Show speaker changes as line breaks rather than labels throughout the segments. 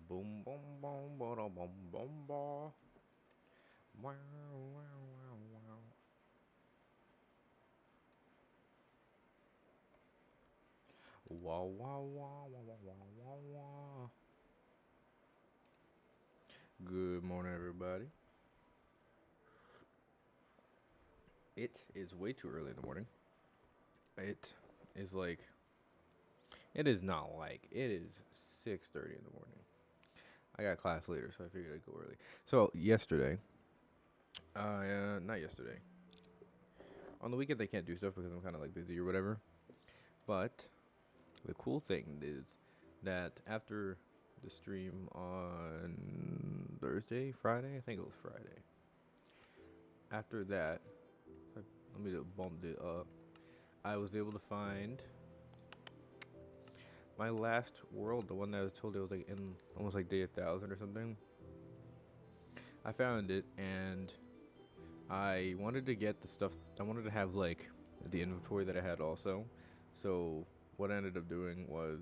Boom, boom, boom, boom, boom, boom, boom. Wow, wow, wow, wow. Wow, wow, wow, wow, wow, wow, wow. Good morning, everybody. It is way too early in the morning. It is like it is not like it is 6:30 in the morning. I got class later, so I figured I'd go early. So yesterday, not yesterday. On the weekend they can't do stuff because I'm kind of like busy or whatever. But the cool thing is that after the stream on Thursday, Friday, I think it was Friday. After that, let me just bump it up. I was able to find my last world, the one that I was told it was like in almost like day 1,000 or something. I found it and I wanted to get the stuff. I wanted to have like the inventory that I had also. So what I ended up doing was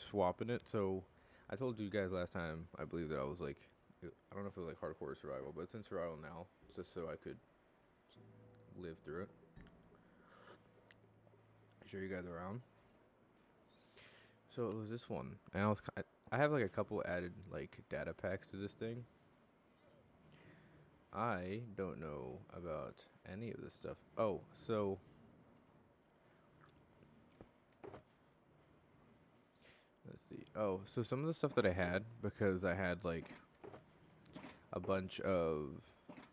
swapping it. So I told you guys last time, I believe that I was like, I don't know if it was like hardcore survival, but it's in survival now, just so I could live through it. Show you guys around. So it was this one, and I have like a couple added like data packs to this thing. I don't know about any of this stuff. Oh, so let's see. Oh, so some of the stuff that I had because I had like a bunch of,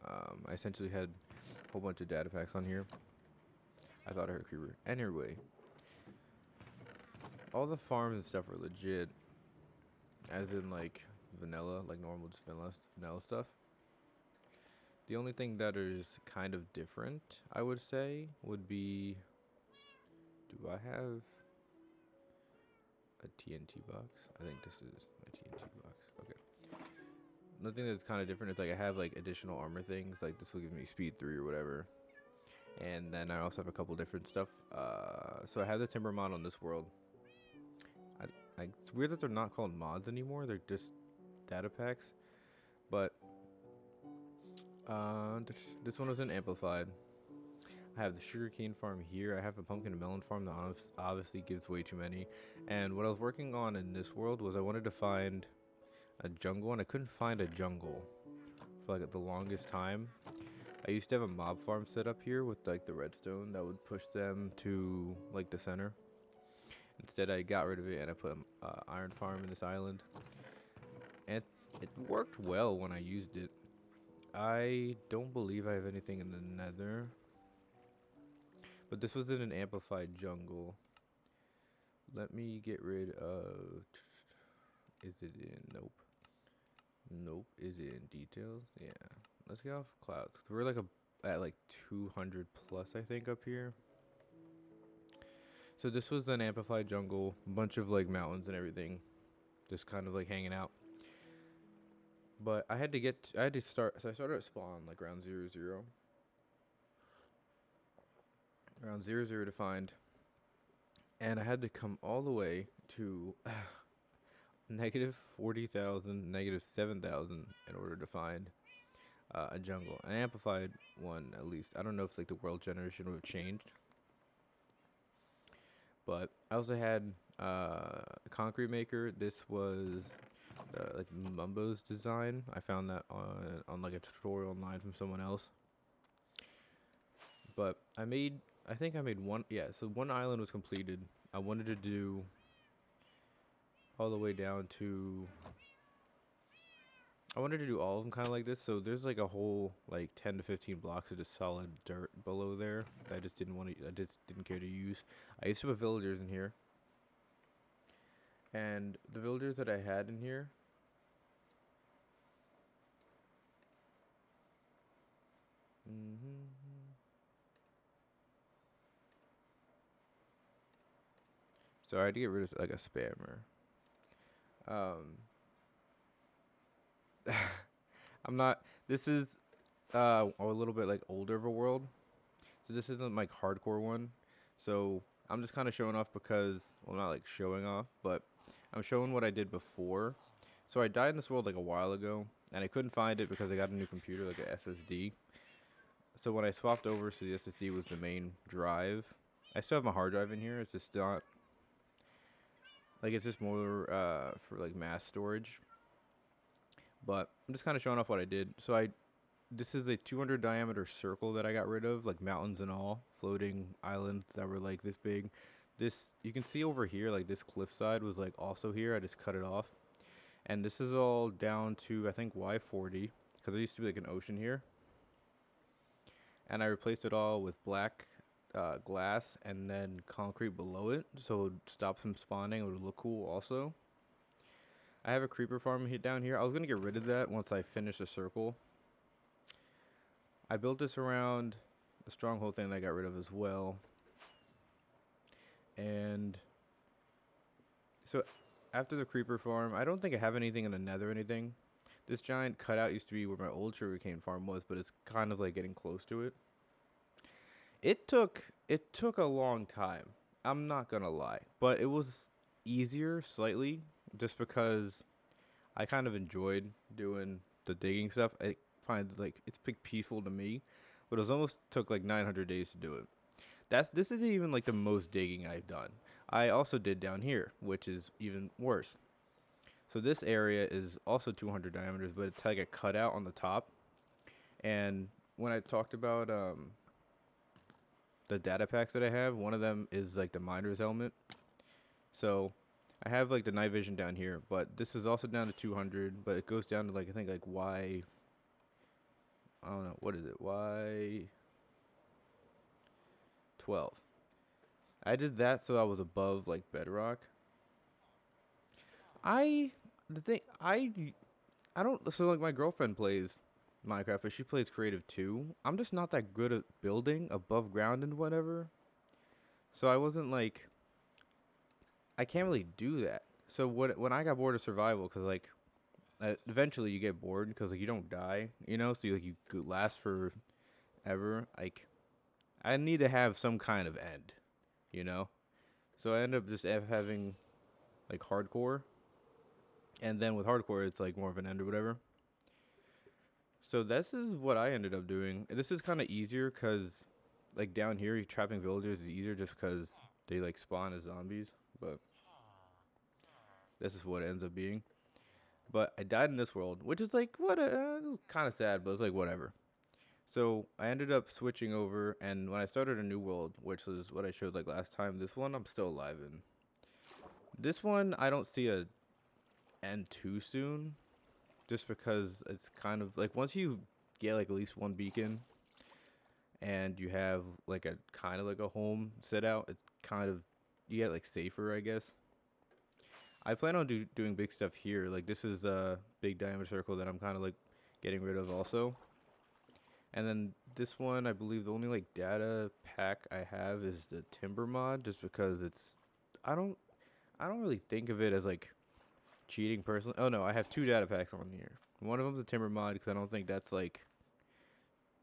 I essentially had a whole bunch of data packs on here. I thought I heard a creeper. Anyway, all the farms and stuff are legit, as in like vanilla, like normal just vanilla stuff. The only thing that is kind of different, I would say, would be, do I have a TNT box? I think this is my TNT box. Okay. Nothing that's kind of different is like I have like additional armor things, like this will give me speed 3 or whatever. And then I also have a couple different stuff. So I have the timber mod on this world. It's weird that they're not called mods anymore. They're just data packs. But this one isn't amplified. I have the sugarcane farm here. I have a pumpkin and melon farm that obviously gives way too many. And what I was working on in this world was I wanted to find a jungle, and I couldn't find a jungle for like the longest time. I used to have a mob farm set up here with like the redstone that would push them to like the center. Instead, I got rid of it and I put an iron farm in this island, and it worked well when I used it. I don't believe I have anything in the nether, but this was in an amplified jungle. Let me get rid of. Is it in? Nope. Nope. Is it in details? Yeah. Let's get off clouds. We're like at like 200 plus, I think, up here. So this was an amplified jungle, a bunch of like mountains and everything, just kind of like hanging out. But I had to start. So I started at spawn like around 0, 0, around 0, 0 to find, and I had to come all the way to negative 40,000, negative 7,000 in order to find a jungle, an amplified one at least. I don't know if like the world generation would have changed, but I also had a concrete maker. This was like Mumbo's design. I found that on like a tutorial online from someone else. But I think I made one. Yeah, so one island was completed. I wanted to do all the way down to. I wanted to do all of them kind of like this. So there's like a whole like 10 to 15 blocks of just solid dirt below there that I just didn't want to. I just didn't care to use. I used to put villagers in here, and the villagers that I had in here. So I had to get rid of like a spammer. Um, I'm not. This is a little bit like older of a world, so this isn't like hardcore one. So I'm just kind of showing off because, well, not like showing off, but I'm showing what I did before. So I died in this world like a while ago, and I couldn't find it because I got a new computer, like a SSD. So when I swapped over, so the SSD was the main drive. I still have my hard drive in here. It's just not like it's just more for like mass storage. But I'm just kind of showing off what I did. So I this is a 200 diameter circle that I got rid of, like mountains and all, floating islands that were like this big. This you can see over here, like this cliffside was like also here. I just cut it off, and this is all down to I think Y40 because there used to be like an ocean here, and I replaced it all with black glass and then concrete below it, so it would stop them spawning. It would look cool also. I have a creeper farm down here. I was gonna get rid of that once I finish the circle. I built this around the stronghold thing that I got rid of as well. And so after the creeper farm, I don't think I have anything in the nether or anything. This giant cutout used to be where my old sugarcane farm was, but it's kind of like getting close to it. It took a long time. I'm not gonna lie, but it was easier slightly just because I kind of enjoyed doing the digging stuff. I find like it's peaceful to me, but it was almost took like 900 days to do it. This isn't even like the most digging I've done. I also did down here, which is even worse. So this area is also 200 diameters, but it's like a cutout on the top. And when I talked about the data packs that I have, one of them is like the miner's helmet. So I have like the night vision down here, but this is also down to 200, but it goes down to like I think like Y. I don't know what is it Y12. I did that so I was above like bedrock. I the thing I don't so like my girlfriend plays Minecraft, but she plays creative too. I'm just not that good at building above ground and whatever. So I wasn't like I can't really do that. So when I got bored of survival, cause like eventually you get bored because like you don't die, you know, so you could last forever. Like I need to have some kind of end, you know. So I end up just having like hardcore, and then with hardcore it's like more of an end or whatever. So this is what I ended up doing. This is kind of easier because like down here trapping villagers is easier just because they like spawn as zombies, but this is what it ends up being. But I died in this world, which is like what kind of sad, but it's like whatever. So I ended up switching over, and when I started a new world, which was what I showed like last time, this one I'm still alive in. This one I don't see a end too soon, just because it's kind of like once you get like at least one beacon, and you have like a kind of like a home set out, it's kind of you get like safer, I guess. I plan on doing big stuff here. Like this is a big diameter circle that I'm kind of like getting rid of also. And then this one, I believe the only like data pack I have is the timber mod, just because it's I don't I don't really think of it as like cheating personally. Oh no, I have two data packs on here. One of them's a timber mod because I don't think that's like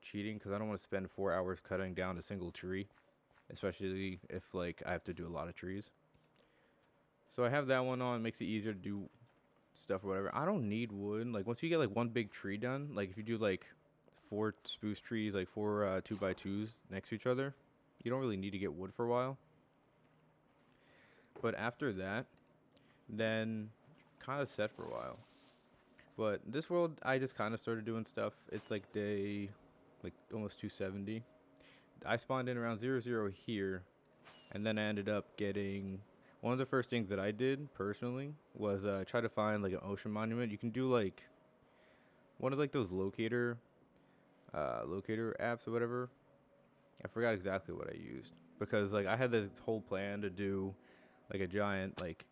cheating because I don't want to spend 4 hours cutting down a single tree, especially if like I have to do a lot of trees. So I have that one on. It makes it easier to do stuff or whatever. I don't need wood. Like once you get like one big tree done, like if you do like four spruce trees, like four 2x2s next to each other, you don't really need to get wood for a while. But after that, then kind of set for a while. But this world, I just kind of started doing stuff. It's like day, like almost 270. I spawned in around 00 here, and then I ended up getting one of the first things that I did personally was try to find like an ocean monument. You can do like one of like those locator apps or whatever. I forgot exactly what I used because like I had this whole plan to do like a giant like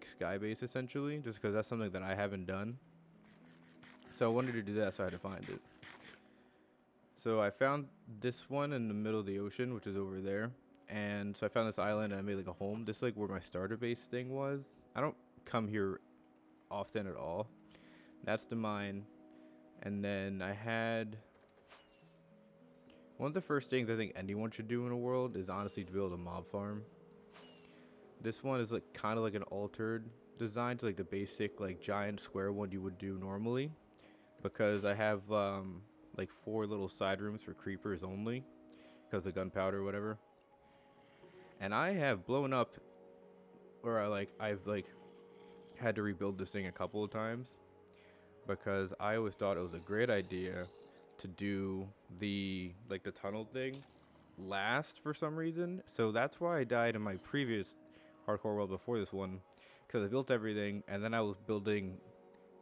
sky base essentially, just because that's something that I haven't done. So I wanted to do that, so I had to find it. So I found this one in the middle of the ocean, which is over there. And so I found this island and I made like a home. This is like where my starter base thing was. I don't come here often at all. That's the mine. And then I had one of the first things I think anyone should do in a world is honestly to build a mob farm. This one is like kind of like an altered design to like the basic like giant square one you would do normally, because I have like four little side rooms for creepers only because of gunpowder or whatever. And I have blown up, or I've like had to rebuild this thing a couple of times because I always thought it was a great idea to do the tunnel thing last for some reason. So that's why I died in my previous hardcore world before this one, because I built everything and then I was building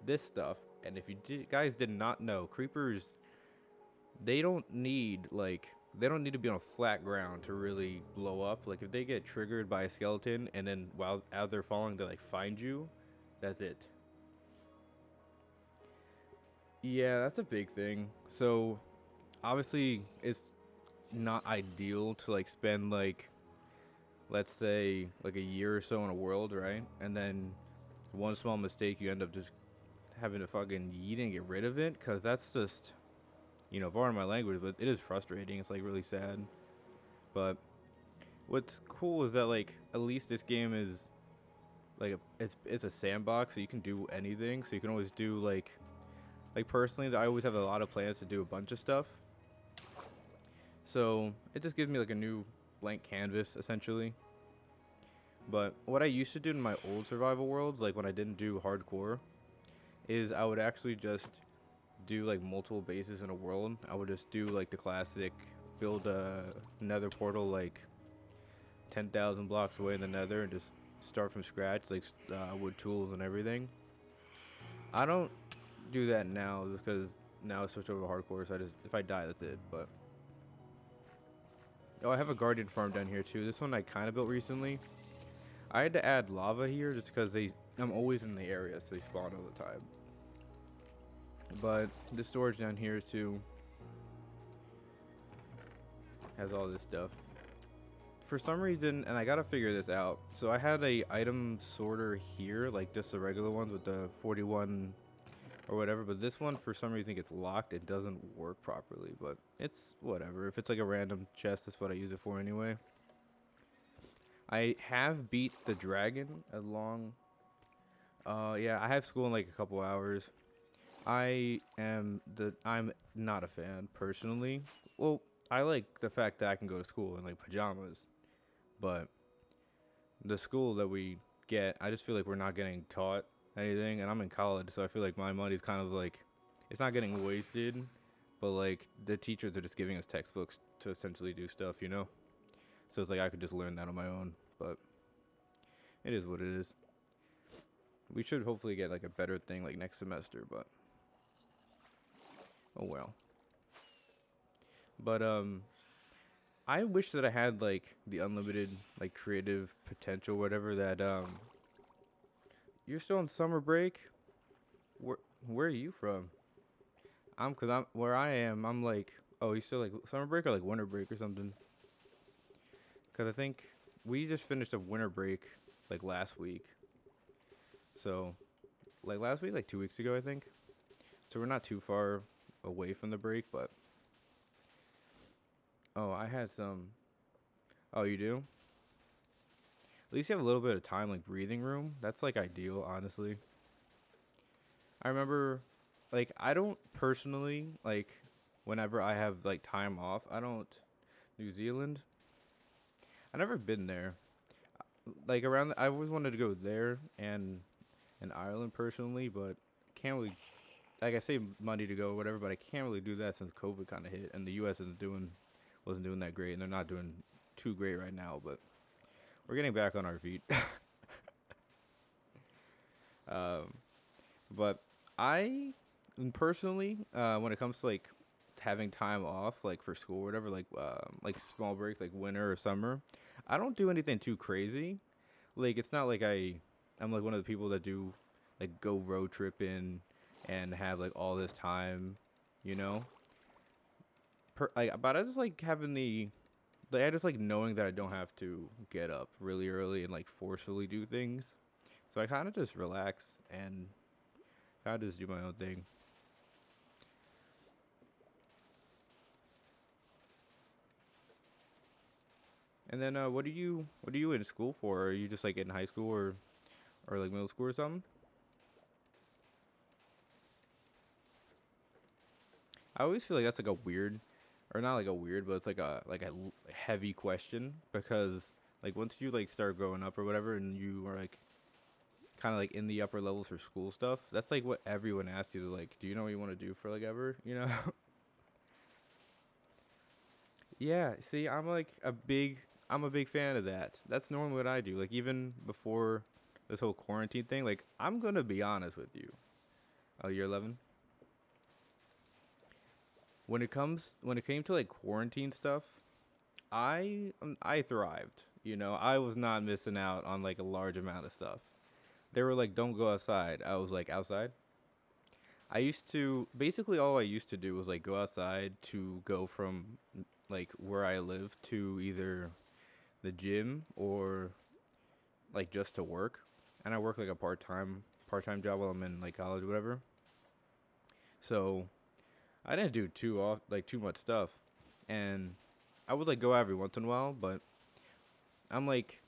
this stuff. And if guys did not know, creepers, they don't need they don't need to be on flat ground to really blow up. Like if they get triggered by a skeleton and then while as they're falling they like find you, that's it. Yeah, that's a big thing. So obviously it's not ideal to like spend like, let's say, like a year or so in a world, right? And then one small mistake you end up just having to fucking yeet and get rid of it, because that's just, pardon my language, but it is frustrating. It's like really sad. But what's cool is that like at least this game is like it's a sandbox, so you can do anything. So you can always do like personally, I always have a lot of plans to do a bunch of stuff. So it just gives me like a new blank canvas essentially. But what I used to do in my old survival worlds, like when I didn't do hardcore, is I would actually just do like multiple bases in a world. I would just do like the classic build a nether portal like 10,000 blocks away in the nether and just start from scratch, like wood tools and everything. I don't do that now just because now I switched over to hardcore, so if I die, that's it. But oh, I have a guardian farm down here too. This one I kind of built recently. I had to add lava here just because I'm always in the area, so they spawn all the time. But the storage down here too has all this stuff. For some reason, and I gotta figure this out. So I had a item sorter here, like just the regular ones with the 41 or whatever. But this one, for some reason, gets locked. It doesn't work properly, but it's whatever. If it's like a random chest, that's what I use it for anyway. I have beat the dragon along. Yeah, I have school in like a couple hours. I'm not a fan personally. Well, I like the fact that I can go to school in like pajamas, but the school that we get, I just feel like we're not getting taught anything, and I'm in college, so I feel like my money's kind of like, it's not getting wasted, but like the teachers are just giving us textbooks to essentially do stuff, So it's like I could just learn that on my own, but it is what it is. We should hopefully get like a better thing like next semester, but oh well. But I wish that I had like the unlimited like creative potential, whatever that you're still on summer break? Where are you from? Cause I'm where I am, I'm like, oh, you still like summer break or like winter break or something? Cause I think we just finished a winter break like last week. So like last week, like 2 weeks ago, I think. So we're not too far away from the break, but oh, I had some. Oh, you do? At least you have a little bit of time, like breathing room. That's like ideal, honestly. I remember, like, I don't personally, like, whenever I have, like, time off, I don't. New Zealand? I never been there. Like, I always wanted to go there and in Ireland personally, but can't really. Like, I save money to go or whatever, but I can't really do that since COVID kind of hit, and the U.S. wasn't doing that great, and they're not doing too great right now, but we're getting back on our feet. um, but I personally, when it comes to like having time off, like for school or whatever, like small breaks, like winter or summer, I don't do anything too crazy. Like it's not like I'm like one of the people that do like go road tripping and have like all this time, you know. But I just like having like I just like knowing that I don't have to get up really early and like forcefully do things. So I kind of just relax and kind of just do my own thing. And then what are you in school for? Are you just like in high school or like middle school or something? I always feel like that's like a weird, or not like a weird, but it's like a heavy question because like once you like start growing up or whatever, and you are like kind of like in the upper levels for school stuff, that's like what everyone asks you to like. Do you know what you want to do for like ever? You know? Yeah. See, I'm a big fan of that. That's normally what I do. Like even before this whole quarantine thing, like I'm gonna be honest with you. Oh, you're 11. When it came to like quarantine stuff, I thrived. You know, I was not missing out on like a large amount of stuff. They were like, "Don't go outside." I was like, "Outside." I used to basically all I used to do was like go outside to go from like where I live to either the gym or like just to work. And I work like a part time job while I'm in like college or whatever. So I didn't do too much stuff, and I would like go out every once in a while, but I'm like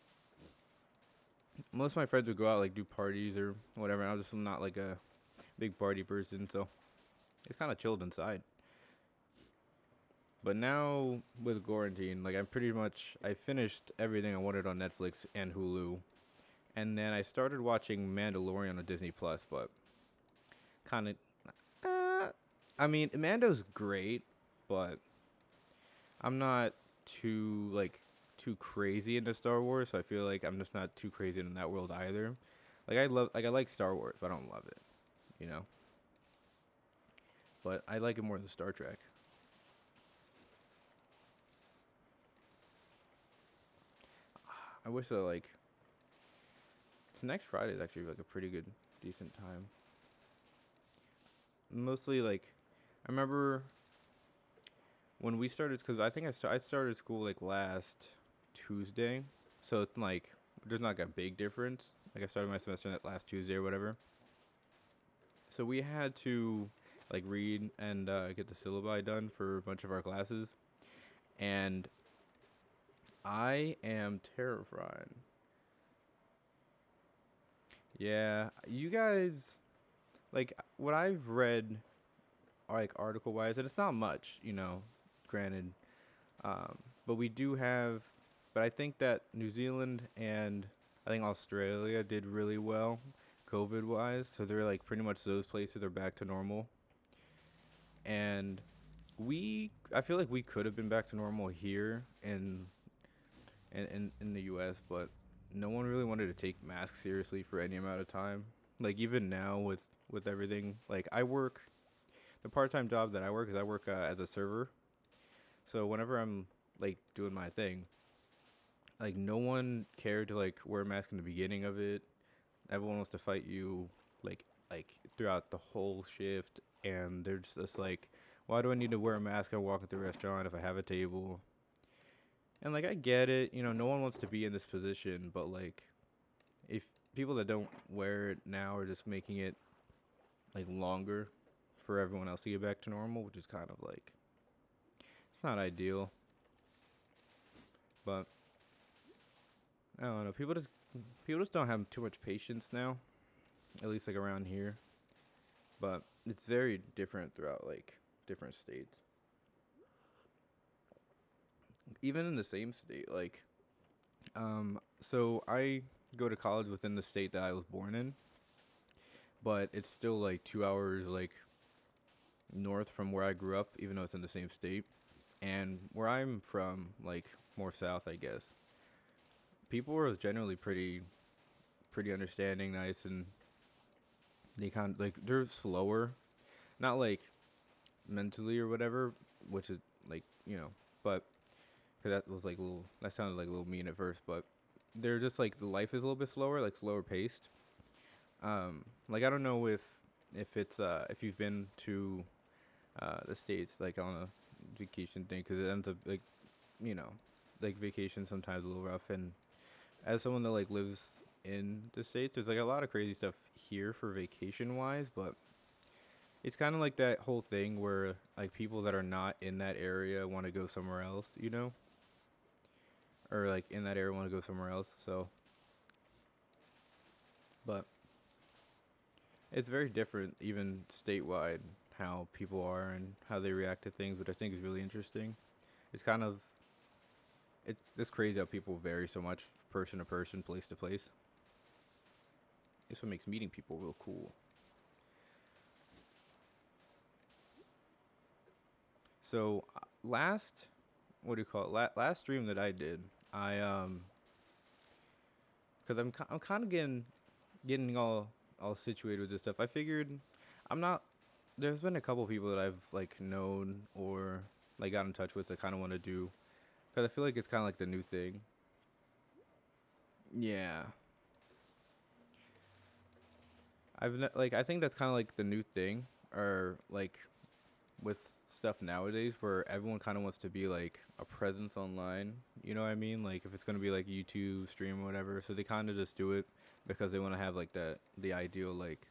most of my friends would go out like do parties or whatever. And I'm not like a big party person, so it's kind of chilled inside. But now with quarantine, like I finished everything I wanted on Netflix and Hulu, and then I started watching Mandalorian on Disney Plus. But kind of, uh, I mean, Mando's great, but I'm not too like too crazy into Star Wars, so I feel like I'm just not too crazy in that world either. I like Star Wars, but I don't love it, you know. But I like it more than Star Trek. I wish that like so next Friday is actually like a pretty good decent time. Mostly like I remember when we started because I started school like last Tuesday, so it's like there's not like a big difference. Like I started my semester that last Tuesday or whatever. So we had to like read and get the syllabi done for a bunch of our classes, and I am terrified. Yeah, you guys like what I've read, like article wise, and it's not much, you know. Granted, um, but we do have. But I think that New Zealand and I think Australia did really well, COVID wise. So they're like pretty much those places are back to normal, and I feel like we could have been back to normal here in the US, but no one really wanted to take masks seriously for any amount of time. Like even now with everything, like I work the part-time job that I work is I work as a server. So whenever I'm like doing my thing, like no one cared to like wear a mask in the beginning of it. Everyone wants to fight you like like throughout the whole shift, and they're just like, why do I need to wear a mask? I walk at the restaurant if I have a table. And like I get it, you know, no one wants to be in this position, but like if people that don't wear it now are just making it like longer for everyone else to get back to normal, which is kind of like it's not ideal, but I don't know. People just don't have too much patience now, at least like around here. But it's very different throughout like different states. Even in the same state, like so I go to college within the state that I was born in, but it's still like 2 hours like north from where I grew up, even though it's in the same state. And where I'm from, like more south, I guess, people were generally pretty understanding, nice, and they kind of like they're slower, not like mentally or whatever, which is like but because that sounded like a little mean at first, but they're just like the life is a little bit slower, like slower paced. Like I don't know if it's if you've been to the states like on a vacation thing because it ends up like you know like vacation sometimes a little rough, and as someone that like lives in the states, there's like a lot of crazy stuff here for vacation wise, but it's kind of like that whole thing where like people that are not in that area want to go somewhere else, you know? or like in that area want to go somewhere else. So, but it's very different, even statewide, how people are and how they react to things, which I think is really interesting. It's kind of it's just crazy how people vary so much, person to person, place to place. It's what makes meeting people real cool. So last, what do you call it? Last stream that I did, I because I'm kind of getting all situated with this stuff. I figured I'm not. There's been a couple people that I've like known or like got in touch with that kind of want to do because I feel like it's kind of like the new thing. Yeah, like I think that's kind of like the new thing, or like with stuff nowadays where everyone kind of wants to be like a presence online. You know what I mean? Like if it's gonna be like YouTube stream or whatever, so they kind of just do it because they want to have like the ideal like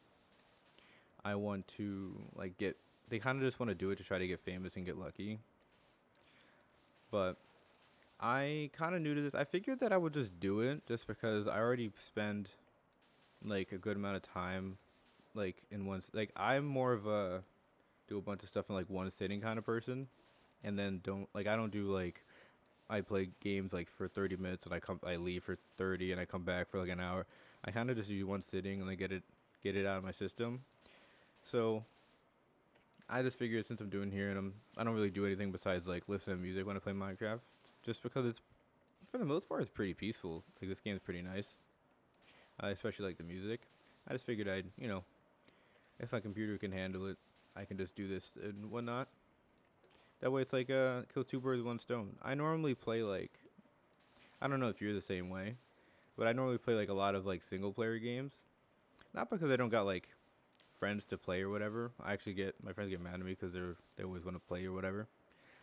I want to like get. They kind of just want to do it to try to get famous and get lucky. But I kind of new to this. I figured that I would just do it just because I already spend like a good amount of time like in one. Like I'm more of a do a bunch of stuff in like one sitting kind of person, and then don't like I don't do like I play games like for 30 minutes and I leave for 30 and I come back for like an hour. I kind of just do one sitting and then get it out of my system. So I just figured since I'm doing here and I don't really do anything besides like listen to music when I play Minecraft, just because it's for the most part it's pretty peaceful. Like this game's pretty nice. I especially like the music. I just figured I'd if my computer can handle it, I can just do this and whatnot. That way it's like kills two birds with one stone. I normally play like I don't know if you're the same way, but I normally play like a lot of like single player games. Not because I don't got like friends to play or whatever. I actually get my friends get mad at me because they always want to play or whatever.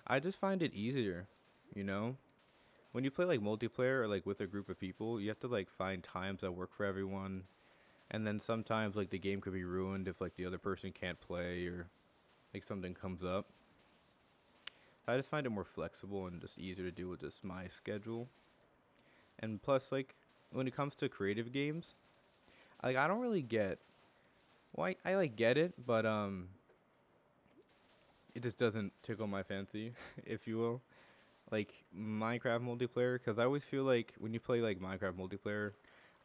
I just find it easier, you know. When you play like multiplayer or like with a group of people, you have to like find times that work for everyone, and then sometimes like the game could be ruined if like the other person can't play or like something comes up. I just find it more flexible and just easier to do with just my schedule. And plus, like when it comes to creative games, like I don't really get. Well, I like get it, but it just doesn't tickle my fancy, if you will. Like Minecraft multiplayer, because I always feel like when you play like Minecraft multiplayer,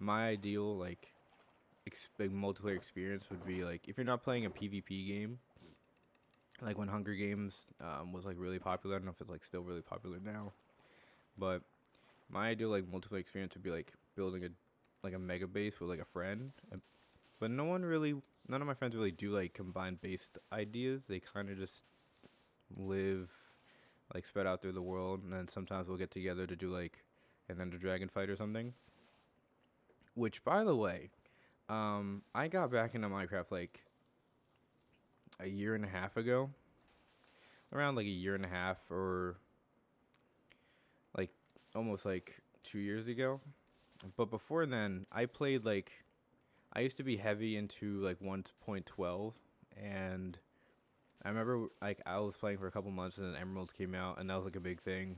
my ideal like multiplayer experience would be like if you're not playing a PvP game, like when Hunger Games was like really popular. I don't know if it's like still really popular now, but my ideal like multiplayer experience would be like building a mega base with like a friend. But none of my friends really do like combined based ideas. They kind of just live like spread out through the world, and then sometimes we'll get together to do like an Ender Dragon fight or something. Which, by the way, I got back into Minecraft like a year and a half ago, around like a year and a half, or like almost like 2 years ago. But before then, I used to be heavy into like 1.12, and I remember like I was playing for a couple months, and then Emeralds came out, and that was like a big thing.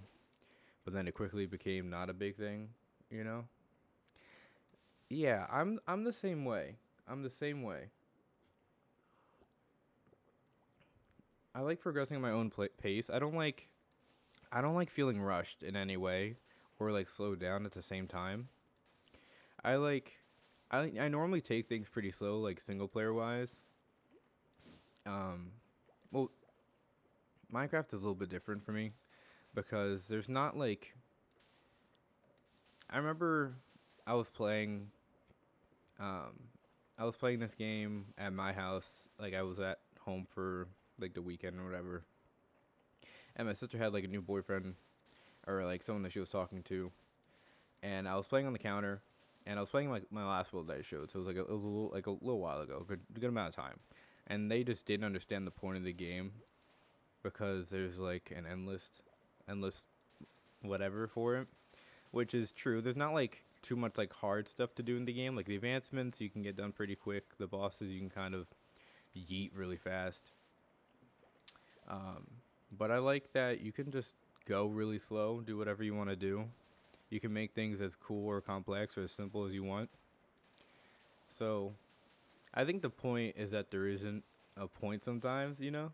But then it quickly became not a big thing, you know? Yeah, I'm the same way. I'm the same way. I like progressing at my own pace. I don't like feeling rushed in any way or like slowed down at the same time. I like I normally take things pretty slow like single player wise. Um well, Minecraft is a little bit different for me because there's not like I remember I was playing um I was playing this game at my house, like I was at home for like the weekend or whatever. And my sister had like a new boyfriend or like someone that she was talking to, and I was playing on the counter, and I was playing like my last world that I showed, so it was like a little while ago, a good amount of time, and they just didn't understand the point of the game because there's like an endless whatever for it, which is true. There's not like too much like hard stuff to do in the game. Like the advancements you can get done pretty quick. The bosses you can kind of yeet really fast. Um, but I like that you can just go really slow, do whatever you want to do. You can make things as cool or complex or as simple as you want. So I think the point is that there isn't a point sometimes, you know?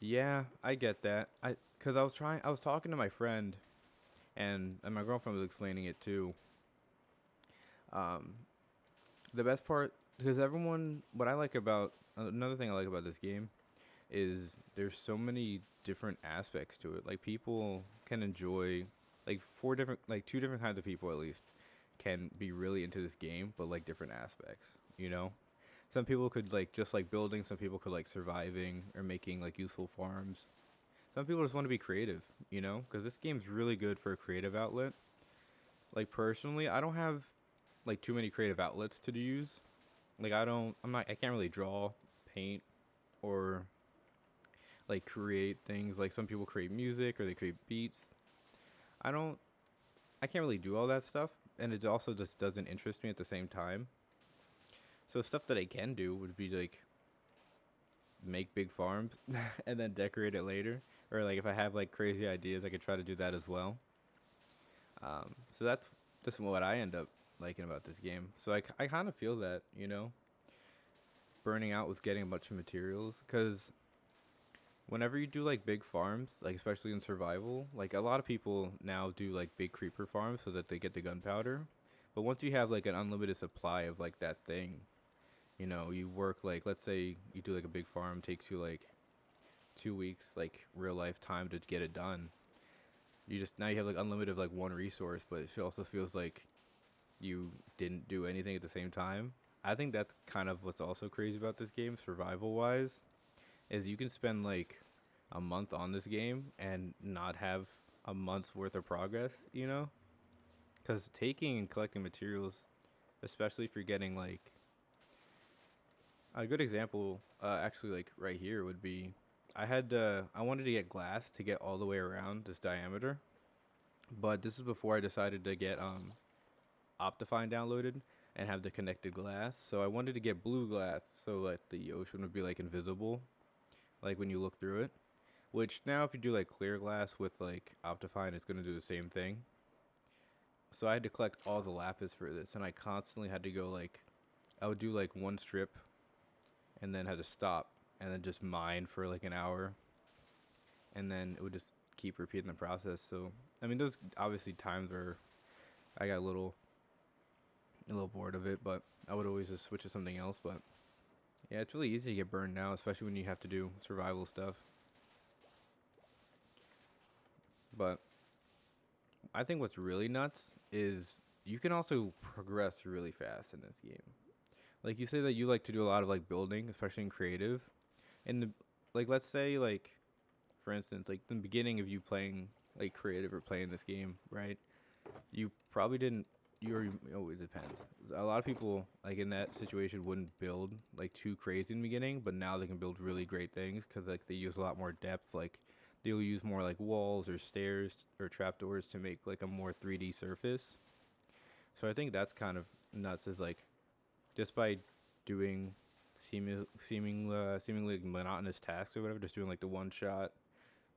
Yeah, I get that. Cause I was talking to my friend, and my girlfriend was explaining it too. Um, the best part, because what I like about another thing I like about this game is there's so many different aspects to it. Like people can enjoy, like two different kinds of people at least can be really into this game, but like different aspects. You know, some people could like just like building. Some people could like surviving or making like useful farms. Some people just want to be creative. You know, because this game's really good for a creative outlet. Like personally, I don't have like too many creative outlets to use. Like I can't really draw, paint, or like create things. Like some people create music or they create beats. I don't I can't really do all that stuff, and it also just doesn't interest me at the same time. So stuff that I can do would be like make big farms and then decorate it later. Or like if I have like crazy ideas, I could try to do that as well. So that's just what I end up liking about this game. So I kind of feel that, you know, burning out with getting a bunch of materials, because whenever you do like big farms, like especially in survival, like a lot of people now do like big creeper farms so that they get the gunpowder. But once you have like an unlimited supply of like that thing, you know, you work like, let's say you do like a big farm, takes you like 2 weeks, like real life time to get it done. You just now you have like unlimited like one resource, but it also feels like you didn't do anything at the same time. I think that's kind of what's also crazy about this game, survival wise, is you can spend like a month on this game and not have a month's worth of progress, you know? Because taking and collecting materials, especially if you're getting like a good example, actually, like right here would be I wanted to get glass to get all the way around this diameter, but this is before I decided to get Optifine downloaded and have the connected glass. So I wanted to get blue glass so that the ocean would be like invisible, like when you look through it. Which now, if you do like clear glass with like Optifine, it's gonna do the same thing. So I had to collect all the lapis for this, and I constantly had to go like, I would do like one strip, and then had to stop, and then just mine for like an hour, and then it would just keep repeating the process. So I mean, those obviously times where I got a little bored of it, but I would always just switch to something else. But yeah, it's really easy to get burned now, especially when you have to do survival stuff. But I think what's really nuts is you can also progress really fast in this game. Like you say that you like to do a lot of like building, especially in creative. And like let's say like for instance, like the beginning of you playing like creative or playing this game, right? You probably didn't oh, it depends. A lot of people like in that situation wouldn't build like too crazy in the beginning, but now they can build really great things because like they use a lot more depth. Like they'll use more like walls or stairs or trapdoors to make like a more 3D surface. So I think that's kind of nuts. Is like just by doing seemingly monotonous tasks or whatever, just doing like the one shot,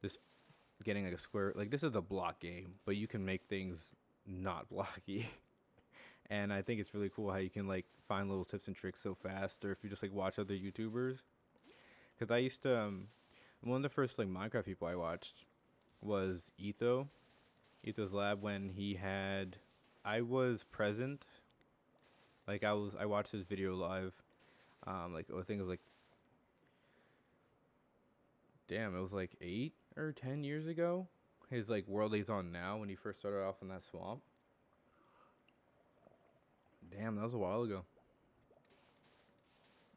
just getting like a square. Like this is a block game, but you can make things not blocky. And I think it's really cool how you can like find little tips and tricks so fast, or if you just like watch other YouTubers. Because I used to, one of the first like Minecraft people I watched was Etho's Lab when he had, I was present, like I watched his video live, like I think it was like, damn, it was like 8 or 10 years ago. His like world he's on now when he first started off in that swamp. Damn, that was a while ago.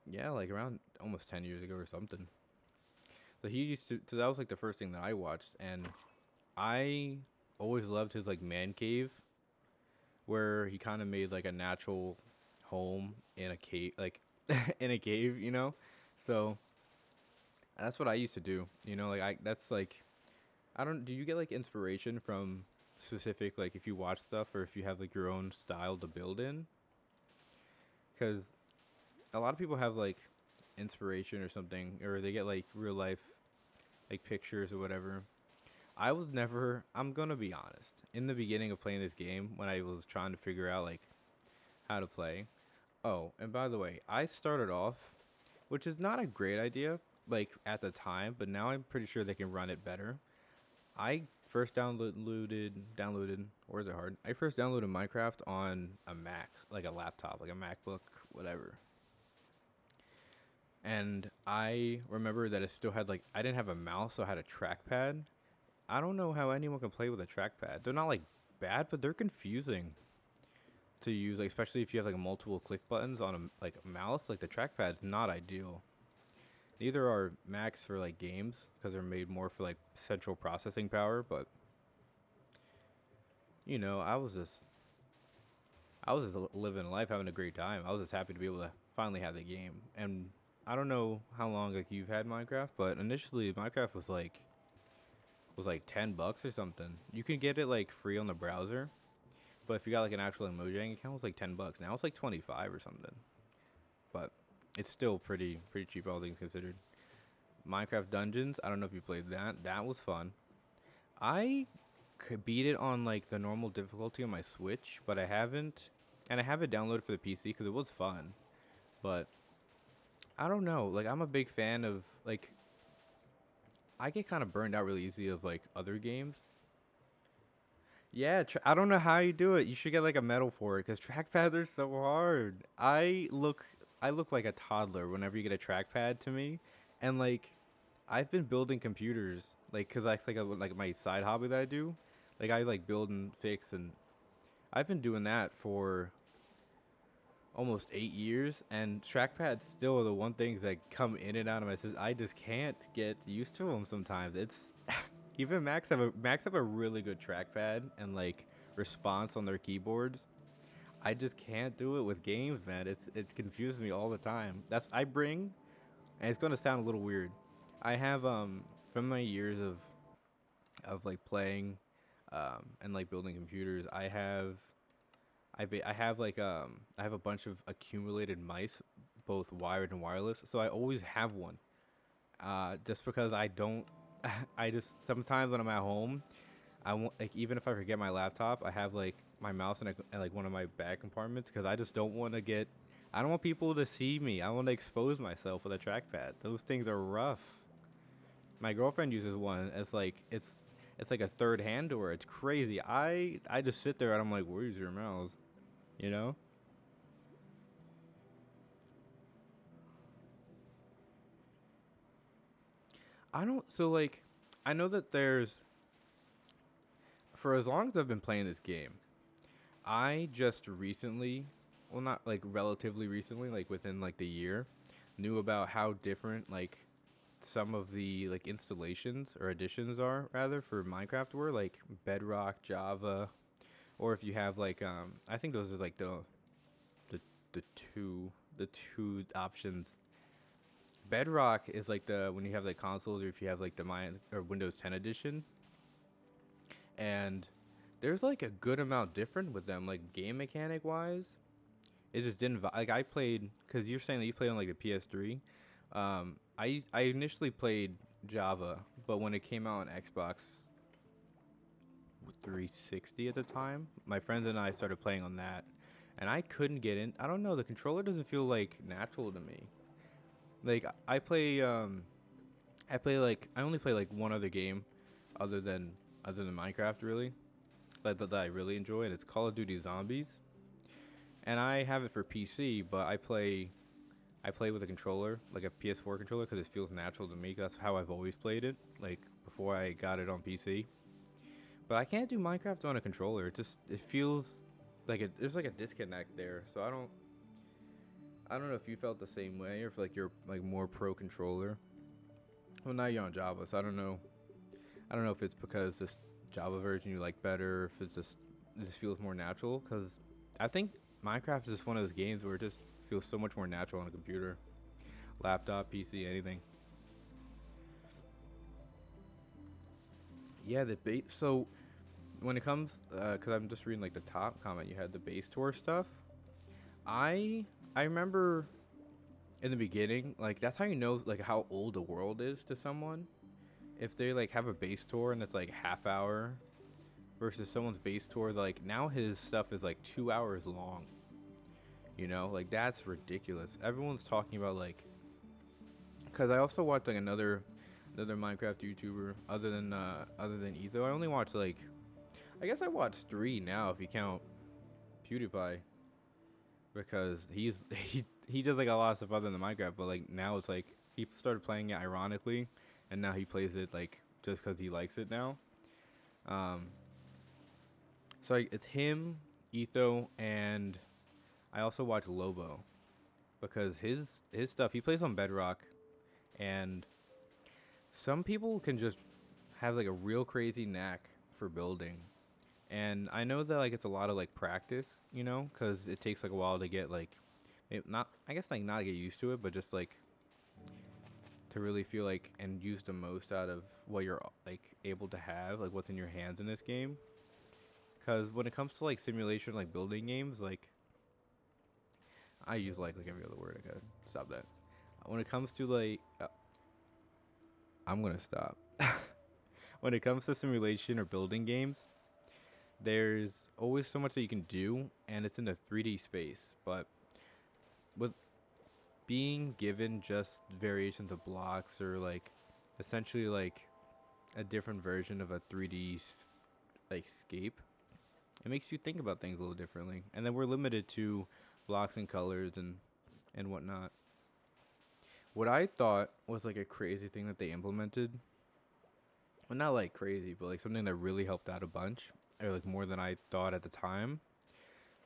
Yeah, like around almost 10 years ago or something. So he used to, so that was like the first thing that I watched, and I always loved his like man cave, where he kind of made like a natural home in a cave, like in a cave, you know. So that's what I used to do, you know. Like that's like, I don't. Do you get like inspiration from specific like if you watch stuff or if you have like your own style to build in? Because a lot of people have like inspiration or something, or they get like real life like pictures or whatever. I was never. I'm gonna be honest. In the beginning of playing this game, when I was trying to figure out like how to play. Oh, and by the way, I started off, which is not a great idea, like at the time, but now I'm pretty sure they can run it better. I first downloaded, or is it hard? I first downloaded Minecraft on a Mac, like a laptop, like a MacBook, whatever. And I remember that it still had like I didn't have a mouse, so I had a trackpad. I don't know how anyone can play with a trackpad. They're not like bad, but they're confusing to use, like especially if you have like multiple click buttons on a like a mouse. Like the trackpad's not ideal. Neither are Macs for like games because they're made more for like central processing power. But I was just living life, having a great time. I was just happy to be able to finally have the game. And I don't know how long like you've had Minecraft, but initially Minecraft was like $10 or something. You can get it like free on the browser, but if you got like an actual Mojang account, it's like $10. Now it's like 25 or something. But it's still pretty cheap, all things considered. Minecraft Dungeons. I don't know if you played that. That was fun. I could beat it on like the normal difficulty on my Switch, but I haven't, and I have it downloaded for the PC because it was fun. But I don't know. Like I'm a big fan of like I get kind of burned out really easy of like other games. Yeah, I don't know how you do it. You should get like a medal for it because trackpads are so hard. I look like a toddler whenever you get a trackpad to me, and like I've been building computers like because that's like my side hobby that I do. Like I like build and fix, and I've been doing that for almost 8 years. And trackpads still are the one things that come in and out of my system. I just can't get used to them sometimes. It's even Macs have a really good trackpad and like response on their keyboards. I just can't do it with games, man. It confuses me all the time. That's I bring, and it's gonna sound a little weird. I have from my years of like playing, and like building computers. I have a bunch of accumulated mice, both wired and wireless. So I always have one. Just because I don't, I just sometimes when I'm at home, I won't like even if I forget my laptop, I have like my mouse in like one of my back compartments because I just don't want to get. I don't want people to see me. I want to expose myself with a trackpad. Those things are rough. My girlfriend uses one. It's like a third hand to her. It's crazy. I just sit there and I'm like, where's your mouse? You know? I don't. So like, I know that there's for as long as I've been playing this game, I just recently, well, not like relatively recently, like within like the year, knew about how different like some of the like installations or additions are rather for Minecraft were like Bedrock, Java, or if you have like I think those are like the the the two options. Bedrock is like the when you have like consoles or if you have like the or Windows 10 edition, and there's like a good amount different with them, like game mechanic wise. It just didn't like I played because you're saying that you played on like the PS3. I initially played Java, but when it came out on Xbox 360 at the time, my friends and I started playing on that, and I couldn't get in. I don't know. The controller doesn't feel like natural to me. Like I only play like one other game, other than Minecraft really, that I really enjoy, and it's Call of Duty Zombies. And I have it for PC, but I play with a controller, like a PS4 controller, because it feels natural to me. That's how I've always played it, like before I got it on PC. But I can't do Minecraft on a controller. It feels like there's like a disconnect there. So I don't know if you felt the same way or if like you're like more pro controller. Well, now you're on Java, so I don't know if it's because this Java version you like better, if it just feels more natural. Because I think Minecraft is just one of those games where it just feels so much more natural on a computer, laptop, PC, anything. Yeah, the base. So when it comes, because I'm just reading like the top comment, you had the base tour stuff. I I remember in the beginning, like that's how you know like how old the world is to someone. If they like have a base tour and it's like half hour versus someone's base tour, like now his stuff is like 2 hours long. You know, like that's ridiculous. Everyone's talking about like, cause I also watched like another Minecraft YouTuber other than Etho. I only watched like, I guess I watched three now if you count PewDiePie, because he does like a lot of stuff other than Minecraft. But like now it's like he started playing it ironically, and now he plays it like just because he likes it now. Um, so like, it's him, Etho, and I also watch Lobo because his stuff, he plays on Bedrock, and some people can just have like a real crazy knack for building. And I know that like it's a lot of like practice, you know, because it takes like a while to get like not, I guess like not get used to it, but just like to really feel like and use the most out of what you're like able to have, like what's in your hands in this game. Because when it comes to like simulation, like building games, like I use like every other word. I gotta stop that. When it comes to like, I'm gonna stop. When it comes to simulation or building games, there's always so much that you can do, and it's in a 3D space. But with being given just variations of blocks or like essentially like a different version of a 3D like scape, it makes you think about things a little differently. And then we're limited to blocks and colors and whatnot. What I thought was like a crazy thing that they implemented, well, not like crazy, but like something that really helped out a bunch, or like more than I thought at the time,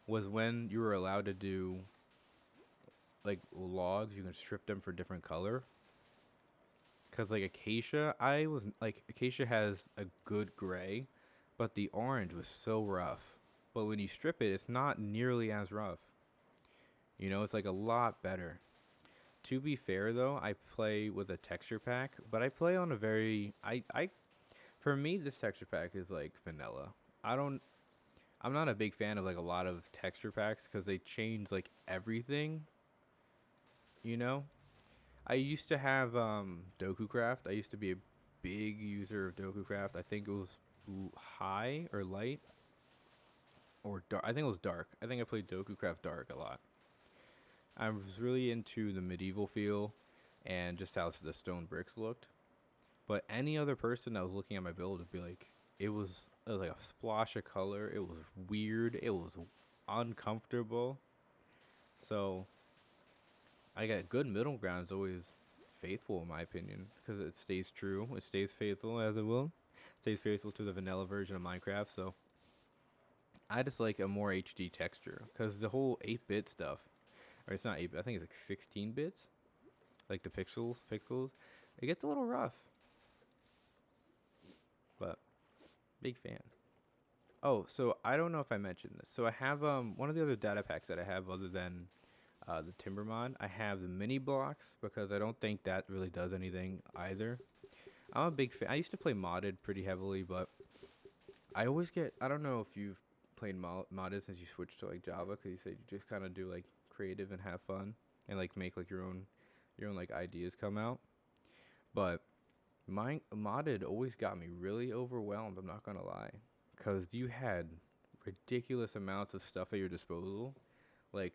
was when you were allowed to do like logs, you can strip them for different color. Cause like acacia, I was like acacia has a good gray, but the orange was so rough. But when you strip it, it's not nearly as rough. You know, it's like a lot better. To be fair though, I play with a texture pack, but I play on a very I for me this texture pack is like vanilla. I don't I'm not a big fan of like a lot of texture packs cuz they change like everything, you know? I used to have DokuCraft. I used to be a big user of DokuCraft. I think it was high or light or dark. I think it was dark. I think I played DokuCraft dark a lot. I was really into the medieval feel and just how the stone bricks looked. But any other person that was looking at my build would be like, it was like a splosh of color. It was weird. It was uncomfortable. So I got good middle ground is always faithful in my opinion because it stays true. It stays faithful as it will. It stays faithful to the vanilla version of Minecraft. So I just like a more HD texture because the whole 8-bit stuff, or it's not 8. I think it's like 16 bits. Like the pixels. It gets a little rough, but big fan. Oh, so I don't know if I mentioned this. So I have one of the other data packs that I have other than the timber mod. I have the mini blocks because I don't think that really does anything either. I'm a big fan. I used to play modded pretty heavily, but I always get. I don't know if you've played modded since you switched to like Java, because you said you just kind of do like creative and have fun and like make like your own like ideas come out. But my modded always got me really overwhelmed. I'm not gonna lie, because you had ridiculous amounts of stuff at your disposal. Like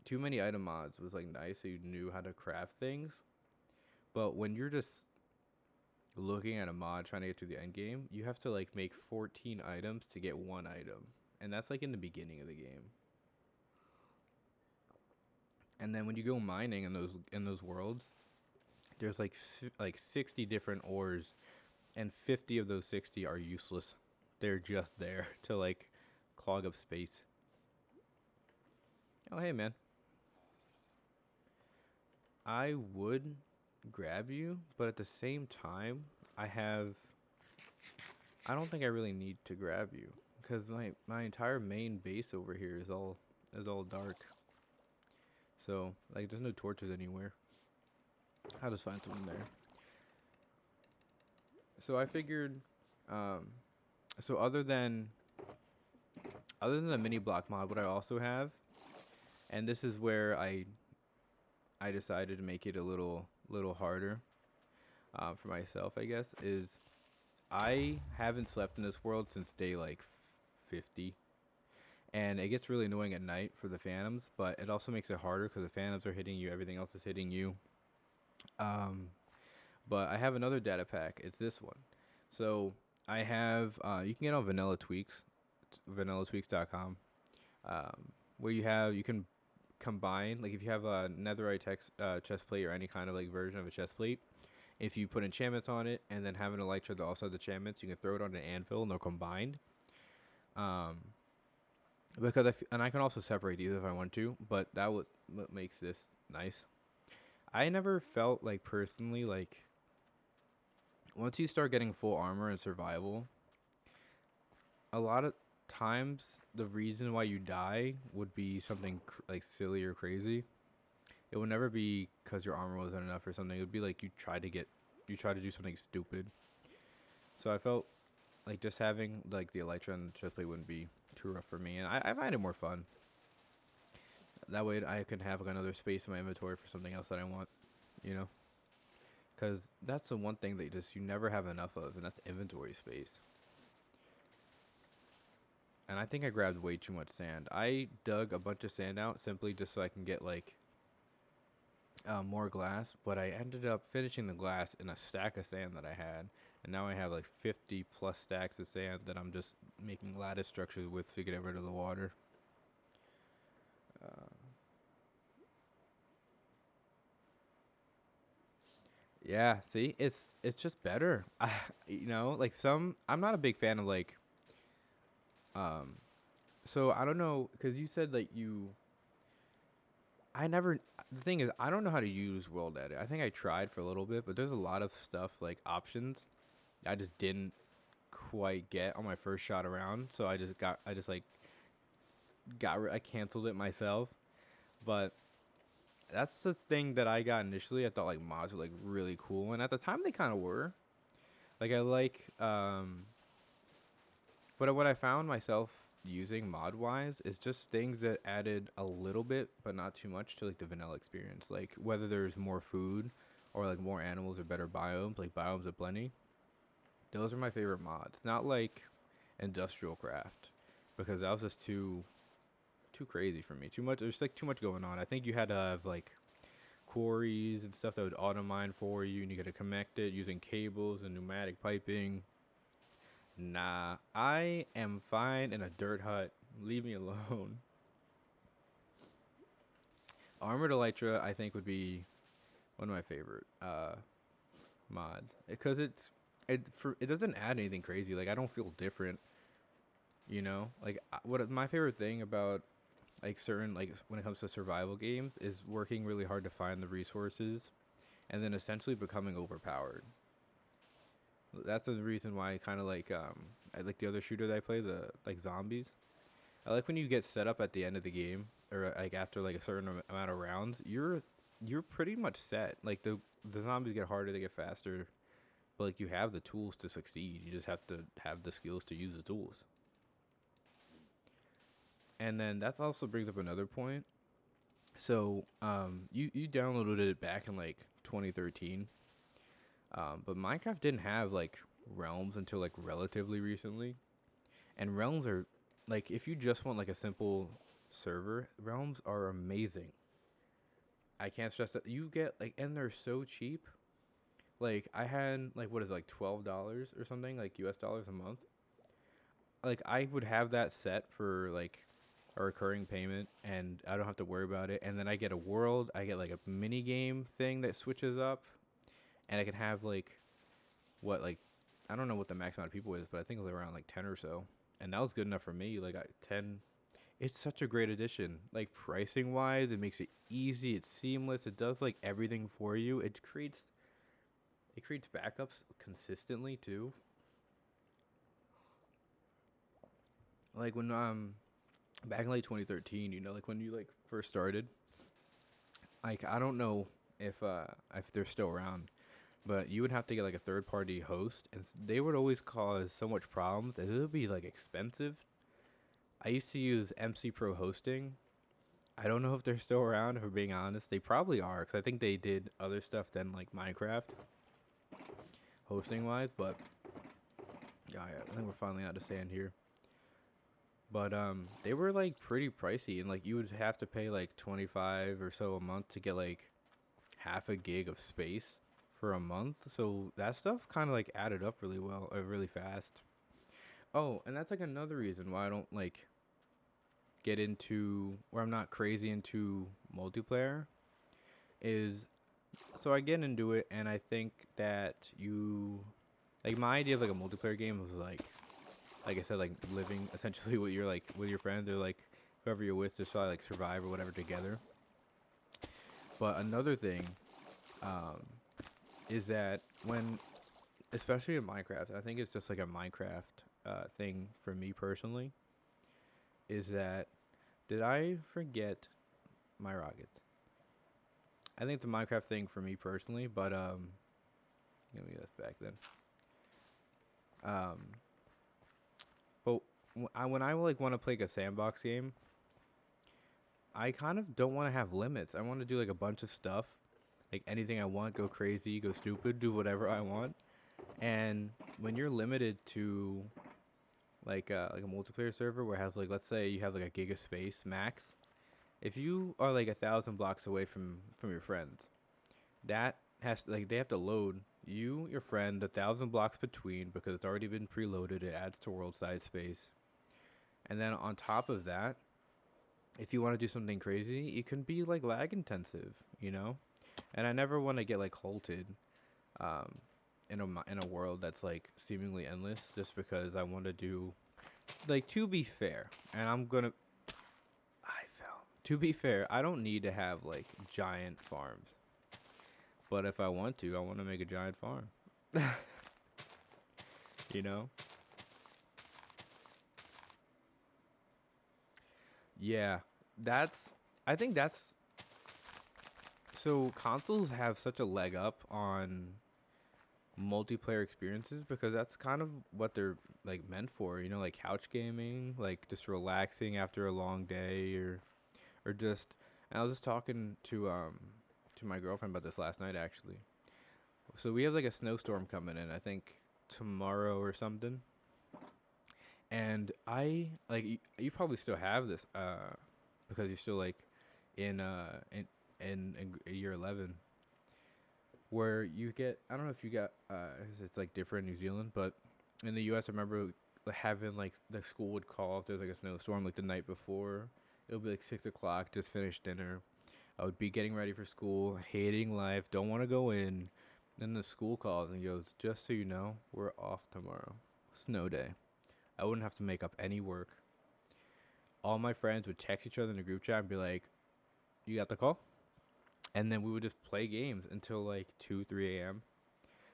too many item mods was like nice, so you knew how to craft things. But when you're just looking at a mod trying to get to the end game, you have to like make 14 items to get one item, and that's like in the beginning of the game. And then when you go mining in those worlds, there's like 60 different ores, and 50 of those 60 are useless. They're just there to like clog up space. Oh hey man, I would grab you, but at the same time, I have I don't think I really need to grab you because my entire main base over here is all dark. So like there's no torches anywhere. I'll just find someone there. So I figured, um, so other than the mini block mod, what I also have, and this is where I I decided to make it a little harder for myself, I guess, is I haven't slept in this world since day like 50, and it gets really annoying at night for the phantoms, but it also makes it harder because the phantoms are hitting you, everything else is hitting you. Um, but I have another data pack. It's this one. So I have you can get on Vanilla Tweaks, vanillatweaks.com, where you can combine, like if you have a netherite chest plate or any kind of like version of a chest plate. If you put enchantments on it and then have an elytra that also has enchantments, you can throw it on an anvil and they're combined. Um, and I can also separate these if I want to, but that was what makes this nice. I never felt like personally like once you start getting full armor and survival, a lot of times the reason why you die would be something like silly or crazy. It would never be because your armor wasn't enough or something. It would be like you try to do something stupid. So I felt like just having like the elytra and chestplate wouldn't be too rough for me, and I find it more fun. That way I can have like another space in my inventory for something else that I want, you know. Because that's the one thing that you never have enough of, and that's inventory space. And I think I grabbed way too much sand. I dug a bunch of sand out simply just so I can get like more glass, but I ended up finishing the glass in a stack of sand that I had, and now I have like 50 plus stacks of sand that I'm just making lattice structures with to get rid of the water. Uh, yeah, see, it's just better. Like I'm not a big fan of like um. So I don't know, cause you said like I never. The thing is, I don't know how to use World Edit. I think I tried for a little bit, but there's a lot of stuff like options I just didn't quite get on my first shot around. So I just like I canceled it myself. But that's the thing that I got initially. I thought like mods were like really cool, and at the time they kind of were. Like I like, but what I found myself using mod wise is just things that added a little bit, but not too much to like the vanilla experience. Like whether there's more food or like more animals or better biomes, like biomes of plenty. Those are my favorite mods. Not like industrial craft, because that was just too crazy for me. Too much. There's like too much going on. I think you had to have like quarries and stuff that would auto mine for you, and you got to connect it using cables and pneumatic piping. Nah, I am fine in a dirt hut. Leave me alone. Armored Elytra, I think, would be one of my favorite mods because it doesn't add anything crazy. Like I don't feel different, you know. Like what my favorite thing about like certain like when it comes to survival games is working really hard to find the resources and then essentially becoming overpowered. That's the reason why I kind of like I like the other shooter that I play, the like zombies. I like when you get set up at the end of the game or like after like a certain amount of rounds, you're pretty much set. Like the zombies get harder, they get faster, but like you have the tools to succeed. You just have to have the skills to use the tools. And then that also brings up another point. So you downloaded it back in like 2013, but Minecraft didn't have like realms until like relatively recently. And realms are like if you just want like a simple server, realms are amazing. I can't stress that you get like, and they're so cheap. Like I had like what is it, like $12 or something, like US dollars a month. Like I would have that set for like a recurring payment, and I don't have to worry about it. And then I get a world, I get like a mini game thing that switches up, and I can have like what like I don't know what the max amount of people is, but I think it was around like 10 or so, and that was good enough for me. Like 10. It's such a great addition. Like pricing wise, it makes it easy. It's seamless. It does like everything for you. It creates backups consistently too. Like when back in like 2013, like when you like first started, like I don't know if they're still around, but you would have to get like a third party host, and they would always cause so much problems, and it would be like expensive. I used to use MC Pro hosting, I don't know if they're still around. If we're being honest, they probably are, because I think they did other stuff than like Minecraft, hosting wise. But yeah, I think we're finally out of sand here. But they were like pretty pricey, and like you would have to pay like 25 or so a month to get like half a gig of space for a month. So that stuff kind of like added up really well, really fast. Oh, and that's like another reason why I don't like get into, or I'm not crazy into multiplayer, is so I get into it, and I think that you like my idea of like a multiplayer game was like I said, like living essentially with your with your friends, or like whoever you're with, just try to like survive or whatever together. But another thing, um, is that when, especially in Minecraft, I think it's just like a Minecraft thing for me personally, is that did I forget my rockets? I think the Minecraft thing for me personally, but let me get this back then. Um, but when I like want to play like a sandbox game, I kind of don't want to have limits. I want to do like a bunch of stuff, like anything I want, go crazy, go stupid, do whatever I want. And when you're limited to like a multiplayer server where it has like, let's say you have like a gig of space max, if you are like 1,000 blocks away from your friends, that has like they have to load you, your friend, 1,000 blocks between, because it's already been preloaded. It adds to world size space, and then on top of that, if you want to do something crazy, it can be like lag intensive, you know. And I never want to get like halted, um, in a world that's like seemingly endless, just because I want to do like, to be fair, and I fell. To be fair, I don't need to have like giant farms. But if I want to, I want to make a giant farm. You know? Yeah. That's I think that's so consoles have such a leg up on multiplayer experiences, because that's kind of what they're like meant for, you know, like couch gaming, like just relaxing after a long day, or just, and I was just talking to my girlfriend about this last night actually. So we have like a snowstorm coming in, I think tomorrow or something. And I like you probably still have this because you're still like in in year 11, where you get, I don't know if you got it's like different in New Zealand, but in the US I remember having like the school would call if there's like a snowstorm like the night before. It would be like 6 o'clock, just finished dinner. I would be getting ready for school, hating life, don't want to go in. Then the school calls and goes, "Just so you know, we're off tomorrow. Snow day." I wouldn't have to make up any work. All my friends would text each other in the group chat and be like, "You got the call?" And then we would just play games until like 2, 3 a.m.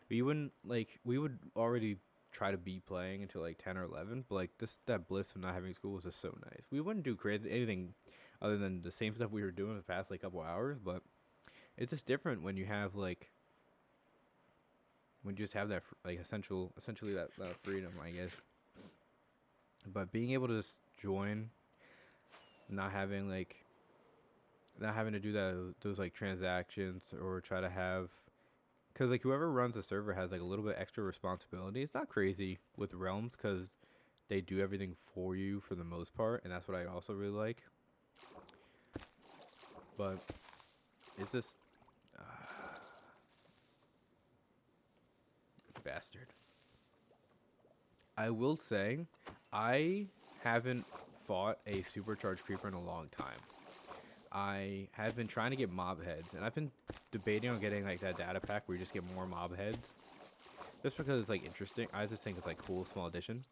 We would already try to be playing until like 10 or 11, but like this, that bliss of not having school was just so nice. We wouldn't do crazy anything other than the same stuff we were doing the past like couple hours, but it's just different when you have like, when you just have that like essentially that freedom, I guess. But being able to just join, not having like, not having to do that, those like transactions, or try to have, because like whoever runs the server has like a little bit extra responsibility. It's not crazy with realms, because they do everything for you for the most part, and that's what I also really like. But it's just bastard. I will say, I haven't fought a supercharged creeper in a long time. I have been trying to get mob heads, and I've been debating on getting like that data pack where you just get more mob heads, just because it's like interesting. I just think it's like cool, small addition.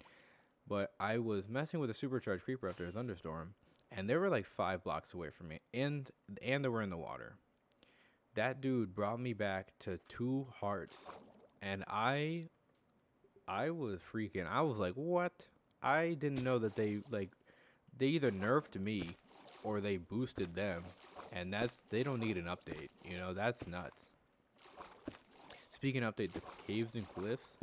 But I was messing with a supercharged creeper after a thunderstorm, and they were like 5 blocks away from me, and they were in the water. That dude brought me back to 2 hearts, and I was freaking. I was like, what? I didn't know that they either nerfed me or they boosted them, and they don't need an update. You know, that's nuts. Speaking of update, the caves and cliffs,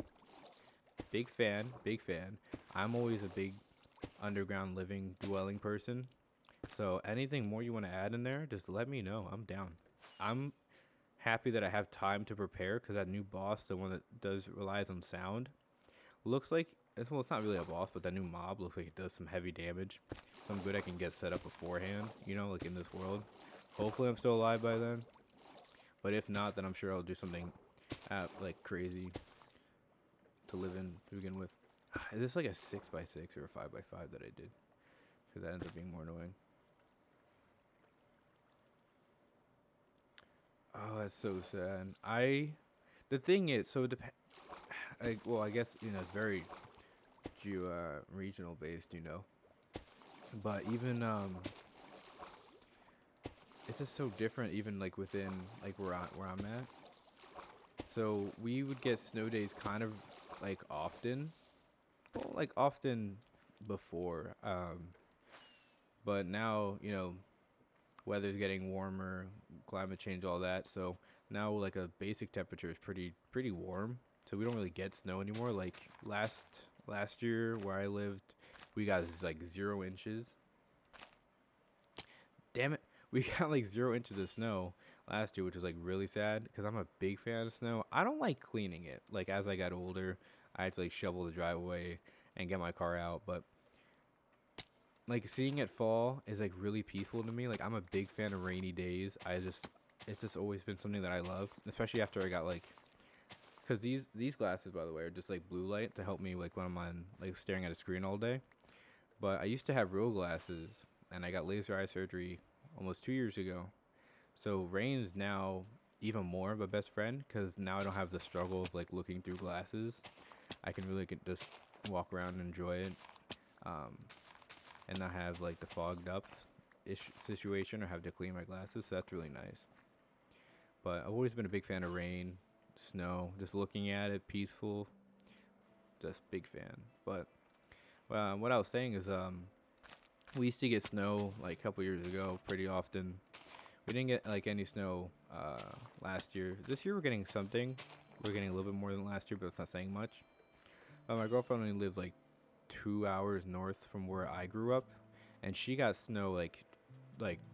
big fan, big fan. I'm always a big underground living dwelling person. So anything more you want to add in there, just let me know. I'm down. I'm happy that I have time to prepare because that new boss, the one that does relies on sound, looks like well, it's not really a boss, but that new mob looks like it does some heavy damage. So I'm good I can get set up beforehand, like in this world. Hopefully I'm still alive by then. But if not, then I'm sure I'll do something like crazy to live in to begin with. Is this like a 6x6 or a 5x5 that I did? Because that ends up being more annoying. Oh, that's so sad. The thing is, so it well, I guess it's very regional based, But even it's just so different, even like within like where I'm at. So we would get snow days kind of like often, well, like often before, but now weather's getting warmer, climate change, all that. So now like a basic temperature is pretty warm. So we don't really get snow anymore. Like last year where I lived, we got like 0 inches. Damn it, we got like 0 inches of snow last year, which was like really sad because I'm a big fan of snow. I don't like cleaning it. Like as I got older, I had to like shovel the driveway and get my car out, but like seeing it fall is like really peaceful to me. Like I'm a big fan of rainy days. It's just always been something that I love, especially after I got like because these glasses, by the way, are just like blue light to help me like when I'm on like staring at a screen all day. But I used to have real glasses, and I got laser eye surgery almost 2 years ago. So rain is now even more of a best friend because now I don't have the struggle of like looking through glasses. I can really just walk around and enjoy it. Um, and not have like the fogged up situation or have to clean my glasses. So that's really nice. But I've always been a big fan of rain, snow, just looking at it, peaceful. Just big fan. But what I was saying is, we used to get snow like a couple years ago pretty often. We didn't get like any snow last year. This year we're getting something. We're getting a little bit more than last year, but it's not saying much. My girlfriend only lived like 2 hours north from where I grew up, and she got snow like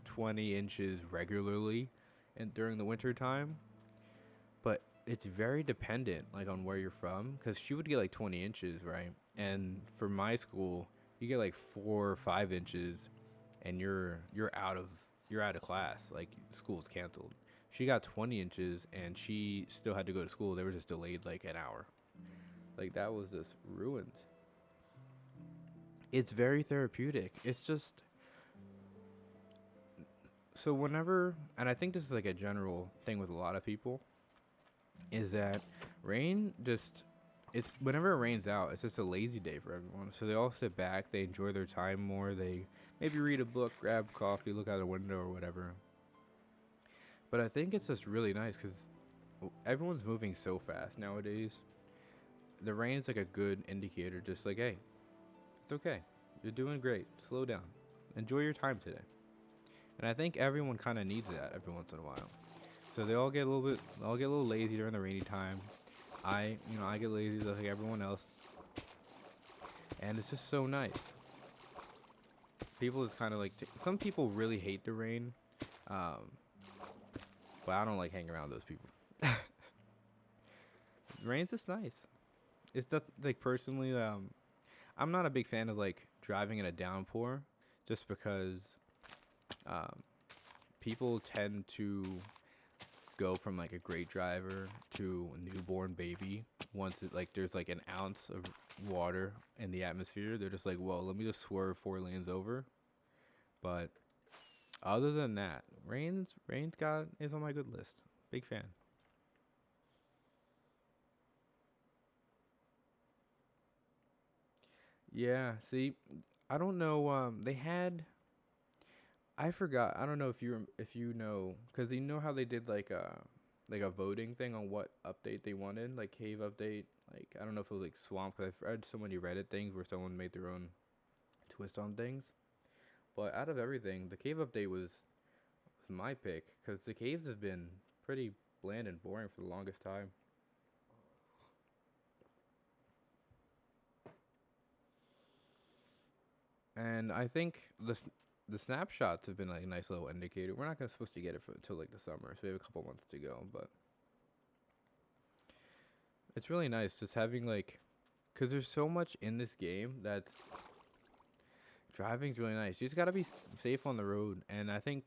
20 inches regularly, and during the winter time. But it's very dependent like on where you're from, because she would get like 20 inches, right? And for my school, you get like 4 or 5 inches, and you're out of class. Like school's canceled. She got 20 inches, and she still had to go to school. They were just delayed like an hour. Like that was just ruined. It's very therapeutic. It's just so whenever, and I think this is like a general thing with a lot of people, is that rain just it's whenever it rains out, it's just a lazy day for everyone. So they all sit back, they enjoy their time more, they maybe read a book, grab coffee, look out a window or whatever. But I think it's just really nice because everyone's moving so fast nowadays. The rain's like a good indicator, just like, hey, it's okay. You're doing great. Slow down. Enjoy your time today. And I think everyone kind of needs that every once in a while. So they all get a little lazy during the rainy time. I get lazy like everyone else, and it's just so nice. People is kind of like some people really hate the rain, um, but I don't like hanging around those people. Rain's just nice. It's just like personally, I'm not a big fan of like driving in a downpour, just because um, people tend to go from like a great driver to a newborn baby once it like there's like an ounce of water in the atmosphere. They're just like, well, let me just swerve 4 lanes over. But other than that, rain's got is on my good list. Big fan. Yeah, see, I don't know. They had I forgot. I don't know if you know, because you know how they did like a voting thing on what update they wanted, like cave update. Like I don't know if it was like swamp. 'Cause I've read so many Reddit things where someone made their own twist on things. But out of everything, the cave update was my pick because the caves have been pretty bland and boring for the longest time. And I think this. the snapshots have been like a nice little indicator. We're not gonna supposed to get it for until like the summer, so we have a couple months to go. But it's really nice just having like, cause there's so much in this game that's driving's really nice. You just gotta be safe on the road, and I think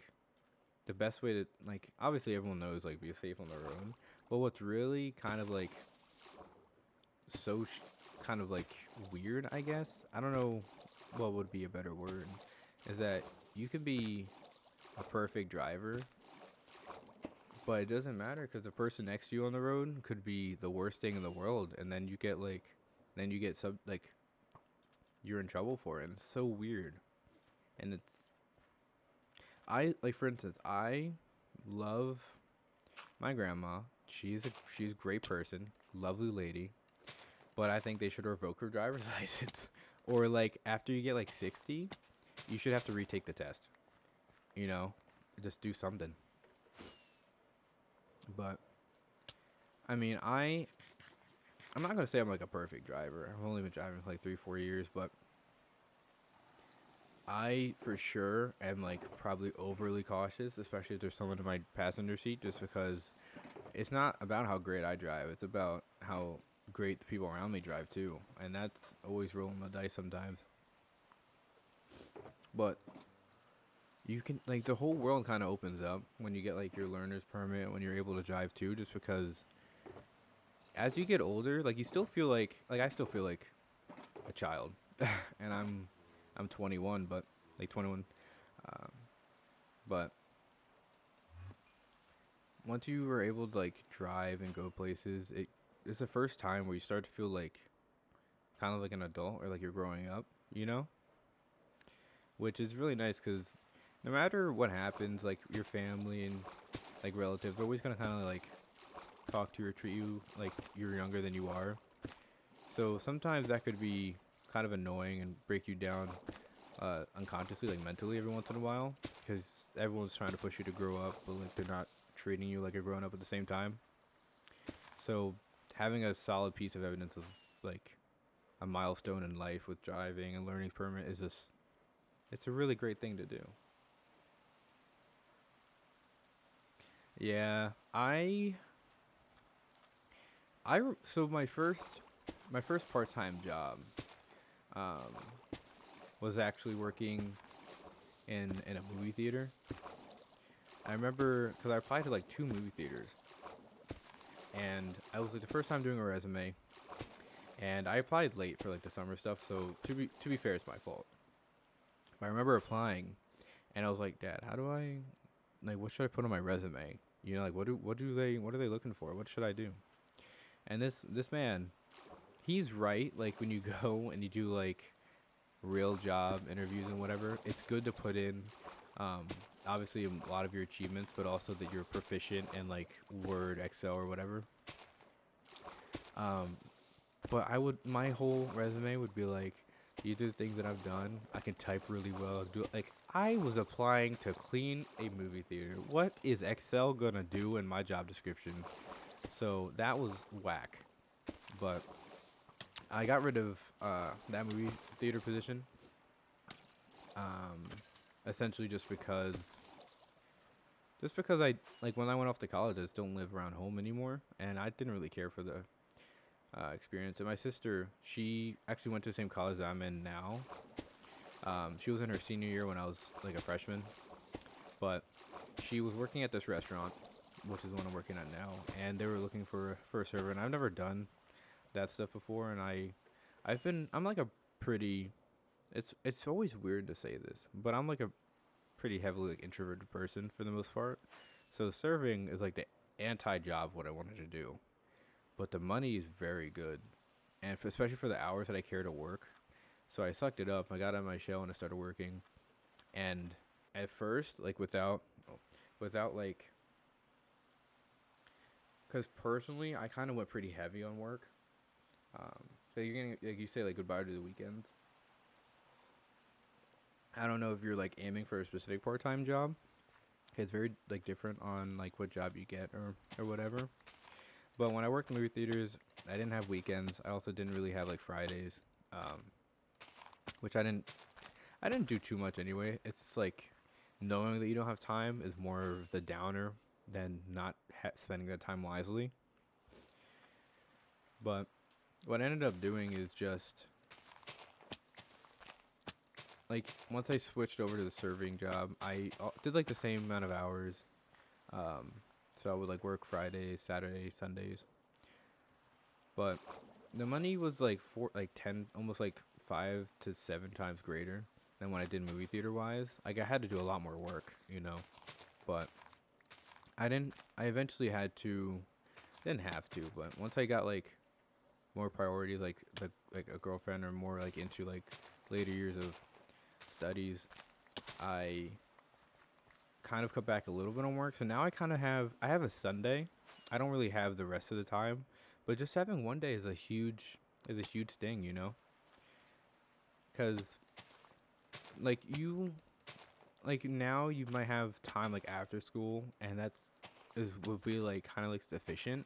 the best way to like, obviously everyone knows like be safe on the road, but what's really kind of like so kind of like weird, I guess. I don't know what would be a better word. Is that you could be a perfect driver, but it doesn't matter because the person next to you on the road could be the worst thing in the world, and then you get like, then you get sub like you're in trouble for it. And it's so weird, and it's I like for instance I love my grandma. She's a great person, lovely lady, but I think they should revoke her driver's license, or like after you get like 60, you should have to retake the test. You know, just do something. But I mean, I'm not gonna say I'm like a perfect driver. I've only been driving for like 3 4 years, but I for sure am like probably overly cautious, especially if there's someone in my passenger seat, just because it's not about how great I drive. It's about how great the people around me drive too, and that's always rolling the dice sometimes. But you can like the whole world kind of opens up when you get like your learner's permit, when you're able to drive too, just because as you get older, like you still feel like I still feel like a child, and I'm 21, but like 21, um, but once you were able to like drive and go places, it's the first time where you start to feel like kind of like an adult or like you're growing up, you know, which is really nice because no matter what happens, like your family and like relatives are always gonna kind of like talk to you or treat you like you're younger than you are. So sometimes that could be kind of annoying and break you down unconsciously, like mentally, every once in a while, because everyone's trying to push you to grow up, but like they're not treating you like you're growing up at the same time. So having a solid piece of evidence of like a milestone in life with driving and learning permit is just it's a really great thing to do. Yeah, so my first part-time job um, was actually working in a movie theater. I remember because I applied to like two movie theaters, and I was like the first time doing a resume, and I applied late for like the summer stuff. So to be fair, it's my fault. But I remember applying, and I was like, Dad, how do I like what should I put on my resume? You know, like what are they looking for? What should I do? And this man, he's right. Like when you go and you do like real job interviews and whatever, it's good to put in um, obviously a lot of your achievements, but also that you're proficient in like Word, Excel, or whatever. Um, but my whole resume would be like, these are the things that I've done. I can type really well. I was applying to clean a movie theater. What is Excel gonna do in my job description? So that was whack. But I got rid of that movie theater position. Um, essentially just because I like when I went off to college, I just don't live around home anymore, and I didn't really care for the experience. And my sister, she actually went to the same college that I'm in now. She was in her senior year when I was like a freshman, but she was working at this restaurant, which is the one I'm working at now, and they were looking for a server, and I've never done that stuff before, and I'm like a pretty, it's always weird to say this, but I'm like a pretty heavily like introverted person for the most part. So serving is like the anti-job what I wanted to do, but the money is very good, and especially for the hours that I care to work. So I sucked it up. I got out of my shell and I started working. And at first, like without like, because personally, I kind of went pretty heavy on work. So you're gonna like you say like goodbye to the weekends. I don't know if you're like aiming for a specific part-time job. It's very like different on like what job you get or whatever. But when I worked in movie theaters, I didn't have weekends. I also didn't really have like Fridays, um, which I didn't do too much anyway. It's like knowing that you don't have time is more of the downer than not spending that time wisely. But what I ended up doing is just like once I switched over to the serving job, I did like the same amount of hours. Um, so I would like work Fridays, Saturdays, Sundays, but the money was like 10, almost like 5 to 7 times greater than when I did movie theater wise. Like I had to do a lot more work, but I didn't. I eventually had to. Didn't have to, but once I got like more priorities, like a girlfriend or more like into like later years of studies, I kind of cut back a little bit on work. So now I have a Sunday. I don't really have the rest of the time, but just having one day is a huge thing, Cuz like you like now you might have time like after school and would be like kind of like sufficient,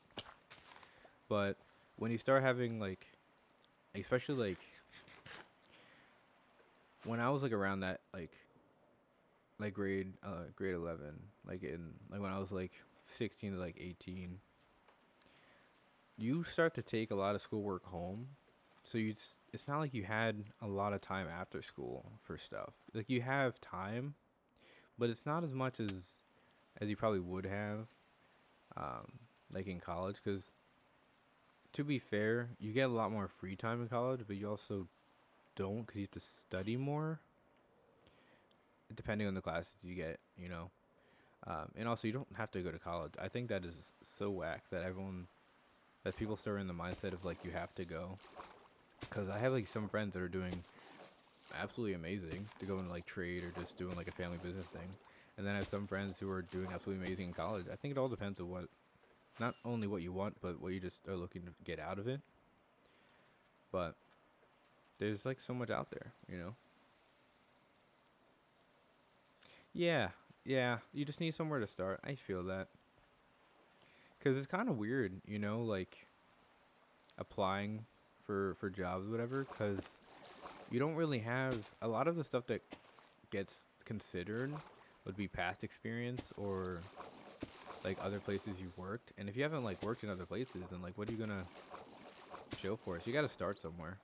but when you start having like especially like when I was like around that like grade 11, like in like when I was like 16 to like 18, you start to take a lot of schoolwork home. So it's not like you had a lot of time after school for stuff. Like you have time, but it's not as much as you probably would have um like in college, cuz to be fair, you get a lot more free time in college, but you also don't cuz you have to study more depending on the classes you get. And also, you don't have to go to college. I think that is so whack that people start in the mindset of like you have to go. Because I have like some friends that are doing absolutely amazing to go into like trade or just doing like a family business thing. And then I have some friends who are doing absolutely amazing in college. I think it all depends on not only what you want, but what you just are looking to get out of it. But there's like so much out there. Yeah, yeah. You just need somewhere to start. I feel that. Because it's kind of weird, like applying for jobs, whatever. Because you don't really have a lot of the stuff that gets considered would be past experience or like other places you've worked. And if you haven't like worked in other places, then like what are you gonna show for it? So you got to start somewhere.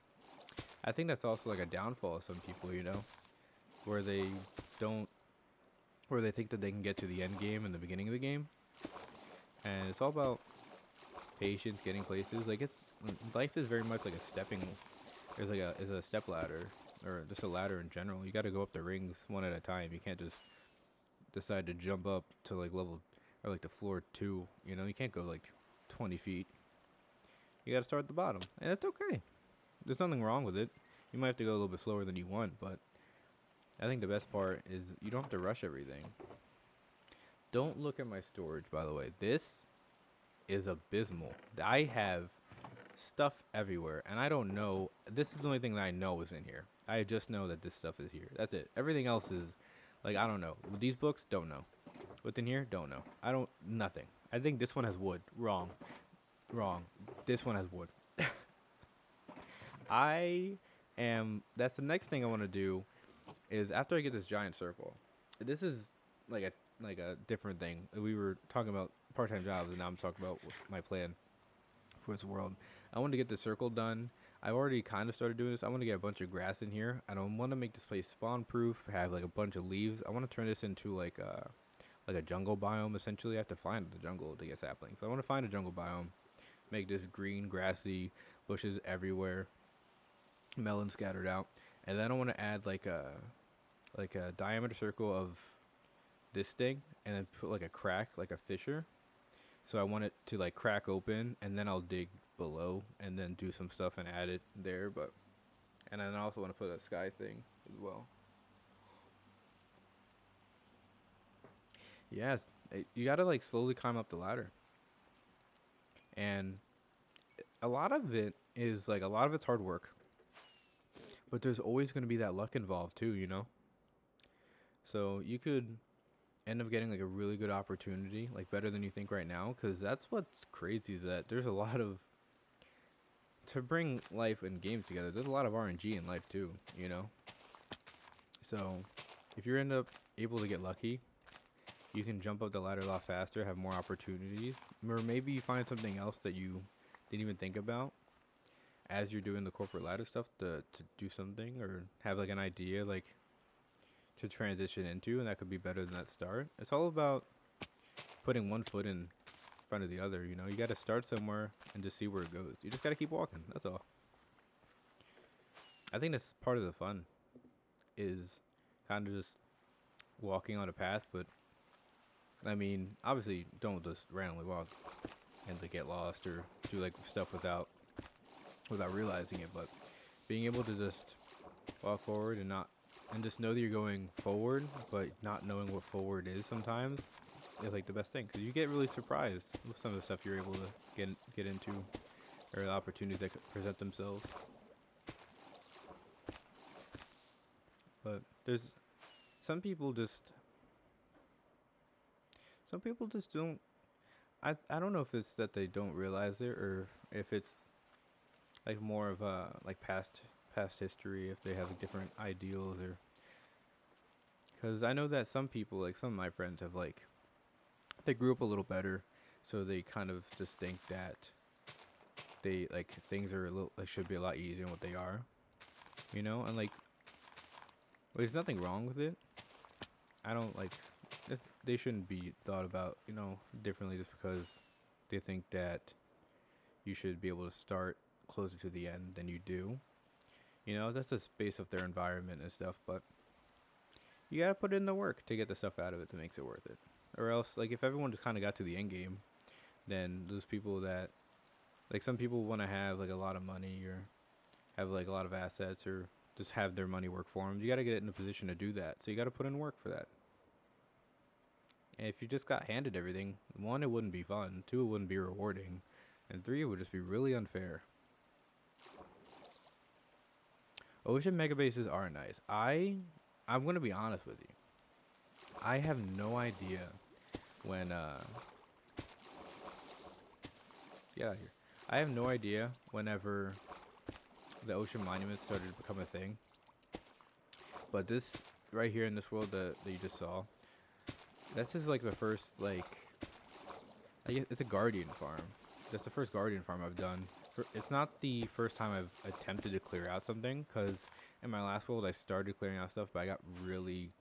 I think that's also like a downfall of some people, where don't where they think that they can get to the end game in the beginning of the game, and it's all about patience, getting places. Like life is very much like a stepping. There's like a step ladder or just a ladder in general. You got to go up the rings one at a time. You can't just decide to jump up to like level or like the floor 2. You can't go like 20 feet. You got to start at the bottom, and it's okay. There's nothing wrong with it. You might have to go a little bit slower than you want, but I think the best part is you don't have to rush everything. Don't look at my storage, by the way. This is abysmal. I have stuff everywhere, and I don't know. This is the only thing that I know is in here. I just know that this stuff is here. That's it. Everything else is, like, I don't know. With these books, don't know. What's in here, don't know. Nothing. I think this one has wood. Wrong. Wrong. This one has wood. That's the next thing I want to do is after I get this giant circle. This is like a different thing. We were talking about part-time jobs, and now I'm talking about my plan for this world. I want to get the circle done. I've already kind of started doing this. I want to get a bunch of grass in here. I don't want to make this place spawn-proof. Have like a bunch of leaves. I want to turn this into like a jungle biome. Essentially, I have to find the jungle to get saplings. So I want to find a jungle biome. Make this green, grassy, bushes everywhere, melon scattered out, and then I want to add like a diameter circle of this thing, and then put like a crack, like a fissure. So I want it to like crack open, and then I'll dig below, and then do some stuff and add it there. And then I also want to put a sky thing as well. Yes, you gotta like slowly climb up the ladder, and a lot of it's hard work, but there's always gonna be that luck involved too. So you could end up getting like a really good opportunity, like better than you think right now, because that's what's crazy is that there's a lot of to bring life and games together. There's a lot of RNG in life too. So if you end up able to get lucky, you can jump up the ladder a lot faster, have more opportunities, or maybe you find something else that you didn't even think about as you're doing the corporate ladder stuff to do something or have like an idea like to transition into, and that could be better than that start. It's all about putting one foot in front of the other. You know, you got to start somewhere and just see where it goes. You just got to keep walking. That's all. I think that's part of the fun is kind of just walking on a path, but I mean, obviously, don't just randomly walk and to get lost or do like stuff without realizing it. But being able to just walk forward and just know that you're going forward, but not knowing what forward is sometimes is like the best thing because you get really surprised with some of the stuff you're able to get into or the opportunities that could present themselves. But there's some people just some people just don't. I don't know if it's that they don't realize it or if it's like more of a like past history if they have like, different ideals or because I know that some people like some of my friends have like they grew up a little better, so they kind of just think that they like things are a little like should be a lot easier than what they are, you know, and like well, there's nothing wrong with it. I don't like they shouldn't be thought about, you know, differently just because they think that you should be able to start closer to the end than you do. You know, that's just based off their environment and stuff, but you gotta put in the work to get the stuff out of it that makes it worth it. Or else, like, if everyone just kind of got to the end game, then those people that, like, some people want to have, like, a lot of money or have, like, a lot of assets or just have their money work for them. You gotta get in a position to do that. So you gotta put in work for that. And if you just got handed everything, one, it wouldn't be fun. Two, it wouldn't be rewarding. And three, it would just be really unfair. Ocean mega bases are nice. I'm gonna be honest with you. I have no idea when get out of here. I have no idea whenever the ocean monuments started to become a thing. But this right here in this world that you just saw, this is like the first like I guess it's a guardian farm. That's the first guardian farm I've done. It's not the first time I've attempted to clear out something, because in my last world I started clearing out stuff, but I got really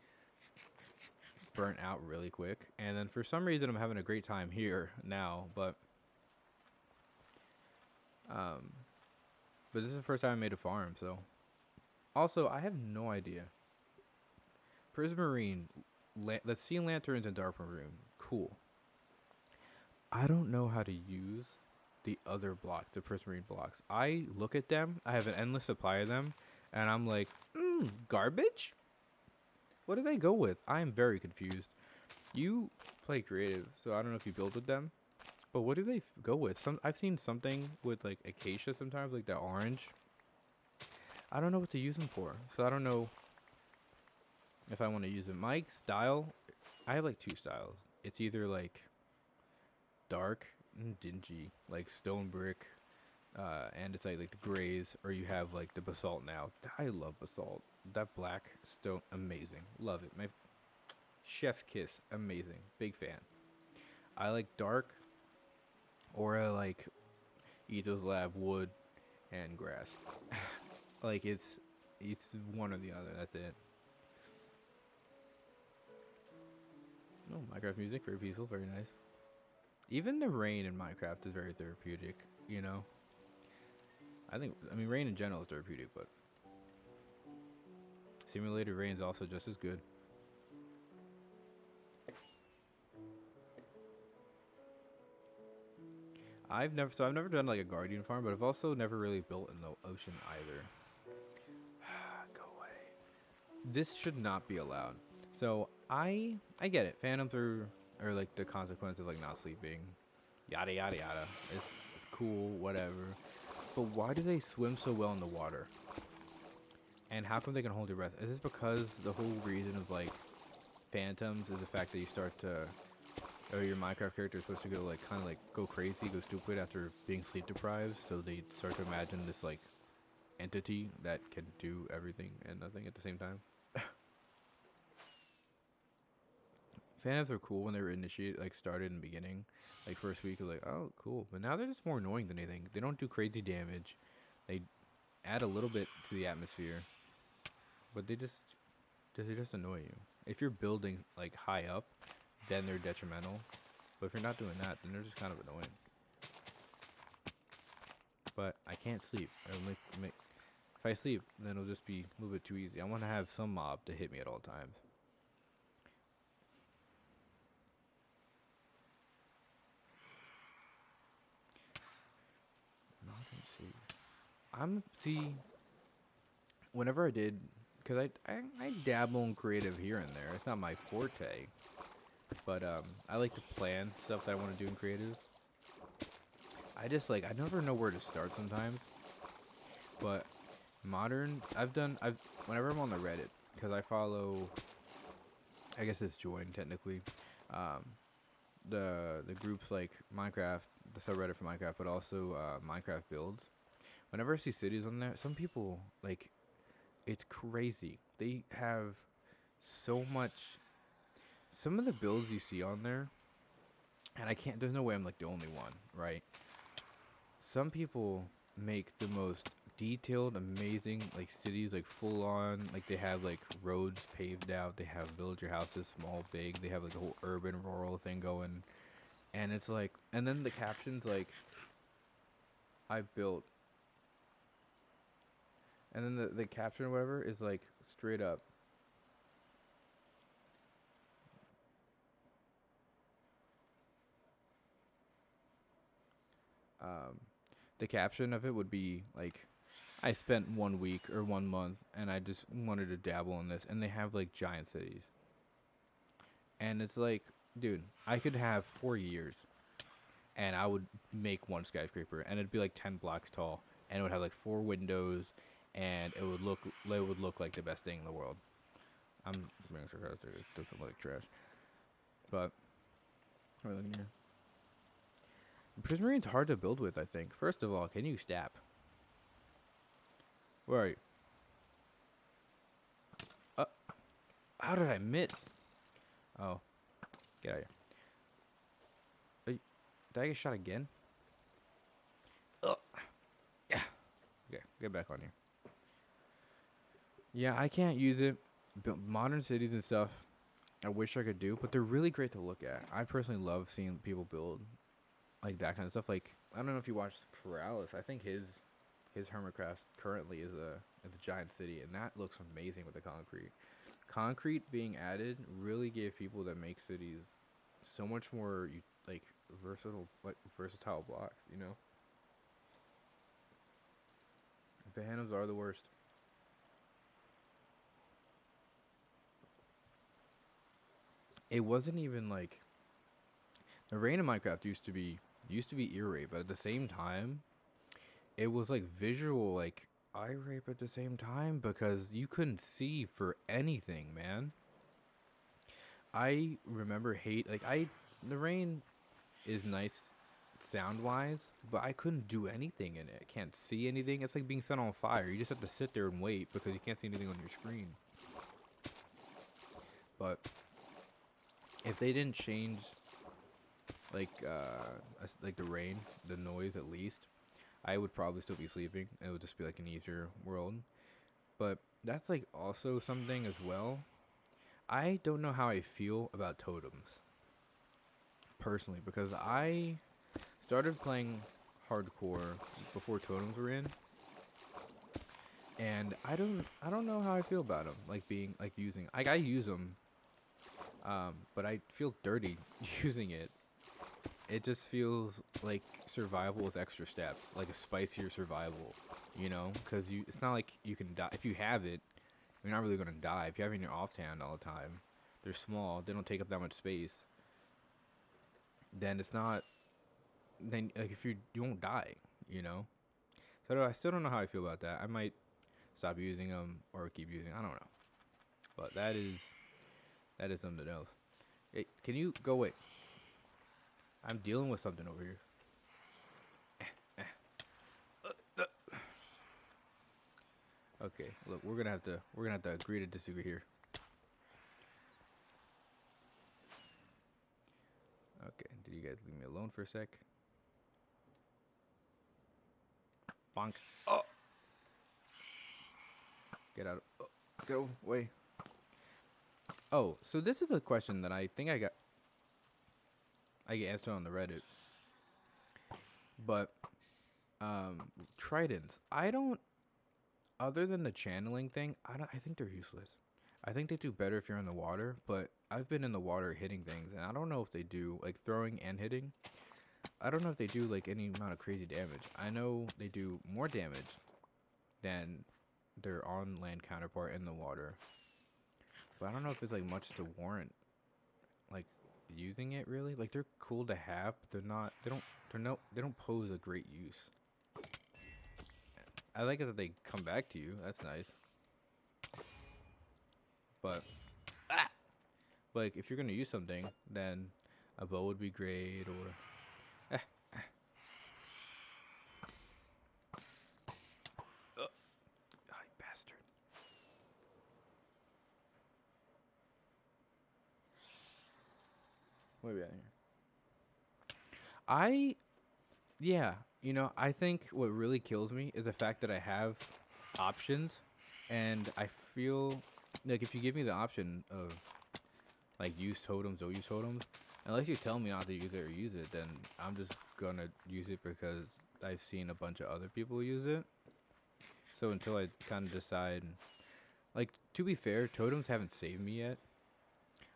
burnt out really quick. And then for some reason I'm having a great time here now, um, but this is the first time I made a farm, so. Also, I have no idea. Prismarine, let's see lanterns and dark maroon. Cool. I don't know how to use the other blocks, the prismarine blocks. I look at them, I have an endless supply of them, and I'm like, garbage? What do they go with? I am very confused. You play creative, so I don't know if you build with them, but what do they go with? I've seen something with like acacia sometimes, like that orange. I don't know what to use them for, so I don't know if I want to use them. My style, I have like two styles. It's either like dark and dingy, like stone brick, and it's like the grays, or you have like the basalt now. I love basalt. That black stone, amazing. Love it. My chef's kiss, amazing. Big fan. I like dark, or I like Ethos Lab wood and grass. Like it's one or the other. That's it. Oh, Minecraft music, very peaceful, very nice. Even the rain in Minecraft is very therapeutic, you know? I mean, rain in general is therapeutic, but simulated rain is also just as good. I've never done like a guardian farm, but I've also never really built in the ocean either. Go away. This should not be allowed. So I get it. Phantoms are like the consequence of like not sleeping. Yada yada yada. It's cool, whatever. But why do they swim so well in the water? And how come they can hold their breath? Is this because the whole reason of like phantoms is the fact that you start to, or your Minecraft character is supposed to go like kind of like go crazy, go stupid after being sleep deprived, so they start to imagine this like entity that can do everything and nothing at the same time. Phantoms were cool when they were initiated, like started in the beginning. Like first week, was like, oh, cool. But now they're just more annoying than anything. They don't do crazy damage. They add a little bit to the atmosphere, but they just annoy you. If you're building like high up, then they're detrimental. But if you're not doing that, then they're just kind of annoying. But I can't sleep. If I sleep, then it'll just be a little bit too easy. I want to have some mob to hit me at all times. See. Whenever I did, because I dabble in creative here and there. It's not my forte, but I like to plan stuff that I want to do in creative. I never know where to start sometimes. But modern, whenever I'm on the Reddit, because I follow, I guess it's joined technically, um, the groups like Minecraft, the subreddit for Minecraft, but also Minecraft builds. Whenever I see cities on there, some people like it's crazy. They have so much. Some of the builds you see on there, and I can't. There's no way I'm like the only one, right? Some people make the most detailed, amazing like cities, like full on. Like they have like roads paved out. They have villager houses, small, big. They have like a whole urban, rural thing going, and it's like, and then the captions like, I built. And then the caption or whatever is like straight up. The caption of it would be like, I spent 1 week or 1 month and I just wanted to dabble in this. And they have like giant cities. And it's like, dude, I could have 4 years and I would make one skyscraper and it'd be like 10 blocks tall. And it would have like 4 windows and it would look like the best thing in the world. I'm being sarcastic. It doesn't look like trash. But, what are we looking here? Prismarine's hard to build with, I think. First of all, can you stab? Where are you? How did I miss? Oh, get out of here. Did I get shot again? Ugh. Yeah. Okay, get back on here. Yeah, I can't use it. Modern cities and stuff, I wish I could do, but they're really great to look at. I personally love seeing people build like that kind of stuff. Like, I don't know if you watched Paralysis. I think his Hermitcraft currently is a giant city, and that looks amazing with the concrete. Concrete being added really gave people that make cities so much more like versatile blocks. You know, Phantoms are the worst. It wasn't even like the rain in Minecraft used to be ear rape, but at the same time, it was like visual like eye rape at the same time because you couldn't see for anything, man. I remember the rain is nice sound wise, but I couldn't do anything in it. I can't see anything. It's like being set on fire. You just have to sit there and wait because you can't see anything on your screen. But if they didn't change like the rain, the noise at least, I would probably still be sleeping. It would just be like an easier world. But that's like also something as well. I don't know how I feel about totems personally because I started playing hardcore before totems were in, and I don't know how I feel about them. Like being like using like I use them, but I feel dirty using it. It just feels like survival with extra steps, like a spicier survival, you know? Because it's not like you can die if you have it. You're not really gonna die if you have it in your offhand all the time. They're small. They don't take up that much space. Then it's not. Then like if you won't die, you know. So I still don't know how I feel about that. I might stop using them or keep using. I don't know. But that is something else. Hey, can you go away? I'm dealing with something over here. Okay, look, we're gonna have to agree to disagree here. Okay, did you guys leave me alone for a sec? Bonk. Oh, get out. Oh, go away. Oh, so this is a question that I think I get answered on the Reddit, but tridents. I don't. Other than the channeling thing, I don't. I think they're useless. I think they do better if you're in the water, but I've been in the water hitting things, and I don't know if they do like throwing and hitting. I don't know if they do like any amount of crazy damage. I know they do more damage than their on land counterpart in the water, but I don't know if it's like much to warrant like using it really. Like they're cool to have, but they're not. They don't. They're no. They don't pose a great use. I like it that they come back to you. That's nice. But like if you're gonna use something, then a bow would be great. Or oh, you bastard. What are we at here? I Yeah, I think what really kills me is the fact that I have options, and I feel like if you give me the option of like use totems or use totems, unless you tell me not to use it or use it, then I'm just gonna use it because I've seen a bunch of other people use it. So until I kind of decide, like to be fair, totems haven't saved me yet.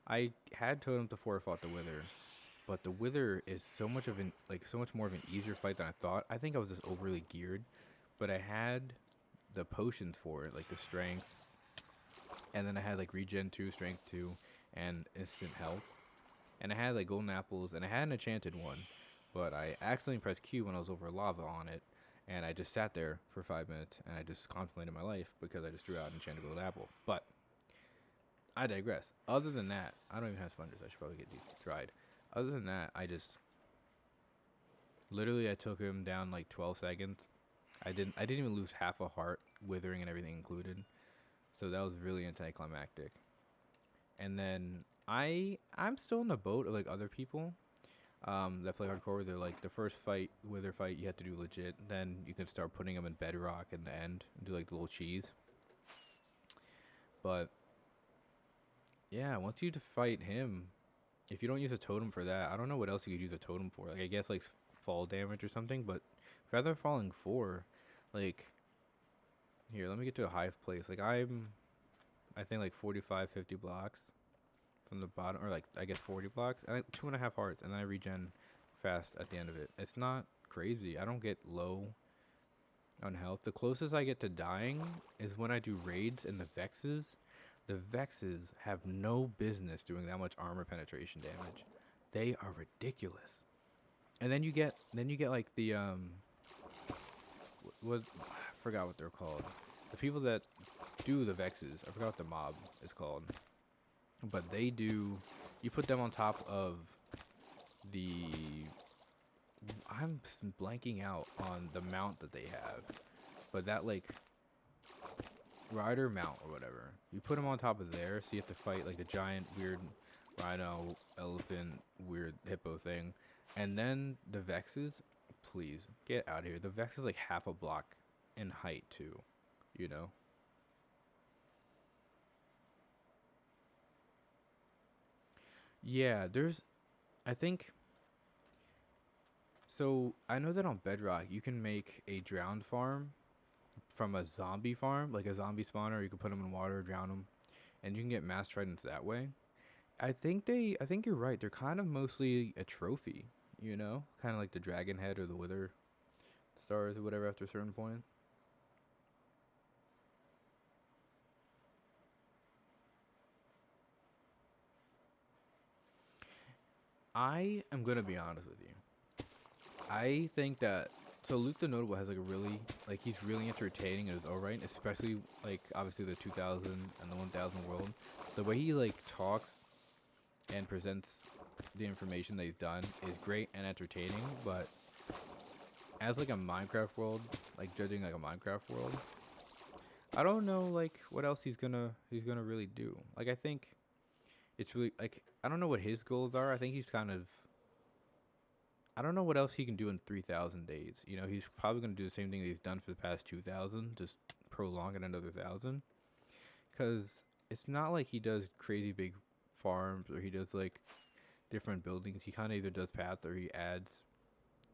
I had totems before I fought the Wither, but the Wither is so much more of an easier fight than I thought. I think I was just overly geared, but I had the potions for it, like the strength, and then I had like regen 2, strength 2, and instant health. And I had like golden apples, and I had an enchanted one, but I accidentally pressed Q when I was over lava on it, and I just sat there for 5 minutes, and I just contemplated my life because I just threw out an enchanted golden apple. But I digress. Other than that, I don't even have sponges. I should probably get these dried. Other than that, I took him down like 12 seconds. I didn't even lose half a heart, withering and everything included. So that was really anticlimactic. And then I'm still in the boat of like other people that play hardcore. They're like the first fight, wither fight, you have to do legit. Then you can start putting them in bedrock in the end and do like the little cheese. But yeah, once you fight him, if you don't use a totem for that, I don't know what else you could use a totem for. Like I guess like fall damage or something. But Feather Falling 4, like here, let me get to a high place. Like I think like 45, 50 blocks from the bottom, or like I guess 40 blocks, and 2.5 hearts, and then I regen fast at the end of it. It's not crazy. I don't get low on health. The closest I get to dying is when I do raids in the Vexes. The Vexes have no business doing that much armor penetration damage. They are ridiculous. And then you get like the what I forgot what they're called. The people that do the Vexes, I forgot what the mob is called. But they do, you put them on top of the, I'm blanking out on the mount that they have, but that like rider mount or whatever, you put them on top of there, so you have to fight like the giant weird rhino elephant weird hippo thing, and then the Vexes, please get out of here. The Vex is like half a block in height too, you know. Yeah, I think so. I know that on Bedrock you can make a drowned farm from a zombie farm, like a zombie spawner. You can put them in water, drown them, and you can get mass tridents that way. I think you're right. They're kind of mostly a trophy, kind of like the dragon head or the wither stars or whatever after a certain point. I am gonna be honest with you. I think that so Luke the Notable has like a really like he's really entertaining in his own right, especially like obviously the 2000 and the 1000 world. The way he like talks and presents the information that he's done is great and entertaining, but as like a Minecraft world, like judging like a Minecraft world, I don't know like what else he's gonna really do. Like I think it's really like I don't know what his goals are. I think he's kind of I don't know what else he can do in 3,000 days. You know, he's probably going to do the same thing that he's done for the past 2,000, just prolong it another 1,000. Because it's not like he does crazy big farms or he does like different buildings. He kind of either does paths or he adds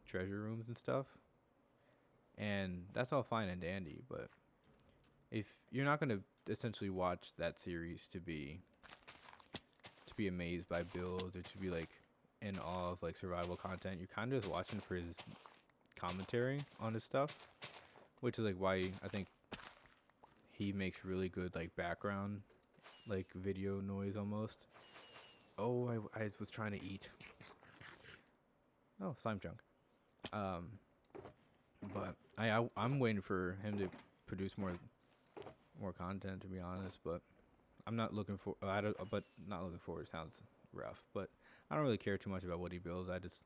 treasure rooms and stuff. And that's all fine and dandy. But if you're not going to essentially watch that series to be amazed by builds or to be like in awe of like survival content, you're kind of just watching for his commentary on his stuff, which is like why I think he makes really good like background like video noise almost. Oh, I was trying to eat. Oh, slime chunk. Um, but I'm waiting for him to produce more content, to be honest. But I'm not looking for. I don't. But not looking forward sounds rough. But I don't really care too much about what he builds. I just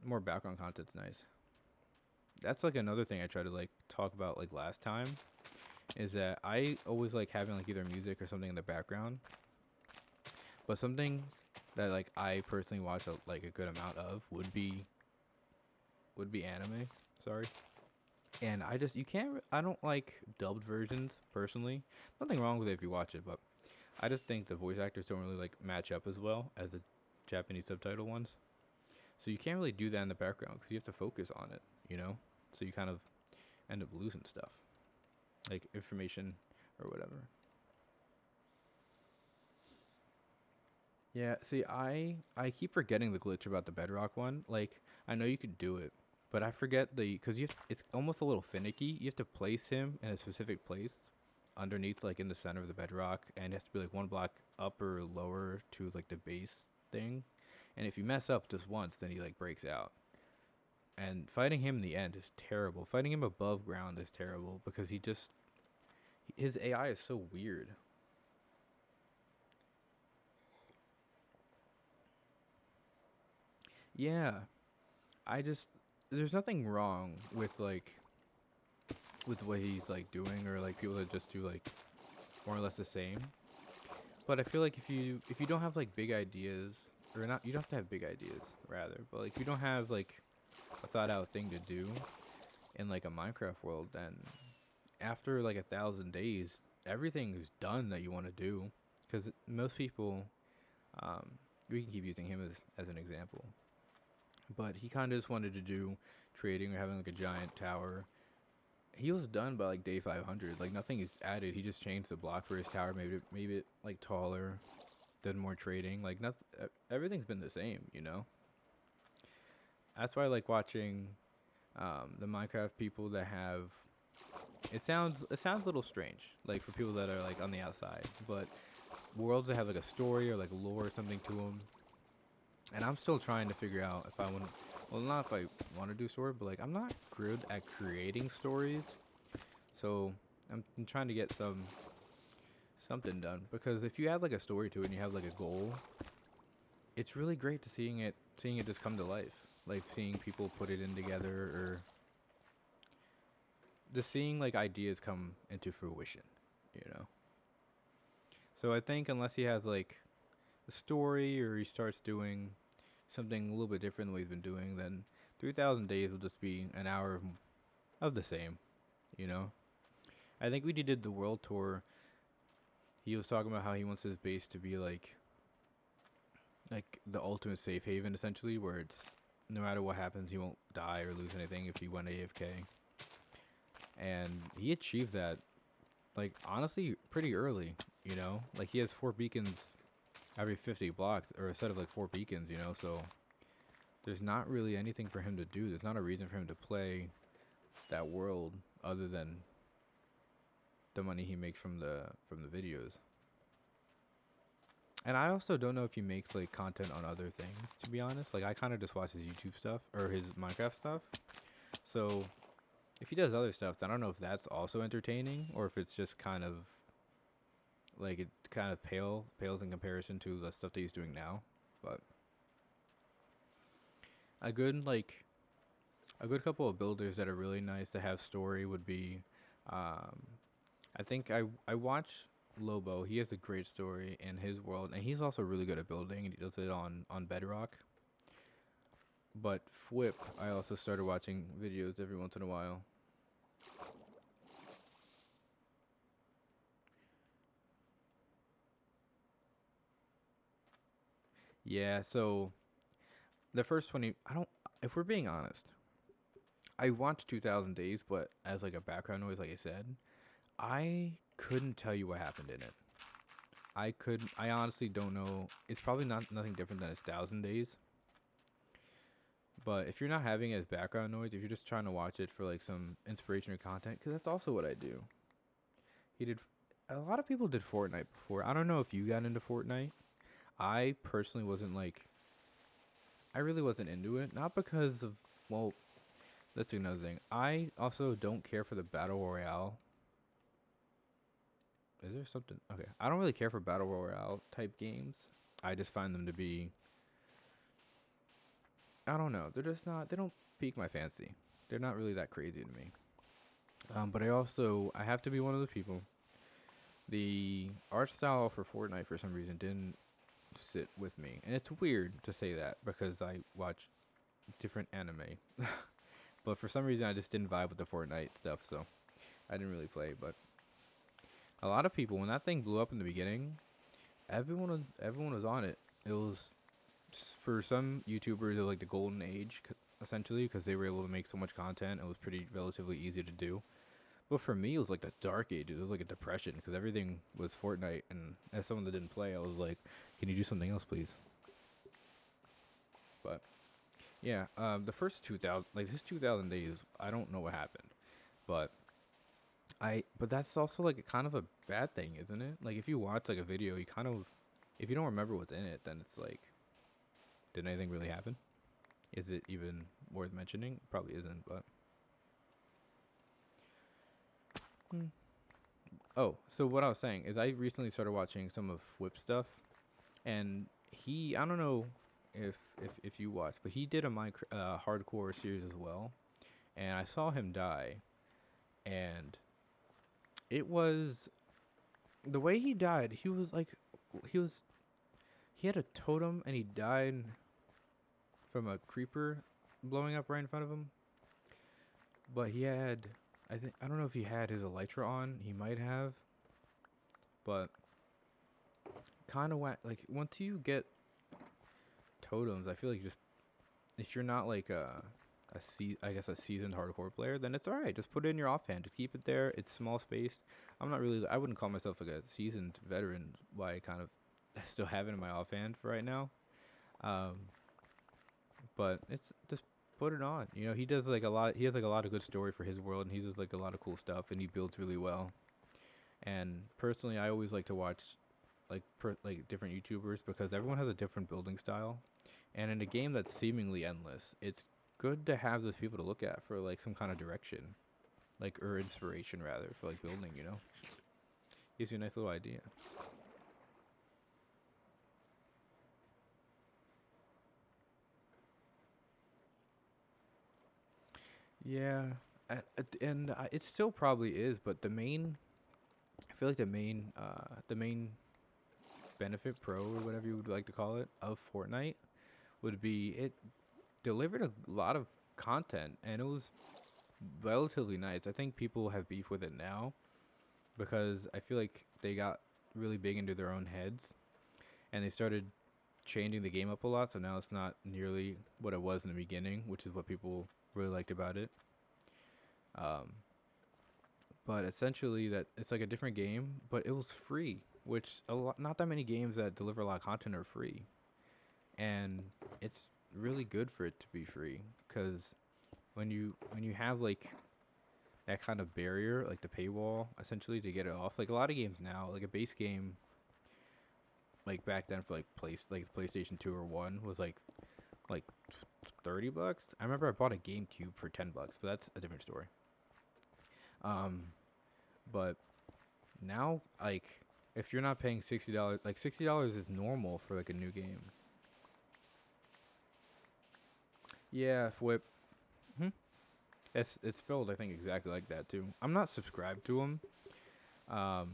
more background content's nice. That's like another thing I try to like talk about like last time is that I always like having like either music or something in the background. But something that like I personally watch like a good amount of would be anime. Sorry. And I just you can't I don't like dubbed versions personally. Nothing wrong with it if you watch it, but I just think the voice actors don't really like match up as well as the Japanese subtitle ones. So you can't really do that in the background because you have to focus on it, you know? So you kind of end up losing stuff, like information or whatever. Yeah, see, I keep forgetting the glitch about the bedrock one. Like, I know you could do it, but I forget because it's almost a little finicky. You have to place him in a specific place underneath, like in the center of the bedrock, and it has to be like one block up or lower to like the base thing. And if you mess up just once, then he like breaks out. And fighting him in the end is terrible. Fighting him above ground is terrible because his AI is so weird. Yeah, I just there's nothing wrong with what he's like doing or like people that just do like more or less the same. But I feel like if you don't have like big ideas or not, you don't have to have big ideas rather. But like if you don't have like a thought out thing to do in like a Minecraft world, then after like 1,000 days, everything is done that you want to do. Because most people, um, we can keep using him as an example, but he kind of just wanted to do trading or having like a giant tower. He was done by like day 500. Like nothing is added. He just changed the block for his tower, made it like taller, did more trading. Like nothing, everything's been the same, you know. That's why I like watching the Minecraft people that have. It sounds a little strange, like for people that are like on the outside, but worlds that have like a story or like lore or something to them. And I'm still trying to figure out if I want. Well, not if I want to do story, but like I'm not good at creating stories, so I'm trying to get something done. Because if you add like a story to it and you have like a goal, it's really great to seeing it just come to life. Like seeing people put it in together or just seeing like ideas come into fruition, you know. So I think unless he has like a story or he starts doing something a little bit different than what he's been doing, then 3,000 days will just be an hour of the same, you know. I think we did the world tour. He was talking about how he wants his base to be like the ultimate safe haven, essentially, where it's no matter what happens, he won't die or lose anything if he went AFK. And he achieved that, like honestly, pretty early. You know, like he has 4 beacons every 50 blocks, or a set of like 4 beacons. You know, so there's not really anything for him to do. There's not a reason for him to play that world other than the money he makes from the videos. And I also don't know if he makes like content on other things, to be honest. Like I kind of just watch his YouTube stuff or his Minecraft stuff. So if he does other stuff, then I don't know if that's also entertaining or if it's just kind of like it kind of pales in comparison to the stuff that he's doing now. But a good like a good couple of builders that are really nice to have story would be um I think I watch Lobo. He has a great story in his world and he's also really good at building and he does it on Bedrock. But Fwip, I also started watching videos every once in a while. Yeah, so the first 20, I don't, if we're being honest, I watched 2000 Days, but as like a background noise, like I said, I couldn't tell you what happened in it. I honestly don't know. It's probably not nothing different than his 1000 Days. But if you're not having it as background noise, if you're just trying to watch it for like some inspiration or content, because that's also what I do. He did. A lot of people did Fortnite before. I don't know if you got into Fortnite. I personally wasn't like. I really wasn't into it. Not because of. Well, that's another thing. I also don't care for the battle royale. Is there something? Okay, I don't really care for battle royale type games. I just find them to be. I don't know. They're just not. They don't pique my fancy. They're not really that crazy to me. But I have to be one of those people. The art style for Fortnite for some reason didn't sit with me, and it's weird to say that because I watch different anime, but for some reason I just didn't vibe with the Fortnite stuff, so I didn't really play. But a lot of people, when that thing blew up in the beginning, everyone was on it. It was for some YouTubers, it was like the golden age, essentially, because they were able to make so much content. It was pretty relatively easy to do. But for me, it was like the dark ages. It was like a depression because everything was Fortnite, and as someone that didn't play, I was like, "Can you do something else, please?" But yeah, the first 2000, like this 2000 days, I don't know what happened, but but that's also like a kind of a bad thing, isn't it? Like if you watch like a video, you kind of, if you don't remember what's in it, then it's like, did anything really happen? Is it even worth mentioning? Probably isn't, but. Hmm. Oh, so what I was saying is I recently started watching some of Whip stuff, and I don't know if you watched, but he did a hardcore series as well, and I saw him die, and it was the way he died. He was like, he was he had a totem, and he died from a creeper blowing up right in front of him. But he had, I don't know if he had his elytra on. He might have, but kind of like once you get totems, I feel like just if you're not like I guess a seasoned hardcore player, then it's all right. Just put it in your offhand. Just keep it there. It's small space. I wouldn't call myself like a seasoned veteran. Why I kind of still have it in my offhand for right now. Um, but it's just put it on. You know, he does like a lot. He has like a lot of good story for his world, and he does like a lot of cool stuff, and he builds really well. And personally, I always like to watch like different YouTubers because everyone has a different building style. And in a game that's seemingly endless, it's good to have those people to look at for like some kind of direction, like or inspiration rather for like building. You know, gives you a nice little idea. Yeah, and it still probably is, but I feel like the main benefit, pro or whatever you would like to call it, of Fortnite would be it delivered a lot of content, and it was relatively nice. I think people have beef with it now because I feel like they got really big into their own heads and they started changing the game up a lot. So now it's not nearly what it was in the beginning, which is what people really liked about it. Um, but essentially, that it's like a different game, but it was free, which not that many games that deliver a lot of content are free, and it's really good for it to be free because when you have like that kind of barrier, like the paywall, essentially to get it off. Like a lot of games now, like a base game, like back then for like PlayStation 2 or 1 was like $30. I remember I bought a GameCube for $10, but that's a different story. Um, but now like if you're not paying $60, like $60 is normal for like a new game. Yeah, Whip. Hmm? It's spelled I think exactly like that too. I'm not subscribed to him. Um,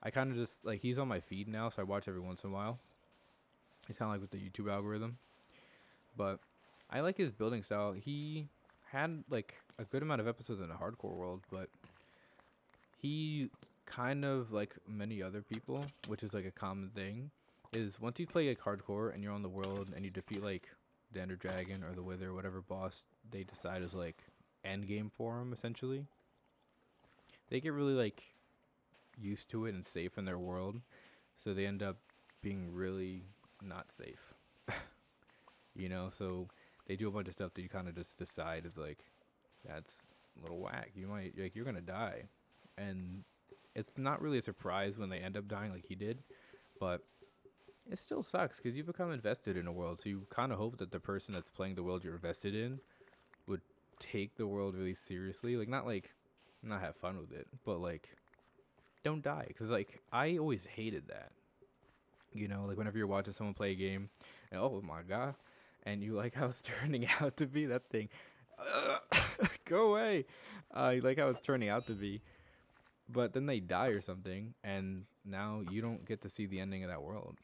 I kind of just like he's on my feed now, so I watch every once in a while. It's kind of like with the YouTube algorithm. But I like his building style. He had like a good amount of episodes in the hardcore world, but he kind of like many other people, which is like a common thing, is once you play like hardcore and you're on the world and you defeat like the Ender Dragon or the Wither, whatever boss they decide is like end game for him, essentially, they get really like used to it and safe in their world, so they end up being really not safe. So they do a bunch of stuff that you kind of just decide is like, that's a little whack. You might like you're gonna die, and it's not really a surprise when they end up dying like he did, but it still sucks because you become invested in a world. So you kind of hope that the person that's playing the world you're invested in would take the world really seriously. Like not have fun with it, but like don't die. Because like I always hated that. Like whenever you're watching someone play a game, and oh my god, and you like how it's turning out to be that thing. Go away. You like how it's turning out to be, but then they die or something, and now you don't get to see the ending of that world,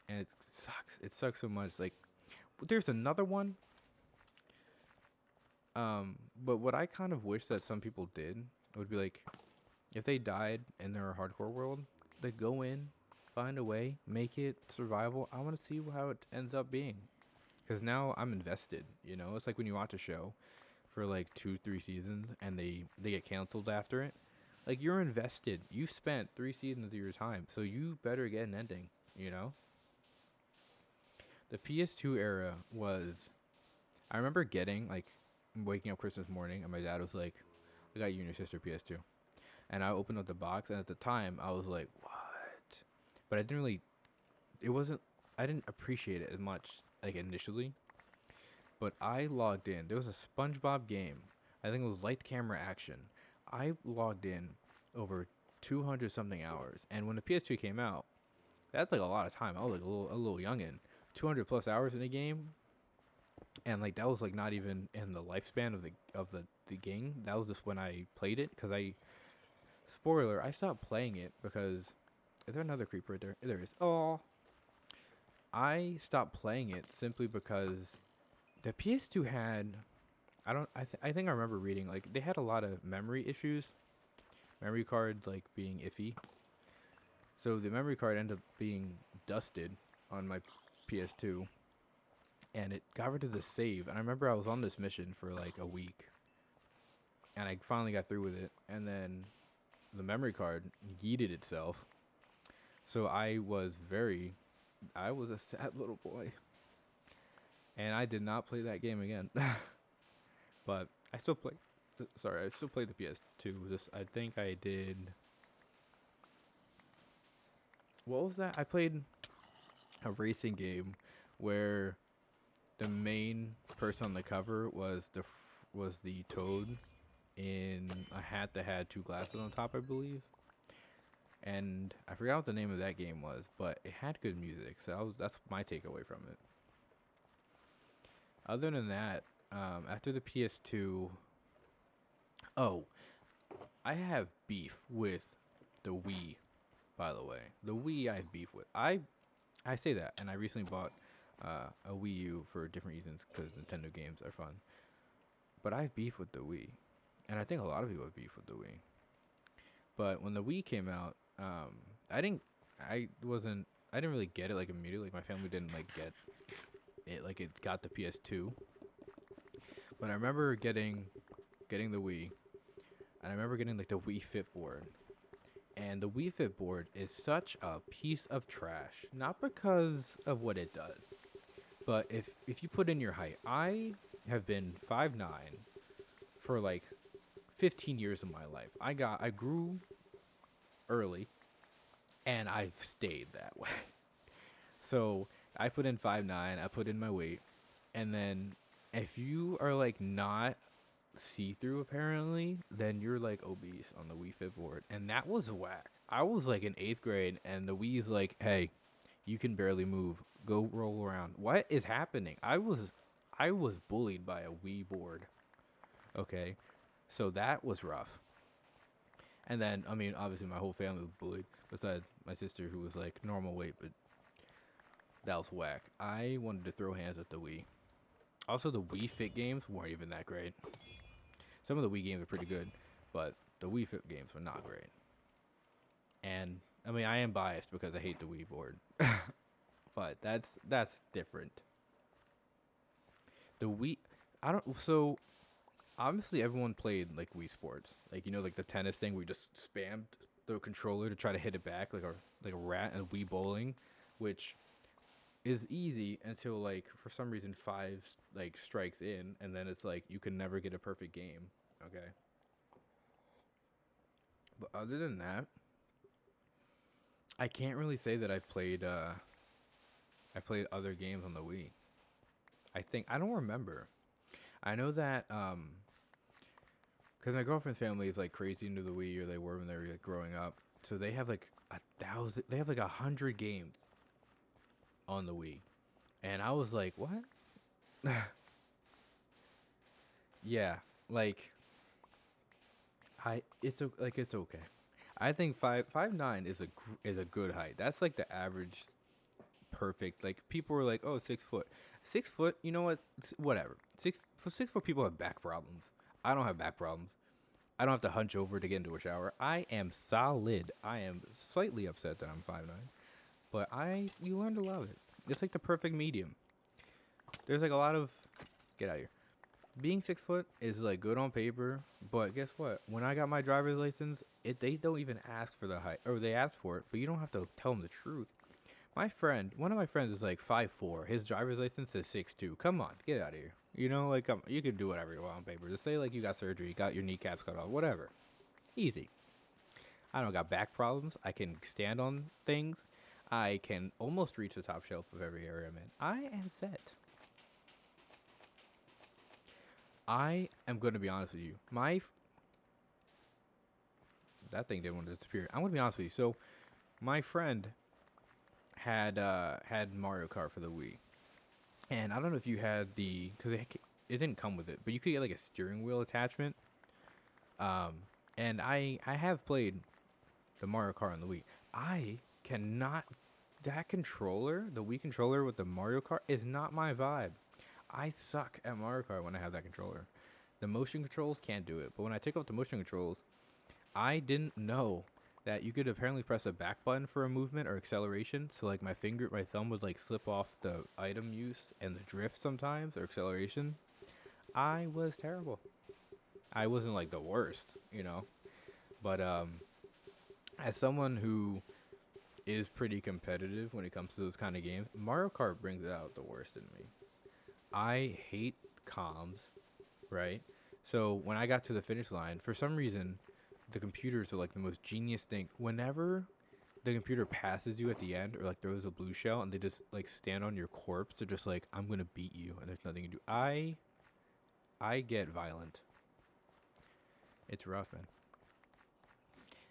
and it sucks. It sucks so much. Like, there's another one. But what I kind of wish that some people did would be like, if they died in their hardcore world, they go in, find a way, make it survival. I want to see how it ends up being, because now I'm invested. It's like when you watch a show for like 2-3 seasons and they get canceled after it. Like, you're invested. You spent 3 seasons of your time, so you better get an ending. The PS2 era was. I remember getting like waking up Christmas morning and my dad was like, "We got you and your sister PS2," and I opened up the box, and at the time I was like, "What?" But I didn't really. It wasn't. I didn't appreciate it as much like initially. But I logged in. There was a SpongeBob game. I think it was light camera action. I logged in over 200 something hours, and when the PS2 came out, that's like a lot of time. I was like a little youngin. 200 plus hours in a game, and like that was like not even in the lifespan of the game. That was just when I played it, because spoiler, I stopped playing it because is there another creeper right there? There is. Oh, I stopped playing it simply because the PS2 had I think I remember reading like they had a lot of memory issues, memory card like being iffy. So the memory card ended up being dusted on my PS2, and it got rid of the save. And I remember I was on this mission for like a week, and I finally got through with it, and then the memory card yeeted itself. So I was a sad little boy, and I did not play that game again. But I still play. Sorry, I still play the PS2. I think I did. What was that? I played a racing game where the main person on the cover was the Toad in a hat that had two glasses on top, I believe. And I forgot what the name of that game was, but it had good music, so that's my takeaway from it. Other than that, after the PS2, oh, I have beef with the Wii. By the way, the Wii I have beef with. I say that, and I recently bought a Wii U for different reasons because Nintendo games are fun. But I have beef with the Wii, and I think a lot of people have beef with the Wii. But when the Wii came out, I didn't, I didn't really get it like immediately. My family didn't like get it like it got the PS2. But I remember getting the Wii, and I remember getting like the Wii Fit board. And the Wii Fit board is such a piece of trash. Not because of what it does, but if you put in your height, I have been 5'9" for like 15 years of my life. I grew early, and I've stayed that way. So I put in 5'9", I put in my weight, and then if you are like not see-through apparently, then you're like obese on the Wii Fit board, and that was whack. I was like in 8th grade, and the Wii's like, hey, you can barely move. Go roll around. What is happening? I was bullied by a Wii board. Okay, so that was rough. And then, I mean, obviously my whole family was bullied, besides my sister, who was like normal weight, but that was whack. I wanted to throw hands at the Wii. Also, the Wii Fit games weren't even that great. Some of the Wii games are pretty good, but the Wii Fit games were not great. And I mean, I am biased because I hate the Wii board, but that's different. The Wii, I don't. So obviously, everyone played like Wii Sports, like like the tennis thing. We just spammed the controller to try to hit it back like a rat, and Wii bowling, which is easy until like for some reason five like strikes in, and then it's like you can never get a perfect game. Okay, but other than that, I can't really say that I've played. I played other games on the Wii. I think I don't remember. I know that because my girlfriend's family is like crazy into the Wii, or they were when they were like, growing up. So they have like 1,000. They have like 100 games on the Wii, and I was like, what? Yeah, like it's okay. I think 5'9" is a good height. That's like the average, perfect. Like people were like, oh, 6 foot, 6 foot. You know what? Whatever. 6 foot people have back problems. I don't have back problems. I don't have to hunch over to get into a shower. I am solid. I am slightly upset that I'm 5'9", but you learn to love it. It's like the perfect medium. There's like a lot of get out of here. Being 6 foot is like good on paper, but guess what? When I got my driver's license, they don't even ask for the height, or they ask for it, but you don't have to tell them the truth. One of my friends is like 5'4". His driver's license says 6'2". Come on, get out of here. Like you can do whatever you want on paper. Just say like you got surgery, got your kneecaps cut off, whatever. Easy. I don't got back problems. I can stand on things. I can almost reach the top shelf of every area I'm in. I am set. I am going to be honest with you. That thing didn't want to disappear. I'm going to be honest with you. So, my friend had Mario Kart for the Wii, and I don't know if you had because it didn't come with it, but you could get like a steering wheel attachment. Um, and I have played the Mario Kart on the Wii. I cannot. That controller, the Wii controller with the Mario Kart, is not my vibe. I suck at Mario Kart when I have that controller. The motion controls can't do it, but when I take off the motion controls, I didn't know that you could apparently press a back button for a movement or acceleration. So like my thumb would like slip off the item use and the drift sometimes or acceleration. I was terrible. I wasn't like the worst. But as someone who is pretty competitive when it comes to those kind of games, Mario Kart brings out the worst in me. I hate comms, right? So when I got to the finish line, for some reason, the computers are like the most genius thing. Whenever the computer passes you at the end or like throws a blue shell and they just like stand on your corpse, they're just like, I'm gonna beat you and there's nothing you can do. I get violent. It's rough, man.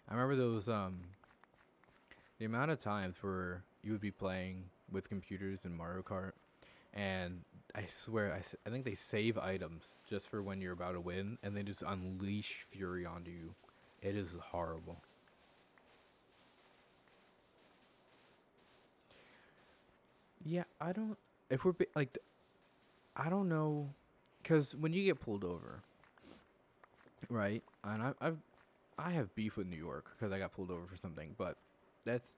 I remember those the amount of times where you would be playing with computers in Mario Kart, and I swear I think they save items just for when you're about to win, and they just unleash fury onto you. It is horrible. Yeah, I don't. If we're like, I don't know, because when you get pulled over, right? And I have beef with New York because I got pulled over for something, but that's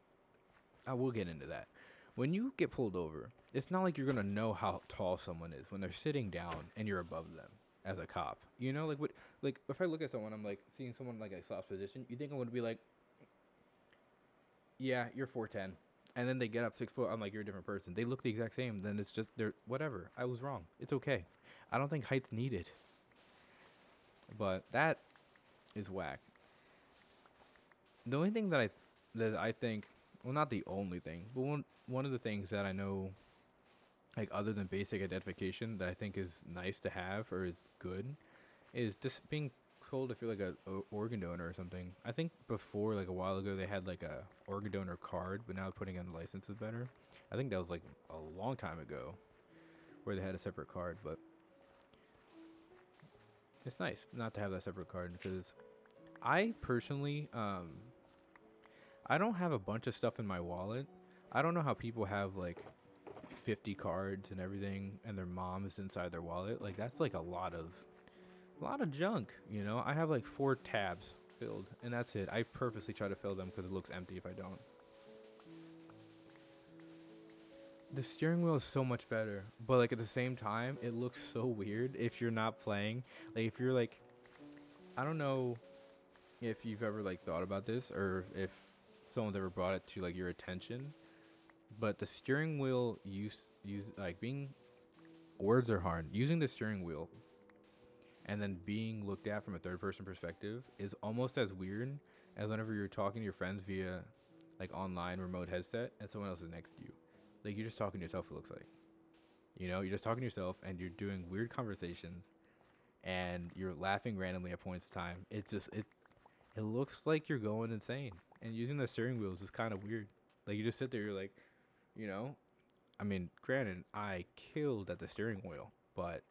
I will get into that. When you get pulled over, it's not like you're gonna know how tall someone is when they're sitting down and you're above them as a cop. Like if I look at someone, I'm like seeing someone like a soft position. You think I'm gonna be like, yeah, you're 4'10", and then they get up 6 foot. I'm like, you're a different person. They look the exact same. Then it's just they're whatever. I was wrong. It's okay. I don't think height's needed. But that is whack. The only thing that I think, well, not the only thing, but one of the things that I know, like other than basic identification, that I think is nice to have or is good, is just being told if you're like a organ donor or something. I think before, like a while ago, they had like a organ donor card, but now putting on the license is better. I think that was like a long time ago where they had a separate card, but it's nice not to have that separate card because I personally, I don't have a bunch of stuff in my wallet. I don't know how people have like 50 cards and everything, and their mom is inside their wallet. Like that's like a lot of junk. You know, I have like 4 tabs filled, and that's it. I purposely try to fill them because it looks empty if I don't. The steering wheel is so much better, but like at the same time, it looks so weird if you're not playing. Like if you're like, I don't know if you've ever like thought about this or if someone's ever brought it to like your attention, but the steering wheel use like being words are hard. Using the steering wheel and then being looked at from a third person perspective is almost as weird as whenever you're talking to your friends via like online remote headset and someone else is next to you. Like you're just talking to yourself, it looks like. You know, you're just talking to yourself and you're doing weird conversations and you're laughing randomly at points of time. It looks like you're going insane. And using the steering wheel is just kind of weird. Like you just sit there, you're like, you know, I mean, granted, I killed at the steering wheel, but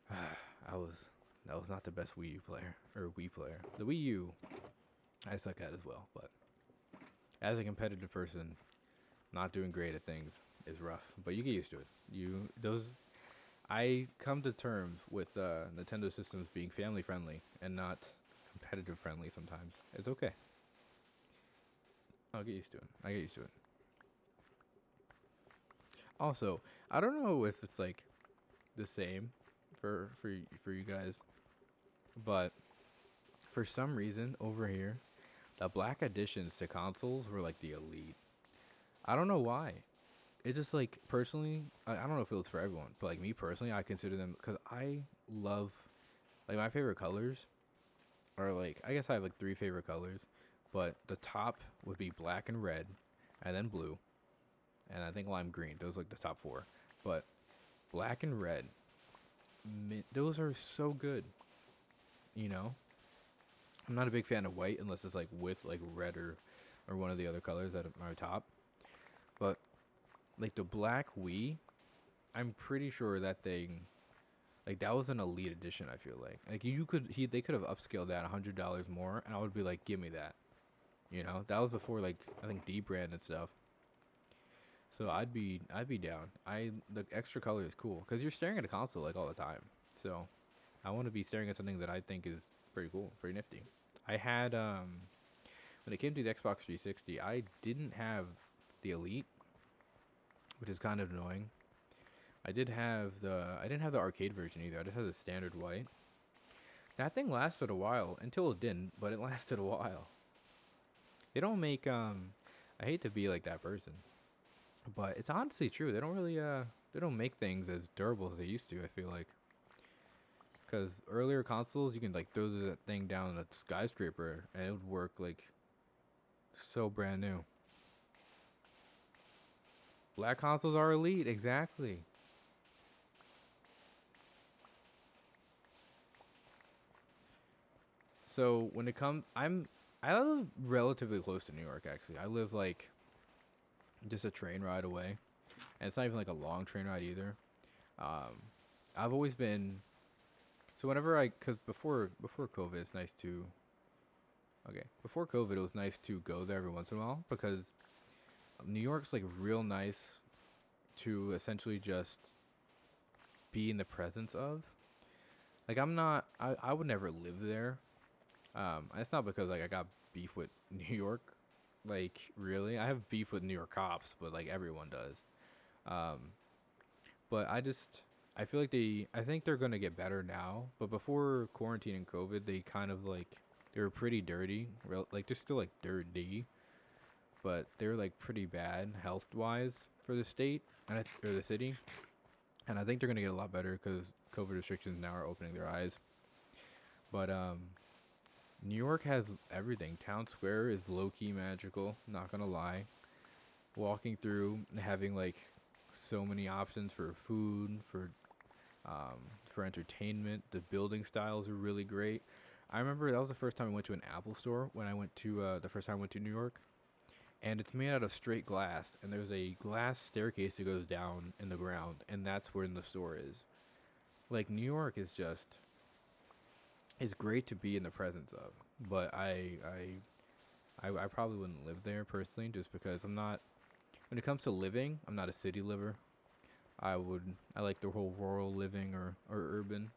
I was that was not the best Wii U player or Wii player. The Wii U, I suck at as well. But as a competitive person, not doing great at things is rough. But you get used to it. I come to terms with Nintendo systems being family friendly and not competitive friendly. Sometimes it's okay. I'll get used to it. I get used to it. Also, I don't know if it's like the same for you guys, but for some reason over here, the black additions to consoles were like the elite. I don't know why. It just like personally, I don't know if it was for everyone, but like me personally, I consider them because I love like my favorite colors are like I guess I have like 3 favorite colors, but the top would be black and red, and then blue, and I think lime green. Those are like the top 4, but black and red, those are so good. You know, I'm not a big fan of white unless it's like with like red or one of the other colors that are top. But like the black Wii, I'm pretty sure that thing, like that was an elite edition. I feel like they could have upscaled that $100 more, and I would be like, give me that. You know, that was before like I think D brand and stuff. So I'd be down. The extra color is cool because you're staring at a console like all the time. So I want to be staring at something that I think is pretty cool, pretty nifty. I had when it came to the Xbox 360, I didn't have the Elite, which is kind of annoying. I didn't have the arcade version either. I just had the standard white. That thing lasted a while until it didn't, but it lasted a while. They don't make I hate to be like that person, but it's honestly true. They don't make things as durable as they used to, I feel like. Cuz earlier consoles you can like throw that thing down a skyscraper and it would work like so brand new. Black consoles are elite, exactly. So when it comes, I live relatively close to New York. Actually, I live like just a train ride away, and it's not even like a long train ride either. Um, I've always been so whenever cause before COVID, it's nice to okay before COVID, it was nice to go there every once in a while because New York's like real nice to essentially just be in the presence of. Like I would never live there. It's not because like I got beef with New York. Like really, I have beef with New York cops, but like everyone does. Um, but I feel like I think they're gonna get better now. But before quarantine and COVID, they kind of like they were pretty dirty. Like they're still like dirty, but they were like pretty bad health wise for the state or the city. And I think they're gonna get a lot better because COVID restrictions now are opening their eyes. But New York has everything. Town Square is low key magical. Not gonna lie. Walking through, and having like so many options for food, for entertainment. The building styles are really great. I remember that was the first time I went to an Apple store when I went to the first time I went to New York, and it's made out of straight glass. And there's a glass staircase that goes down in the ground, and that's where the store is. Like New York is just it's great to be in the presence of, but I probably wouldn't live there personally just because I'm not When it comes to living, I'm not a city liver. I like the whole rural living or urban,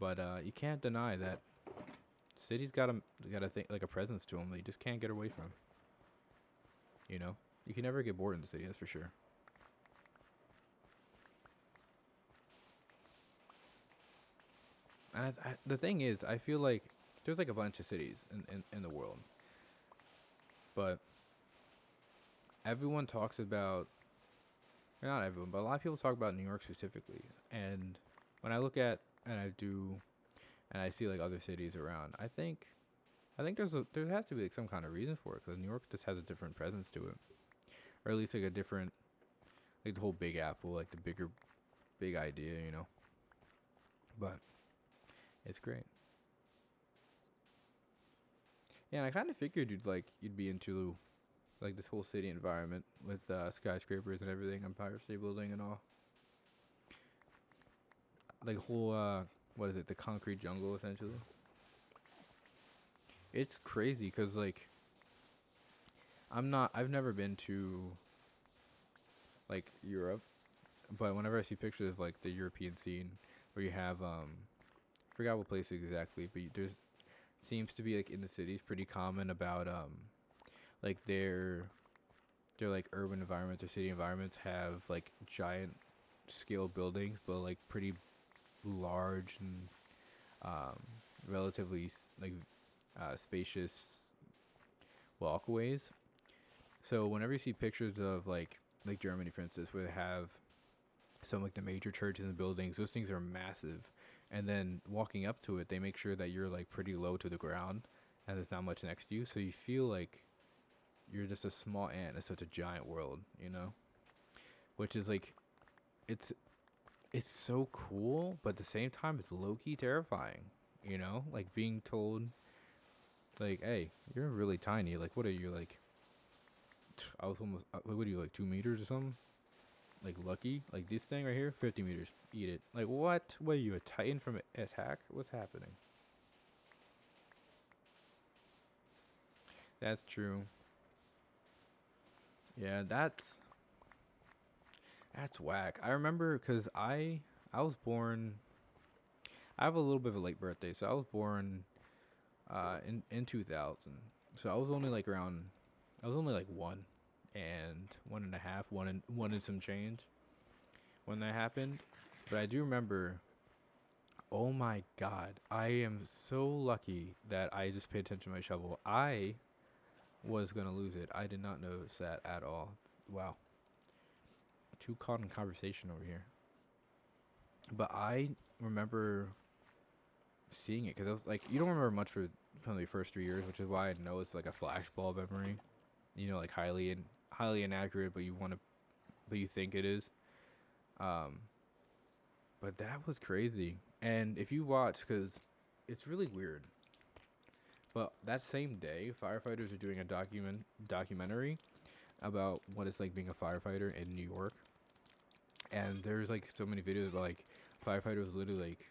but you can't deny that cities got a think like a presence to them. They just can't get away from. You know, you can never get bored in the city. That's for sure. And the thing is, I feel like there's like a bunch of cities in the world, but everyone talks about, or not everyone, but a lot of people talk about New York specifically. And when I look at and I do and I see like other cities around, I think there has to be like some kind of reason for it because New York just has a different presence to it, or at least like a different like the whole Big Apple, like the big idea, you know. But it's great. Yeah, and I kind of figured you'd be into like this whole city environment with skyscrapers and everything, Empire State Building and all. Like whole what is it? The concrete jungle essentially. It's crazy cuz like I've never been to like Europe, but whenever I see pictures of like the European scene where you have forgot what place exactly, but there's seems to be like in the cities pretty common about like their like urban environments or city environments have like giant scale buildings, but like pretty large and um, relatively like spacious walkways. So whenever you see pictures of like Germany, for instance, where they have some like the major churches and buildings, those things are massive. And then walking up to it, they make sure that you're like pretty low to the ground, and there's not much next to you, so you feel like you're just a small ant in such a giant world, you know? Which is like, it's it's so cool, but at the same time, it's low key terrifying. You know, like being told, like, "Hey, you're really tiny. Like, what are you like? I was almost. Like, what are you like 2 meters or something? Like lucky? Like this thing right here, 50 meters. Eat it. Like what? What are you a titan from attack? What's happening? That's true. Yeah, that's whack. I remember because I was born. I have a little bit of a late birthday, so I was born in 2000. So I was only like around I was only like one and a half, one and some change when that happened. But I do remember, oh my god, I am so lucky that I just paid attention to my shovel. I was gonna lose it. I did not notice that at all. Wow. Too caught in conversation over here. But I remember seeing it because I was like, you don't remember much from the first 3 years, which is why I know it's like a flashball memory. You know, like highly inaccurate, but but you think it is. Um, but that was crazy. And if you watch, because it's really weird. But that same day, firefighters are doing a documentary about what it's like being a firefighter in New York. And there's like so many videos about like firefighters literally like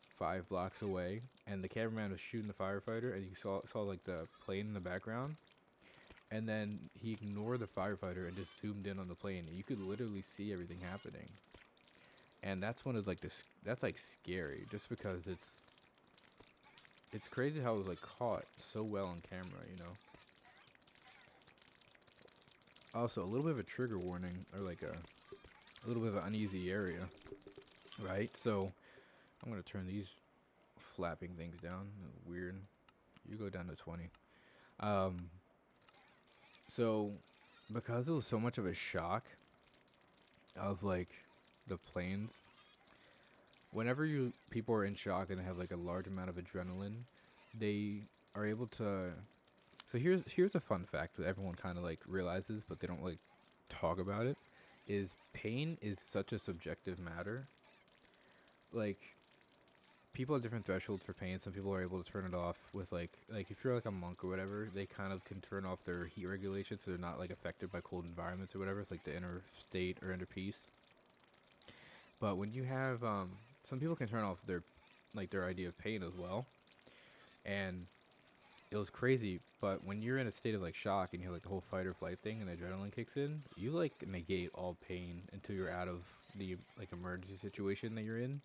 5 blocks away, and the cameraman was shooting the firefighter, and you saw like the plane in the background, and then he ignored the firefighter and just zoomed in on the plane, and you could literally see everything happening. And that's one of like this that's like scary, just because it's crazy how it was like caught so well on camera, you know. Also, a little bit of a trigger warning, or like a little bit of an uneasy area, right? So I'm gonna turn these flapping things down. Weird. You go down to 20. Um, so because it was so much of a shock of like the planes, whenever you people are in shock and they have like a large amount of adrenaline, they are able to. So here's a fun fact that everyone kind of like realizes, but they don't like talk about it. Is pain is such a subjective matter. Like people have different thresholds for pain. Some people are able to turn it off with like if you're like a monk or whatever, they kind of can turn off their heat regulation so they're not like affected by cold environments or whatever. It's like the inner state or inner peace. But when you have some people can turn off their idea of pain as well. And it was crazy. But when you're in a state of like shock and you have like the whole fight or flight thing and adrenaline kicks in, you like negate all pain until you're out of the like emergency situation that you're in.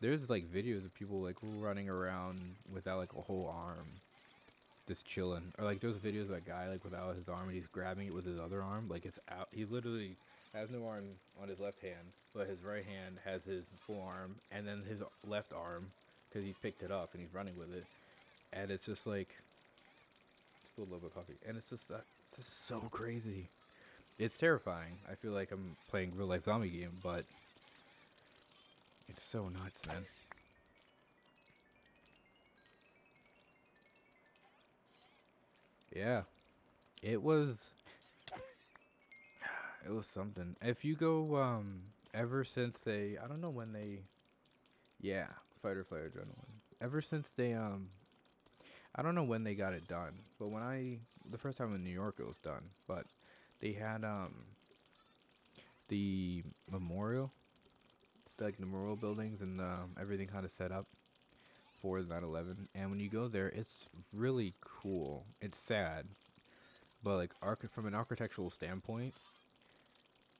There's like videos of people like running around without like a whole arm, just chilling. Or like there's videos of that guy like without his arm and he's grabbing it with his other arm, like it's out. He literally has no arm on his left hand, but his right hand has his full arm, and then his left arm because he picked it up and he's running with it. And it's just like just a little bit of coffee, and it's just so crazy. It's terrifying. I feel like I'm playing real life zombie game, but it's so nuts, man. Yeah, it was it was something. If you go ever since they I don't know when they yeah, fight or flight adrenaline. Ever since they I don't know when they got it done, but when I the first time in New York it was done, but they had the memorial, like the memorial buildings and everything kind of set up for the 9/11. And when you go there, it's really cool. It's sad, but like from an architectural standpoint,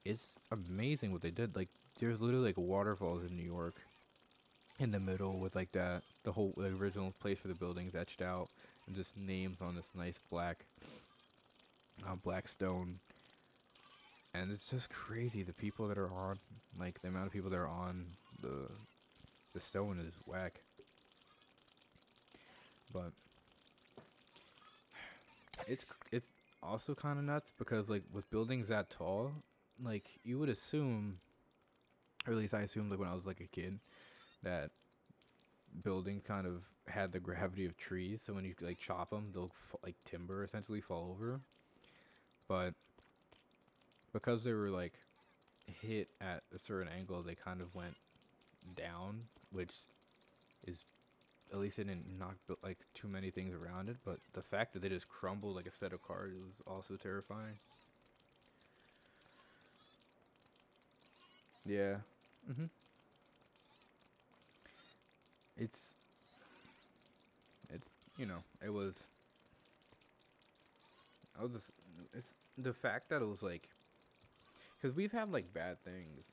it's amazing what they did. Like there's literally like waterfalls in New York in the middle with like the whole the original place for the buildings etched out and just names on this nice black stone. And it's just crazy the people that are on, like the amount of people that are on the the stone is whack. But it's also kind of nuts because like with buildings that tall, like you would assume, or at least I assumed like when I was like a kid, that buildings kind of had the gravity of trees, so when you like chop them, they'll like timber essentially fall over. But because they were like hit at a certain angle, they kind of went down, which is at least it didn't knock like too many things around it. But the fact that they just crumbled like a set of cards was also terrifying. Yeah. Mhm. It's it's it was I was just it's the fact that it was like because we've had like bad things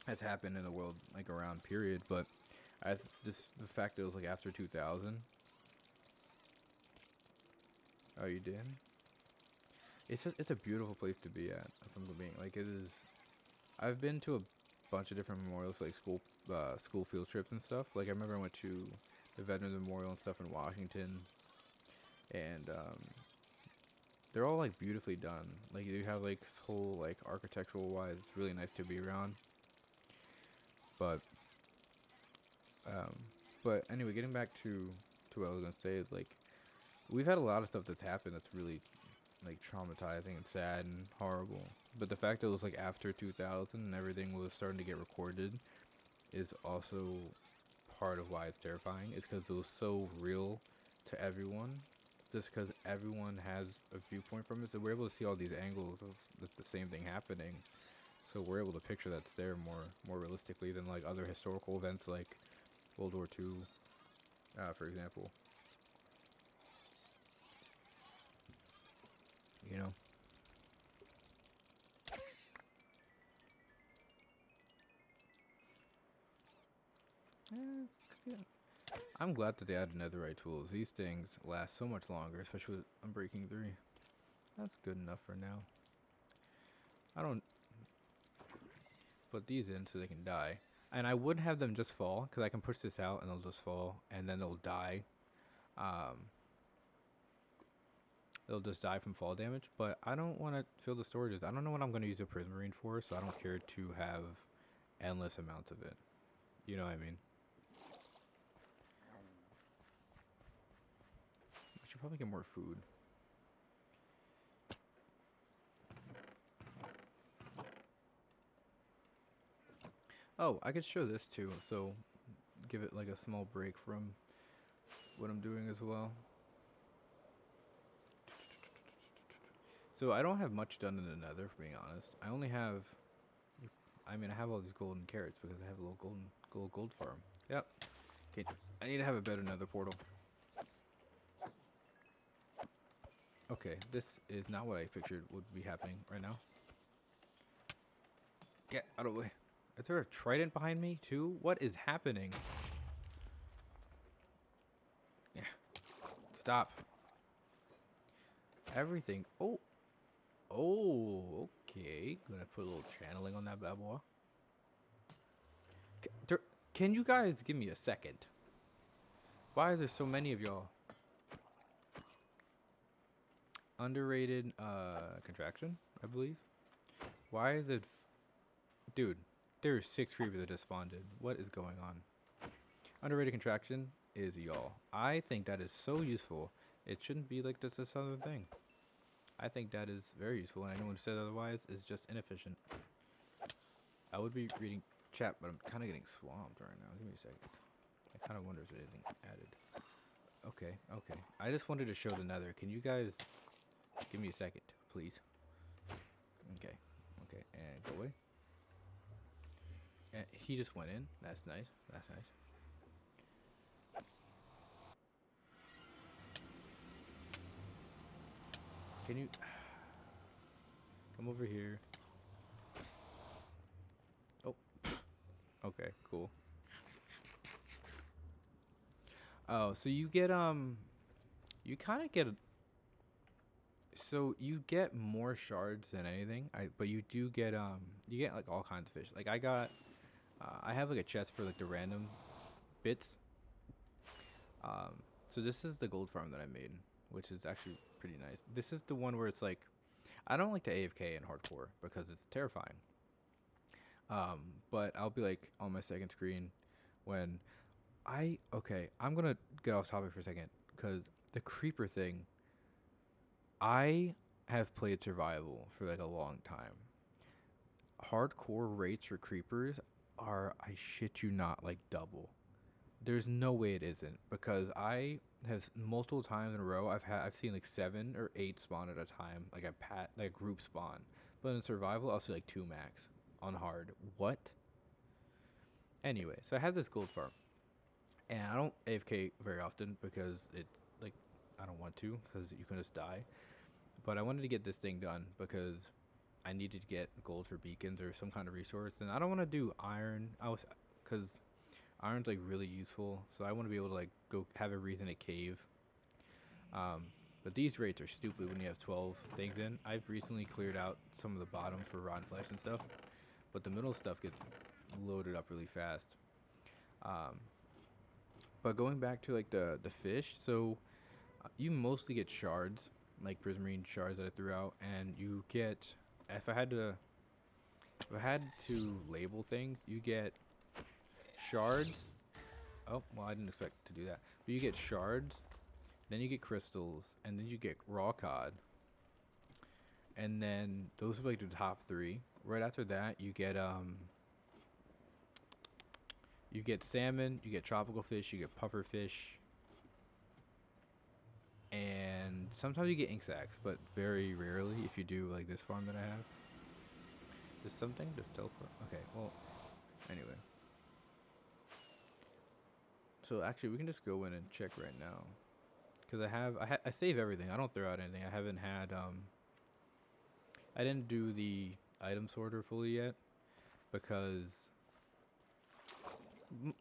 that's happened in the world like around period, but just the fact that it was like after 2000. Oh, you did? It's a beautiful place to be at. If I'm being like it is. I've been to a bunch of different memorials, like school field trips and stuff. Like I remember I went to the Veterans Memorial and stuff in Washington, and they're all like beautifully done. Like you have like this whole like architectural wise, it's really nice to be around. But um, but anyway, getting back to what I was gonna say is like we've had a lot of stuff that's happened that's really like traumatizing and sad and horrible. But the fact that it was like after 2000 and everything was starting to get recorded is also part of why it's terrifying. Is because it was so real to everyone. Just because everyone has a viewpoint from it, so we're able to see all these angles of the same thing happening. So we're able to picture that's there more realistically than like other historical events like World War II, for example. You know. Eh, yeah. I'm glad that they added netherite tools. These things last so much longer, especially with Unbreaking 3. That's good enough for now. I don't put these in so they can die. And I would have them just fall, because I can push this out and they'll just fall, and then they'll die. Um, they'll just die from fall damage, but I don't want to fill the storages. I don't know what I'm going to use a Prismarine for, so I don't care to have endless amounts of it. You know what I mean? I should probably get more food. Oh, I could show this too, so give it like a small break from what I'm doing as well. So I don't have much done in the nether, for being honest. I only have, I mean, I have all these golden carrots because I have a little gold farm. Yep. Okay, I need to have a better nether portal. Okay, this is not what I pictured would be happening right now. Get out of the way. Is there a trident behind me too? What is happening? Yeah, stop. Everything. Oh, oh, okay. Gonna put a little channeling on that bad boy. Can you guys give me a second? Why is there so many of y'all? Underrated contraction, I believe. Why the dude? There's 6 creepers that just spawned. What is going on? Underrated contraction is y'all. I think that is so useful. It shouldn't be like this other thing. I think that is very useful, and anyone who says otherwise is just inefficient. I would be reading chat, but I'm kind of getting swamped right now. Give me a second. I kind of wonder if there's anything added. Okay, okay. I just wanted to show the nether. Can you guys give me a second, please? Okay, okay, and go away. And he just went in. That's nice. That's nice. Can you come over here? Oh, okay, cool. Oh, so you get you kind of get so you get more shards than anything. But you do get you get like all kinds of fish. Like I have like a chest for like the random bits. Um, so this is the gold farm that I made, which is actually pretty nice. This is the one where it's like I don't like to AFK in hardcore because it's terrifying. Um, but I'll be like on my second screen when okay, I'm gonna get off topic for a second because the creeper thing. I have played survival for like a long time. Hardcore rates for creepers are, I shit you not, like double. There's no way it isn't because I has multiple times in a row I've seen like 7 or 8 spawn at a time, like a like group spawn. But in survival I'll see like 2 max on hard. What? Anyway, so I have this gold farm, and I don't AFK very often because it's like I don't want to because you can just die. But I wanted to get this thing done because I needed to get gold for beacons or some kind of resource, and I don't want to do iron. Because iron's like really useful, so I want to be able to like go have a reason to cave. Um, but these rates are stupid when you have 12 things in. I've recently cleared out some of the bottom for rotten flesh and stuff, but the middle stuff gets loaded up really fast. Um, but going back to like the fish, so you mostly get shards, like prismarine shards that I threw out, and you get if I had to label things, you get shards. Oh, well, I didn't expect to do that. But you get shards, then you get crystals, and then you get raw cod. And then those are like the top 3. Right after that, you get salmon, you get tropical fish, you get puffer fish, and sometimes you get ink sacs, but very rarely if you do like this farm that I have. Does something just teleport? Okay, well, anyway. So actually, we can just go in and check right now, because I save everything. I don't throw out anything. I haven't had I didn't do the item sorter fully yet because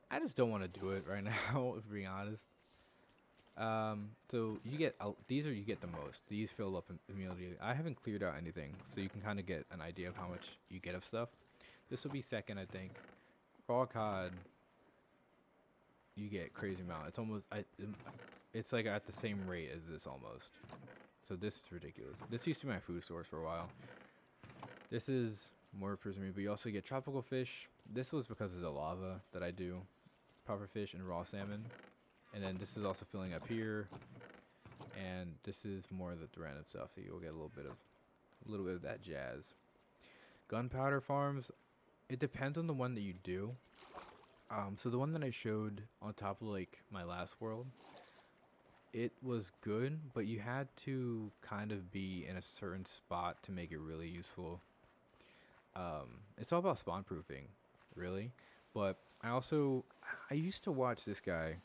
I just don't want to do it right now. If being honest. So you get you get the most. These fill up immediately. I haven't cleared out anything, so you can kind of get an idea of how much you get of stuff. This will be second, I think. Raw cod, you get crazy amount. It's almost it's like at the same rate as this almost. So this is ridiculous. This used to be my food source for a while. This is more prismarine, but you also get tropical fish. This was because of the lava that I do. Puffer fish and raw salmon. And then this is also filling up here, and this is more of the random stuff. So you'll get a little bit of that jazz. Gunpowder farms, it depends on the one that you do. So the one that I showed on top of like my last world, it was good, but you had to kind of be in a certain spot to make it really useful. It's all about spawn proofing, really. But I used to watch this guy.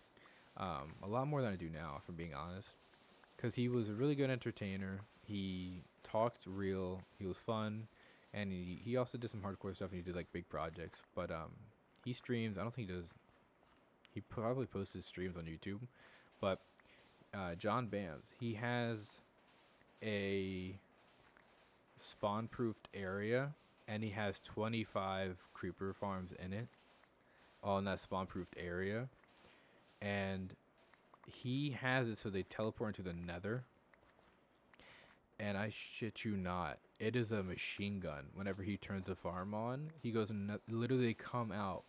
A lot more than I do now, if I'm being honest. because he was a really good entertainer. He talked real. He was fun, and he also did some hardcore stuff. And he did like big projects. But he streams. I don't think he does. He probably posts his streams on YouTube. But John Bams, he has a spawn-proofed area, and he has 25 creeper farms in it, all in that spawn-proofed area. And he has it so they teleport into the Nether. And I shit you not, it is a machine gun. Whenever he turns the farm on, he goes and literally come out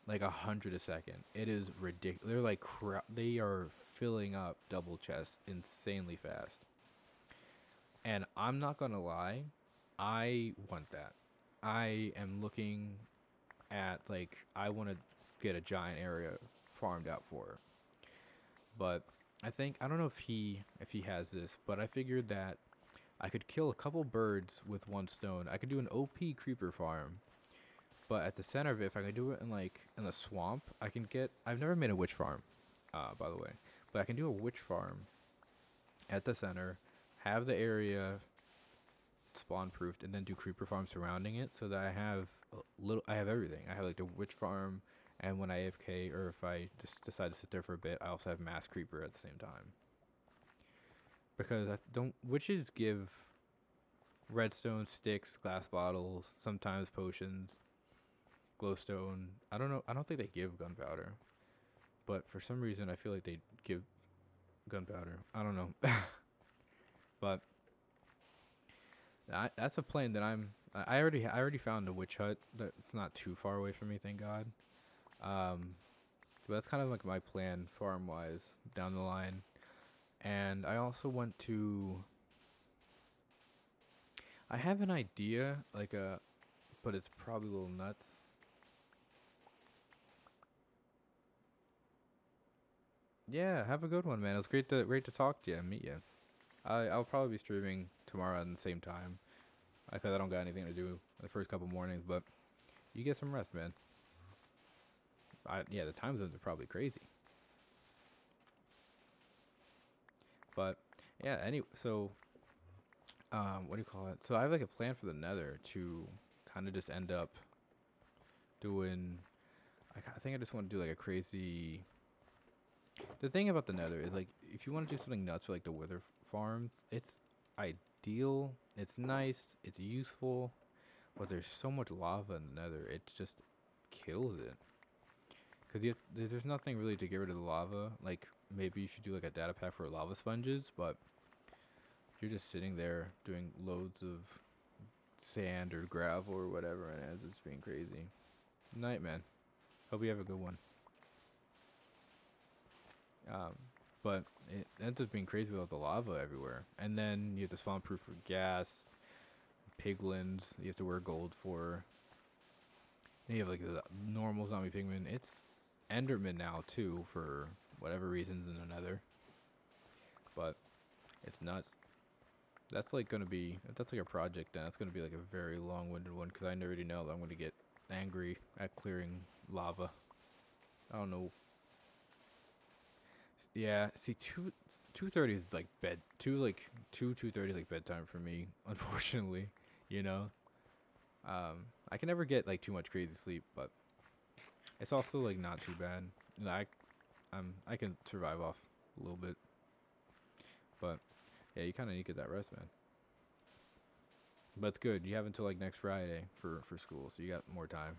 like 100 a second. It is ridiculous. They're like they are filling up double chests insanely fast. And I'm not gonna lie, I want that. I am looking at like I want to get a giant area farmed out for it. But I don't know if he has this, but I figured that I could kill a couple birds with one stone. I could do an OP creeper farm. But at the center of it, if I could do it in like in the swamp, I can get I've never made a witch farm, by the way. But I can do a witch farm at the center, have the area spawn proofed, and then do creeper farm surrounding it so that I have everything. I have like the witch farm, and when I AFK or if I just decide to sit there for a bit, I also have mass creeper at the same time. Because witches give redstone, sticks, glass bottles, sometimes potions, glowstone. I don't think they give gunpowder. But for some reason I feel like they give gunpowder. I don't know. But that's a plan that I already found a witch hut that's not too far away from me, thank God. But that's kind of like my plan farm wise down the line. And I also went to I have an idea but it's probably a little nuts. Yeah, have a good one, man. It was great to talk to you and meet you. I'll probably be streaming tomorrow at the same time because I don't got anything to do the first couple mornings. But you get some rest, man. Yeah, the time zones are probably crazy. But yeah, so what do you call it? So I have like a plan for the Nether to kind of just end up doing. I think I just want to do like a crazy. The thing about the Nether is like if you want to do something nuts for like the Wither farms, it's ideal, it's nice, it's useful, but there's so much lava in the Nether, it just kills it. Because there's nothing really to get rid of the lava. Like maybe you should do like a data pack for lava sponges, but you're just sitting there doing loads of sand or gravel or whatever, and as it's being crazy. Night, man. Hope you have a good one. But it ends up being crazy with all the lava everywhere. And then you have to spawn proof for gas, piglins, you have to wear gold for. Then you have like the normal zombie pigman. It's Enderman now too for whatever reasons in the Nether. But it's nuts. That's like gonna be that's like a project, and that's gonna be like a very long-winded one because I already know that I'm gonna get angry at clearing lava. I don't know. Yeah, see, 2:30 is like bed. 2:30 is like bedtime for me. Unfortunately, you know. I can never get like too much crazy sleep, but it's also like not too bad. Like, I can survive off a little bit, but yeah, you kind of need to get that rest, man. But it's good. You have until like next Friday for school, so you got more time.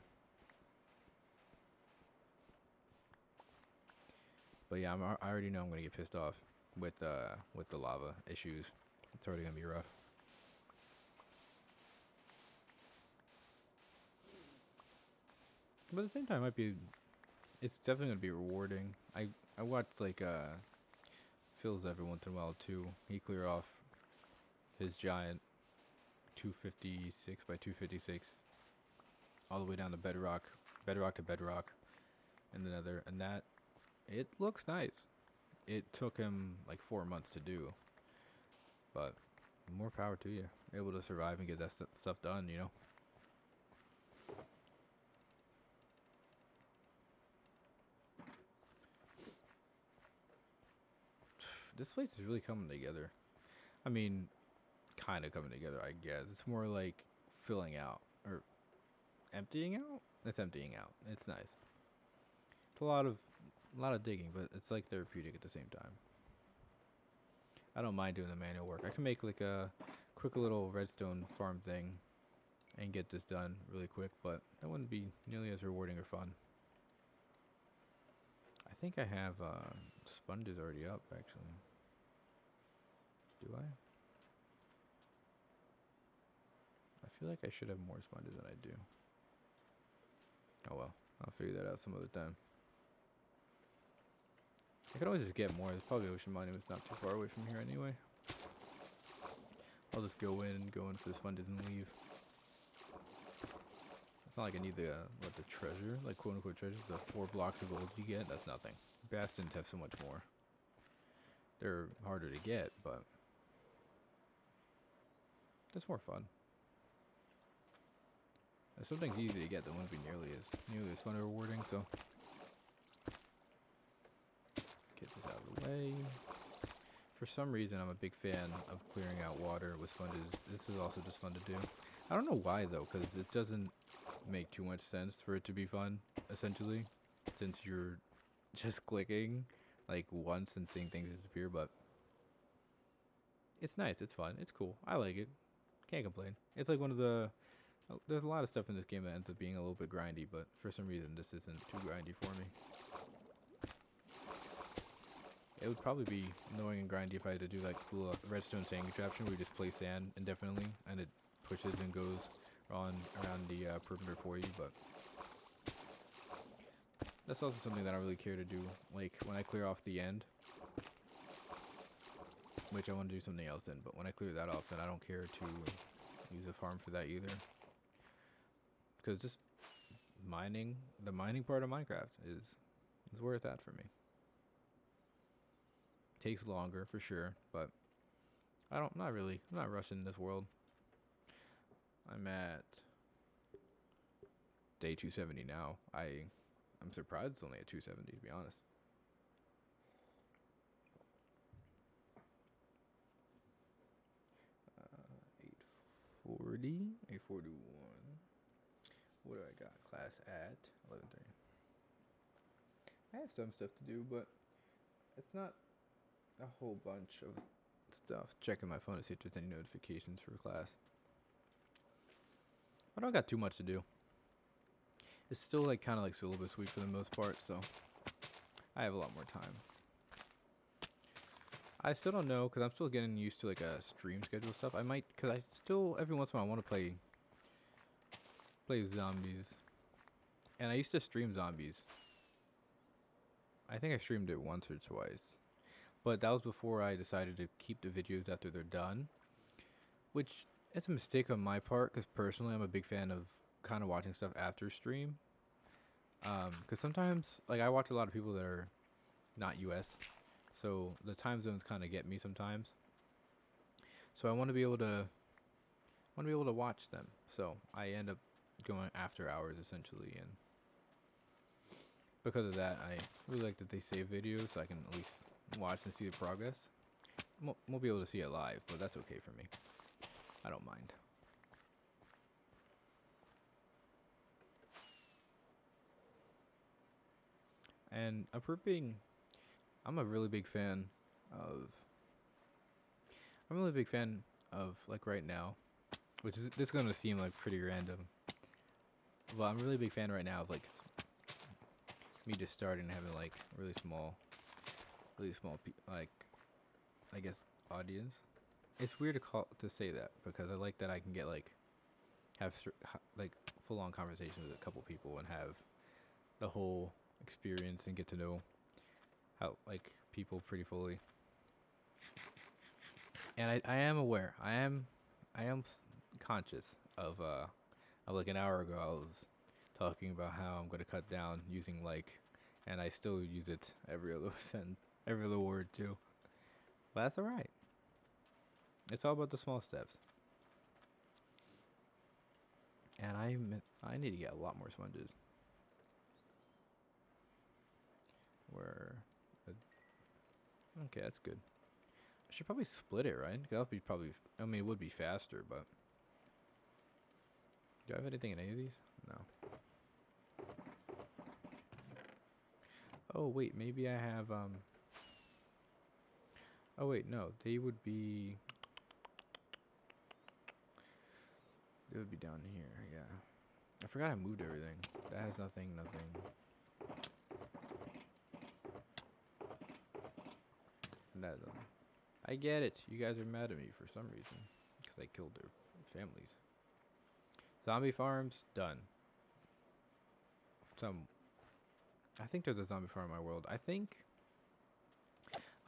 But yeah, I already know I'm gonna get pissed off with the lava issues. It's already gonna be rough. But at the same time, it's definitely gonna be rewarding. I watch like Phil's every once in a while too. He clear off his giant 256 by 256 all the way down to bedrock to bedrock in the Nether, and that it looks nice. It took him like 4 months to do, but more power to you. Able to survive and get that stuff done, you know. this place is really coming together. I mean, kind of coming together, I guess. It's more like filling out or emptying out. It's emptying out. It's nice. It's a lot of digging, but it's like therapeutic at the same time. I don't mind doing the manual work. I can make like a quick little redstone farm thing and get this done really quick, but that wouldn't be nearly as rewarding or fun. I think I have sponges already up, actually. Do I? I feel like I should have more sponges than I do. Oh well, I'll figure that out some other time. I could always just get more. There's probably ocean monuments not too far away from here anyway. I'll just go in for the sponges and leave. It's not like I need the treasure, like quote unquote treasure. The 4 blocks of gold you get, that's nothing. Bastions have so much more. They're harder to get, but it's more fun. If something's easy to get, that wouldn't be nearly as fun or rewarding. So get this out of the way. For some reason, I'm a big fan of clearing out water with sponges. This is also just fun to do. I don't know why though, because it doesn't make too much sense for it to be fun, essentially, since you're just clicking like once and seeing things disappear, but it's nice, it's fun, it's cool. I like it. Can't complain. It's like one of the there's a lot of stuff in this game that ends up being a little bit grindy, but for some reason this isn't too grindy for me. It would probably be annoying and grindy if I had to do like the redstone sand contraption where you just place sand indefinitely and it pushes and goes around the perimeter for you, but that's also something that I don't really care to do. Like when I clear off the end, which I want to do something else in, but when I clear that off, then I don't care to use a farm for that either. Because just mining, the mining part of Minecraft is worth that for me. Takes longer for sure, but I'm not rushing this world. I'm at day 270 now. I'm surprised it's only at 270 to be honest. Uh, 841. What do I got? Class at 11:30. I have some stuff to do, but it's not a whole bunch of stuff. Checking my phone to see if there's any notifications for class. I don't got too much to do. It's still like kind of like syllabus week for the most part, so I have a lot more time. I still don't know because I'm still getting used to like a stream schedule stuff. I might, because I still every once in a while I want to play zombies, and I used to stream zombies. I think I streamed it once or twice, but that was before I decided to keep the videos after they're done, which is a mistake on my part because personally I'm a big fan of kind of watching stuff after stream, because sometimes like I watch a lot of people that are not US, so the time zones kind of get me sometimes, so I want to be able to watch them, so I end up going after hours essentially, and because of that I really like that they save videos so I can at least watch and see the progress. Won't be able to see it live, but that's okay for me. I don't mind. And I'm a really big fan of like right now, which is this is gonna seem like pretty random, but I'm a really big fan right now of like me just starting and having like really small like I guess audience. It's weird to say that because I like that I can get like have like full on conversations with a couple people and have the whole experience and get to know how like people pretty fully. And I am aware. I am conscious of like an hour ago I was talking about how I'm going to cut down using like, and I still use it every other every other word too. But that's all right. It's all about the small steps. And I need to get a lot more sponges. Okay, that's good. I should probably split it, right? That would be probably. I mean, it would be faster, but do I have anything in any of these? No. Oh wait, maybe I have Oh wait, no, they would be. They would be down here. Yeah. I forgot I moved everything. That has nothing. That. I get it. You guys are mad at me for some reason because I killed their families. Zombie farms done. I think there's a zombie farm in my world.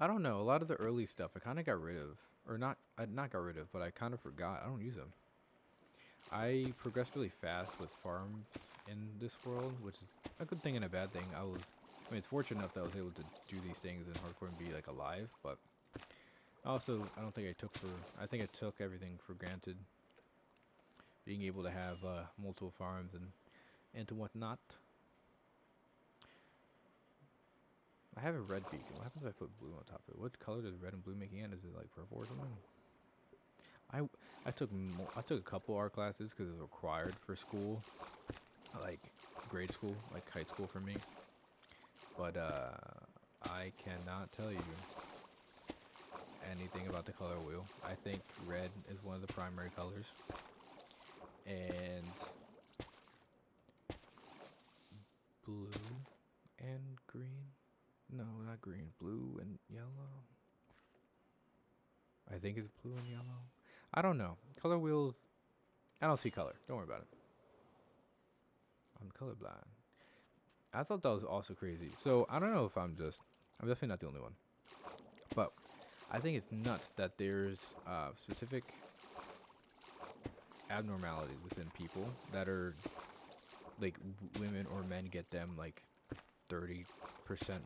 I don't know. A lot of the early stuff I kind of got rid of, or not. I not got rid of, but I kind of forgot. I don't use them. I progressed really fast with farms in this world, which is a good thing and a bad thing. I mean, it's fortunate enough that I was able to do these things in hardcore and be like alive, but also I don't think I think I took everything for granted. Being able to have multiple farms and whatnot. I have a red beacon. What happens if I put blue on top of it? What color does red and blue make again? Is it like purple or something? I took a couple art classes because it was required for school, like grade school, like high school for me. But I cannot tell you anything about the color wheel. I think red is one of the primary colors, and blue and green. No, not green. Blue and yellow. I think it's blue and yellow. I don't know. Color wheels. I don't see color. Don't worry about it. I'm colorblind. I thought that was also crazy. So I don't know if I'm definitely not the only one. But I think it's nuts that there's specific abnormalities within people that are like women or men get them like 30%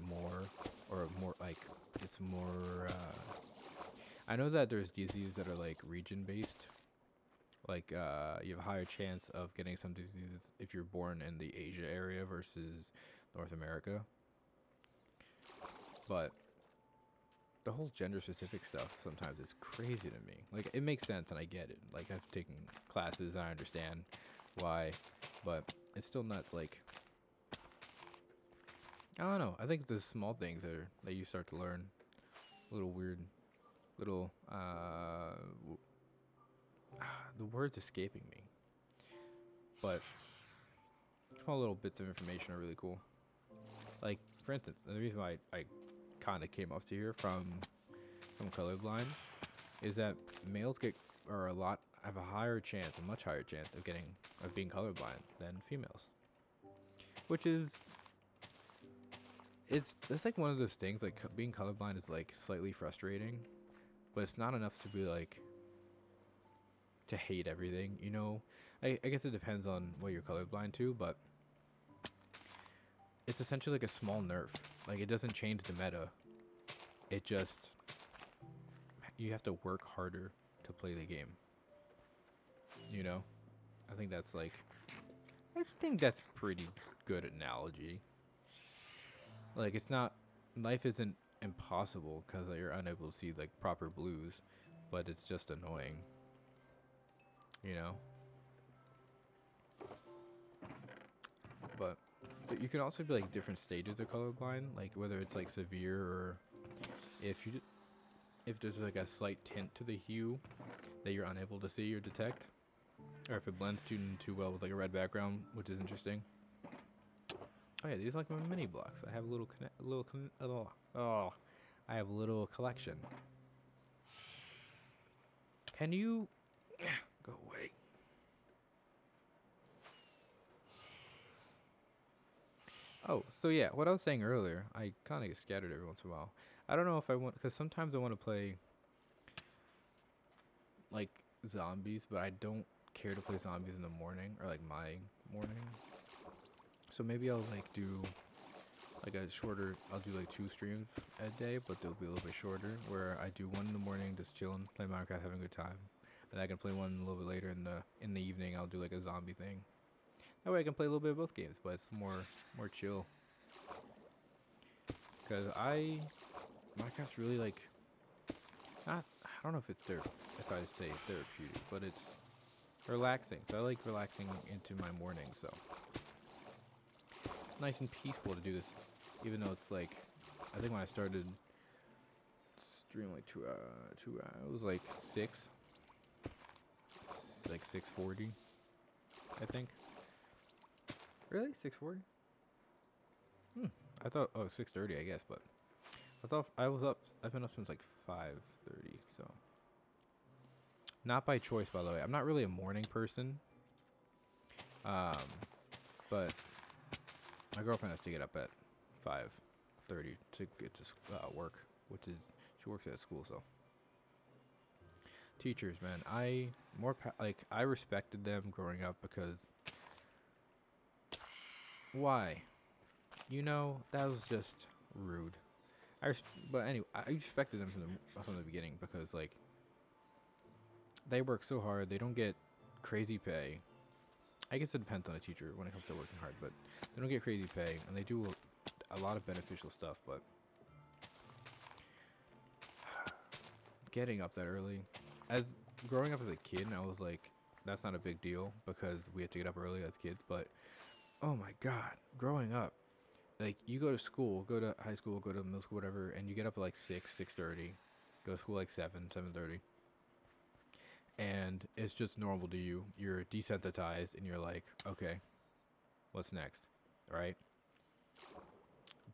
more or more, like it's more I know that there's diseases that are like region based, like you have a higher chance of getting some diseases if you're born in the Asia area versus North America, but the whole gender specific stuff sometimes is crazy to me. Like it makes sense and I get it, like I've taken classes and I understand why, but it's still nuts. Like I don't know. I think the small things that you start to learn, little weird, little the word's escaping me, but small little bits of information are really cool. Like for instance, the reason why I kind of came up to here from colorblind is that males have a higher chance, a much higher chance of being colorblind than females, which is it's like one of those things, like being colorblind is like slightly frustrating, but it's not enough to be like to hate everything, you know. I guess it depends on what you're colorblind to, but it's essentially like a small nerf. Like it doesn't change the meta, it just, you have to work harder to play the game, you know. I think that's pretty good analogy. Like it's not, life isn't impossible because you're unable to see like proper blues, but it's just annoying, you know. But you can also be like different stages of colorblind, like whether it's like severe or if there's like a slight tint to the hue that you're unable to see or detect, or if it blends too well with like a red background, which is interesting. Oh yeah, these are like my mini blocks. I have a I have a little collection. Can you go away? Oh, so yeah, what I was saying earlier, I kind of get scattered every once in a while. I don't know if I want, because sometimes I want to play like zombies, but I don't care to play zombies in the morning or like my morning. So maybe I'll like do like a shorter, I'll do like 2 streams a day, but they'll be a little bit shorter, where I do one in the morning just chilling, play Minecraft, having a good time, and I can play one a little bit later in the evening. I'll do like a zombie thing. That way I can play a little bit of both games, but it's more chill. Cause Minecraft's really like, not, I don't know if it's if I say therapeutic, but it's relaxing. So I like relaxing into my morning. So it's nice and peaceful to do this, even though it's like, I think when I started stream like it was like like 6:40, I think. Really, 6:40? I thought 6:30, I guess, but I thought I was up. I've been up since like 5:30, so not by choice, by the way. I'm not really a morning person, um, but my girlfriend has to get up at 5:30 to get to work, which is she works at a school, so. Teachers, man, I respected them growing up because why? You know, that was just rude. But anyway, I respected them from the beginning because like they work so hard, they don't get crazy pay. I guess it depends on a teacher when it comes to working hard, but they don't get crazy pay and they do a lot of beneficial stuff. But getting up that early, as growing up as a kid, I was like, that's not a big deal because we had to get up early as kids. But oh my god, growing up, like you go to school, go to high school, go to middle school, whatever, and you get up at like 6:30, go to school like 7:30, and it's just normal to you. You're desensitized, and you're like, okay, what's next, right?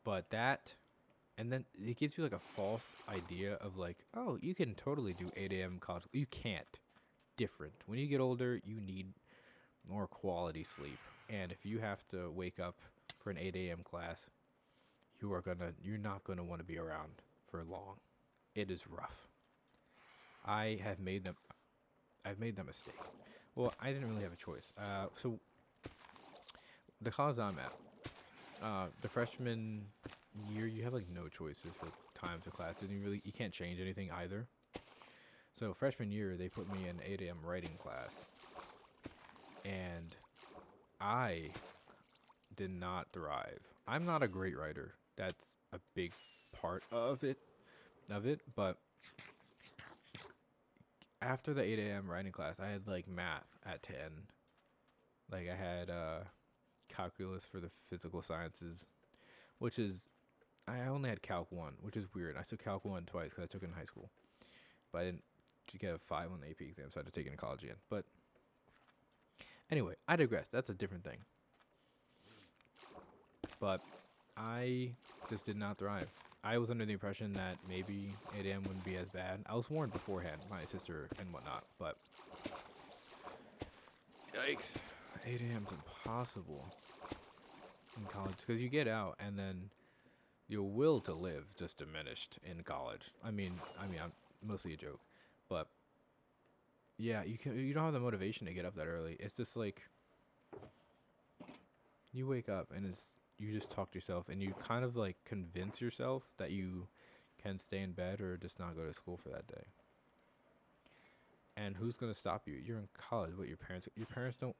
But that, and then it gives you like a false idea of like, oh, you can totally do 8 a.m. college. You can't. Different. When you get older, you need more quality sleep, and if you have to wake up for an 8 a.m. class, you're not gonna want to be around for long. It is rough. I have made them. I've made that mistake. Well, I didn't really have a choice. So the college I'm at, the freshman year, you have like no choices for times of class, and you can't change anything either. So freshman year, they put me in 8 a.m. writing class, and I did not thrive. I'm not a great writer. That's a big part of it, but after the 8 a.m. writing class, I had like math at 10. Like I had calculus for the physical sciences, which is I only had Calc 1, which is weird. I took Calc 1 twice because I took it in high school, but I didn't get a 5 on the AP exam, so I had to take it in college again. But anyway, I digress. That's a different thing. But I just did not thrive. I was under the impression that maybe 8 a.m. wouldn't be as bad. I was warned beforehand, my sister and whatnot, but yikes, 8 a.m. is impossible in college because you get out and then your will to live just diminished in college. I'm mostly a joke, but yeah, you don't have the motivation to get up that early. It's just like you wake up and you just talk to yourself and you kind of like convince yourself that you can stay in bed or just not go to school for that day. And who's gonna stop you? You're in college, but your parents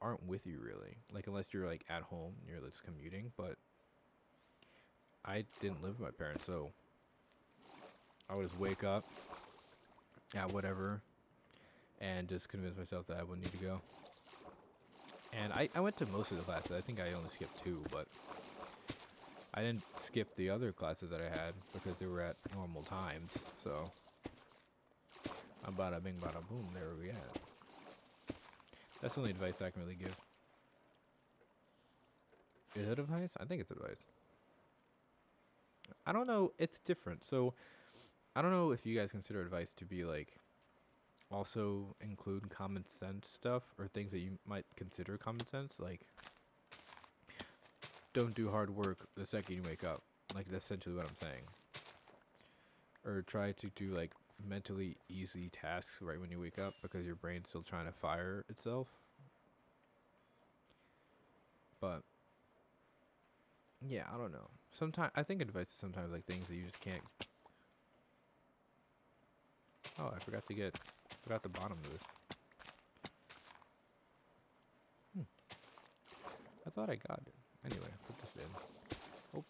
aren't with you really. Like unless you're like at home and you're just commuting, but I didn't live with my parents, so I would just wake up at whatever and just convince myself that I wouldn't need to go. And I went to most of the classes. I think I only skipped 2, but I didn't skip the other classes that I had because they were at normal times. So, bada bing, bada boom, there we at. That's the only advice I can really give. Is it advice? I think it's advice. I don't know. It's different. So, I don't know if you guys consider advice to be like also include common sense stuff or things that you might consider common sense, like don't do hard work the second you wake up. Like that's essentially what I'm saying. Or try to do like mentally easy tasks right when you wake up because your brain's still trying to fire itself. But yeah, I don't know. Sometimes I think advice is sometimes like things that you just can't. Oh, I forgot the bottom of this. I thought I got it. Anyway, put this in. Oh,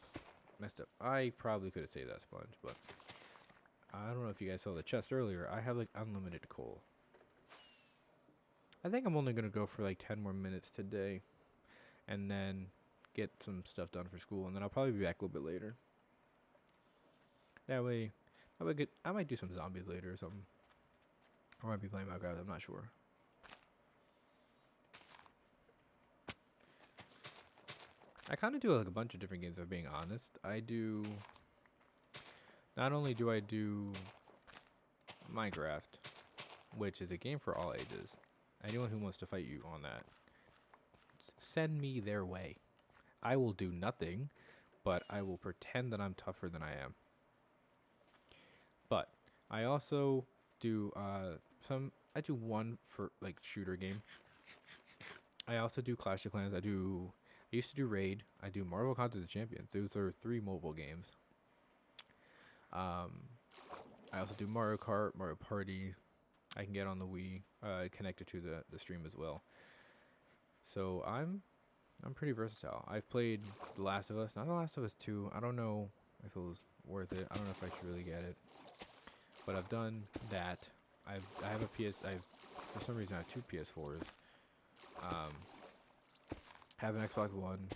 messed up. I probably could have saved that sponge, but I don't know if you guys saw the chest earlier. I have like unlimited coal. I think I'm only gonna go for like 10 more minutes today, and then get some stuff done for school, and then I'll probably be back a little bit later. That way, I might do some zombies later or something. Or I might be playing Minecraft. I'm not sure. I kind of do like a bunch of different games. If I'm being honest, I do. Not only do I do Minecraft, which is a game for all ages. Anyone who wants to fight you on that, send me their way. I will do nothing, but I will pretend that I'm tougher than I am. But I also do I do one for like shooter game. I also do Clash of Clans. I used to do Raid. I do Marvel Contest of Champions. Those are 3 mobile games. I also do Mario Kart, Mario Party. I can get on the Wii, connected to the stream as well. So I'm pretty versatile. I've played The Last of Us, not The Last of Us 2. I don't know if it was worth it. I don't know if I should really get it. But I've done that. I have a for some reason I have 2 PS4s. Have an Xbox One.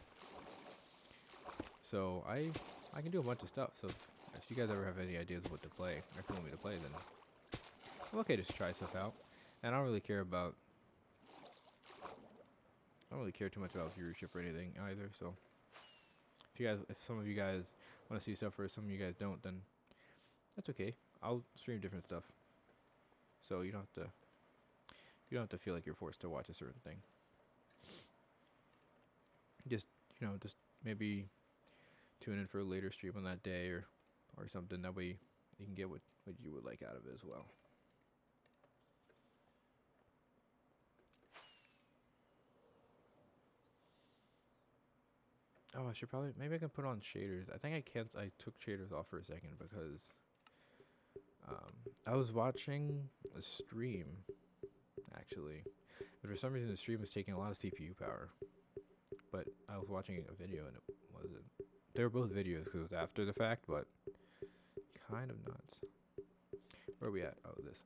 So I can do a bunch of stuff. So if you guys ever have any ideas of what to play, or if you want me to play, then I'm okay to try stuff out. And I don't really care too much about viewership or anything either. So if some of you guys want to see stuff or some of you guys don't, then that's okay. I'll stream different stuff. So you don't have to feel like you're forced to watch a certain thing. Just maybe tune in for a later stream on that day or something. That way you can get what you would like out of it as well. Oh, maybe I can put on shaders. I think I took shaders off for a second because I was watching a stream, actually. But for some reason the stream was taking a lot of CPU power. But I was watching a video and it wasn't. They were both videos because it was after the fact, but kind of nuts. Where are we at? Oh, this.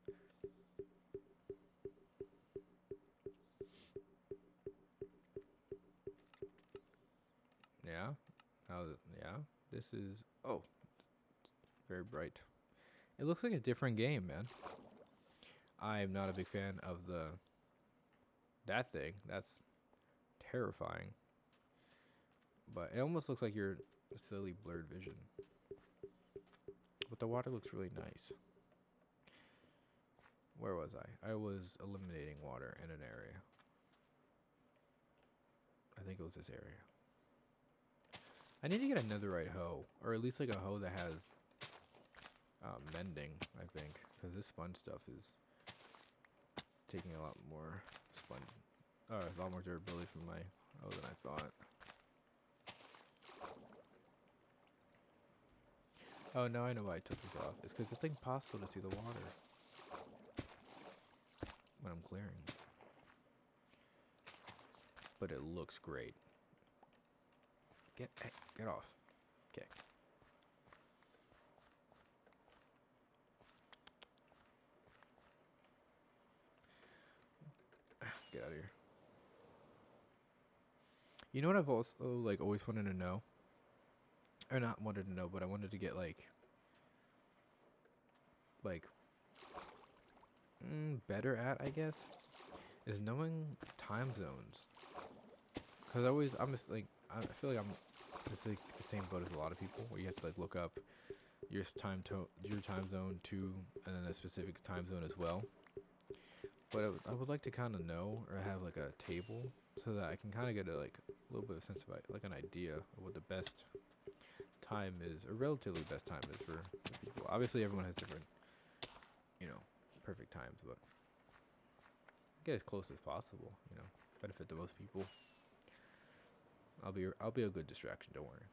Yeah. Yeah. This is. Oh, very bright. It looks like a different game, man. I'm not a big fan of that thing. That's terrifying. But it almost looks like you're a silly blurred vision. But the water looks really nice. Where was I? I was eliminating water in an area. I think it was this area. I need to get a netherite hoe, or at least like a hoe that has mending, I think, because this sponge stuff is taking a lot more a lot more durability from my hoe than I thought. Oh, now I know why I took this off. It's because it's impossible to see the water when I'm clearing. But it looks great. Get off. Okay. Get out of here. You know what I've also always wanted to know? Or not wanted to know, but I wanted to get better at, I guess, is knowing time zones. Cause I feel like it's like the same boat as a lot of people, where you have to look up your time zone to, and then a specific time zone as well. But I would like to kind of know, or have a table, so that I can kind of get a little bit of sense of an idea of what the best time is, or relatively best time is for people. Obviously, everyone has different, perfect times, but get as close as possible. Benefit the most people. I'll be a good distraction. Don't worry.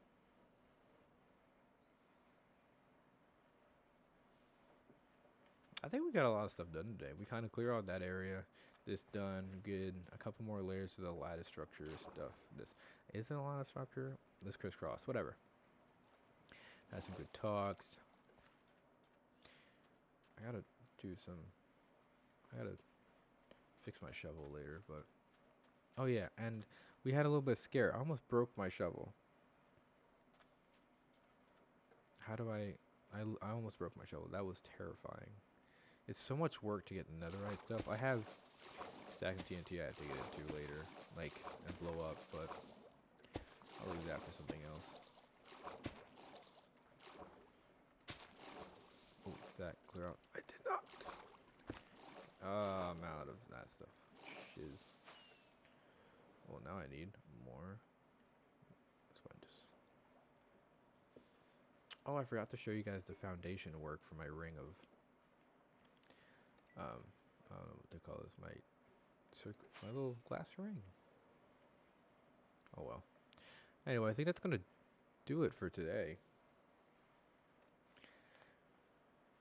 I think we got a lot of stuff done today. We kind of clear out that area. This done. Good. A couple more layers to the lattice structure stuff. This isn't a lot of structure. This crisscross. Whatever. Had some good talks. I gotta do some. I gotta fix my shovel later, but oh yeah, and we had a little bit of scare. I almost broke my shovel. How do I almost broke my shovel. That was terrifying. It's so much work to get the netherite stuff. I have stacking TNT I have to get into later, like, and blow up, but I'll leave that for something else. Oh, did that clear out? I did not. I'm out of that stuff. Shiz. Well, now I need more. Let's go and just. Oh, I forgot to show you guys the foundation work for my ring of. I don't know what they call this. My little glass ring. Oh well. Anyway, I think that's gonna do it for today.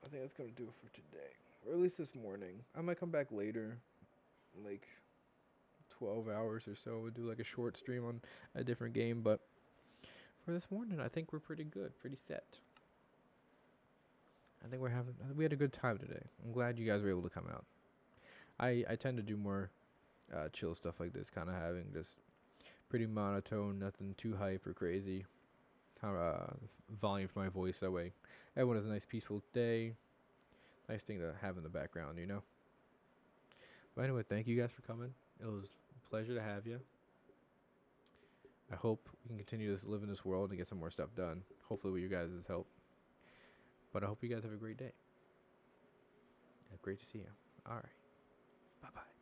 I think that's gonna do it for today, or at least this morning. I might come back later, like 12 hours or so. We'll do like a short stream on a different game, but for this morning, I think we're pretty good, pretty set. I think we had a good time today. I'm glad you guys were able to come out. I tend to do more chill stuff like this, kind of having just pretty monotone, nothing too hype or crazy. Kind of volume for my voice, that way everyone has a nice peaceful day. Nice thing to have in the background, you know. But anyway, thank you guys for coming. It was a pleasure to have you. I hope we can continue to live in this world and get some more stuff done. Hopefully with you guys' help. But I hope you guys have a great day. Yeah, great to see you. All right. Bye-bye.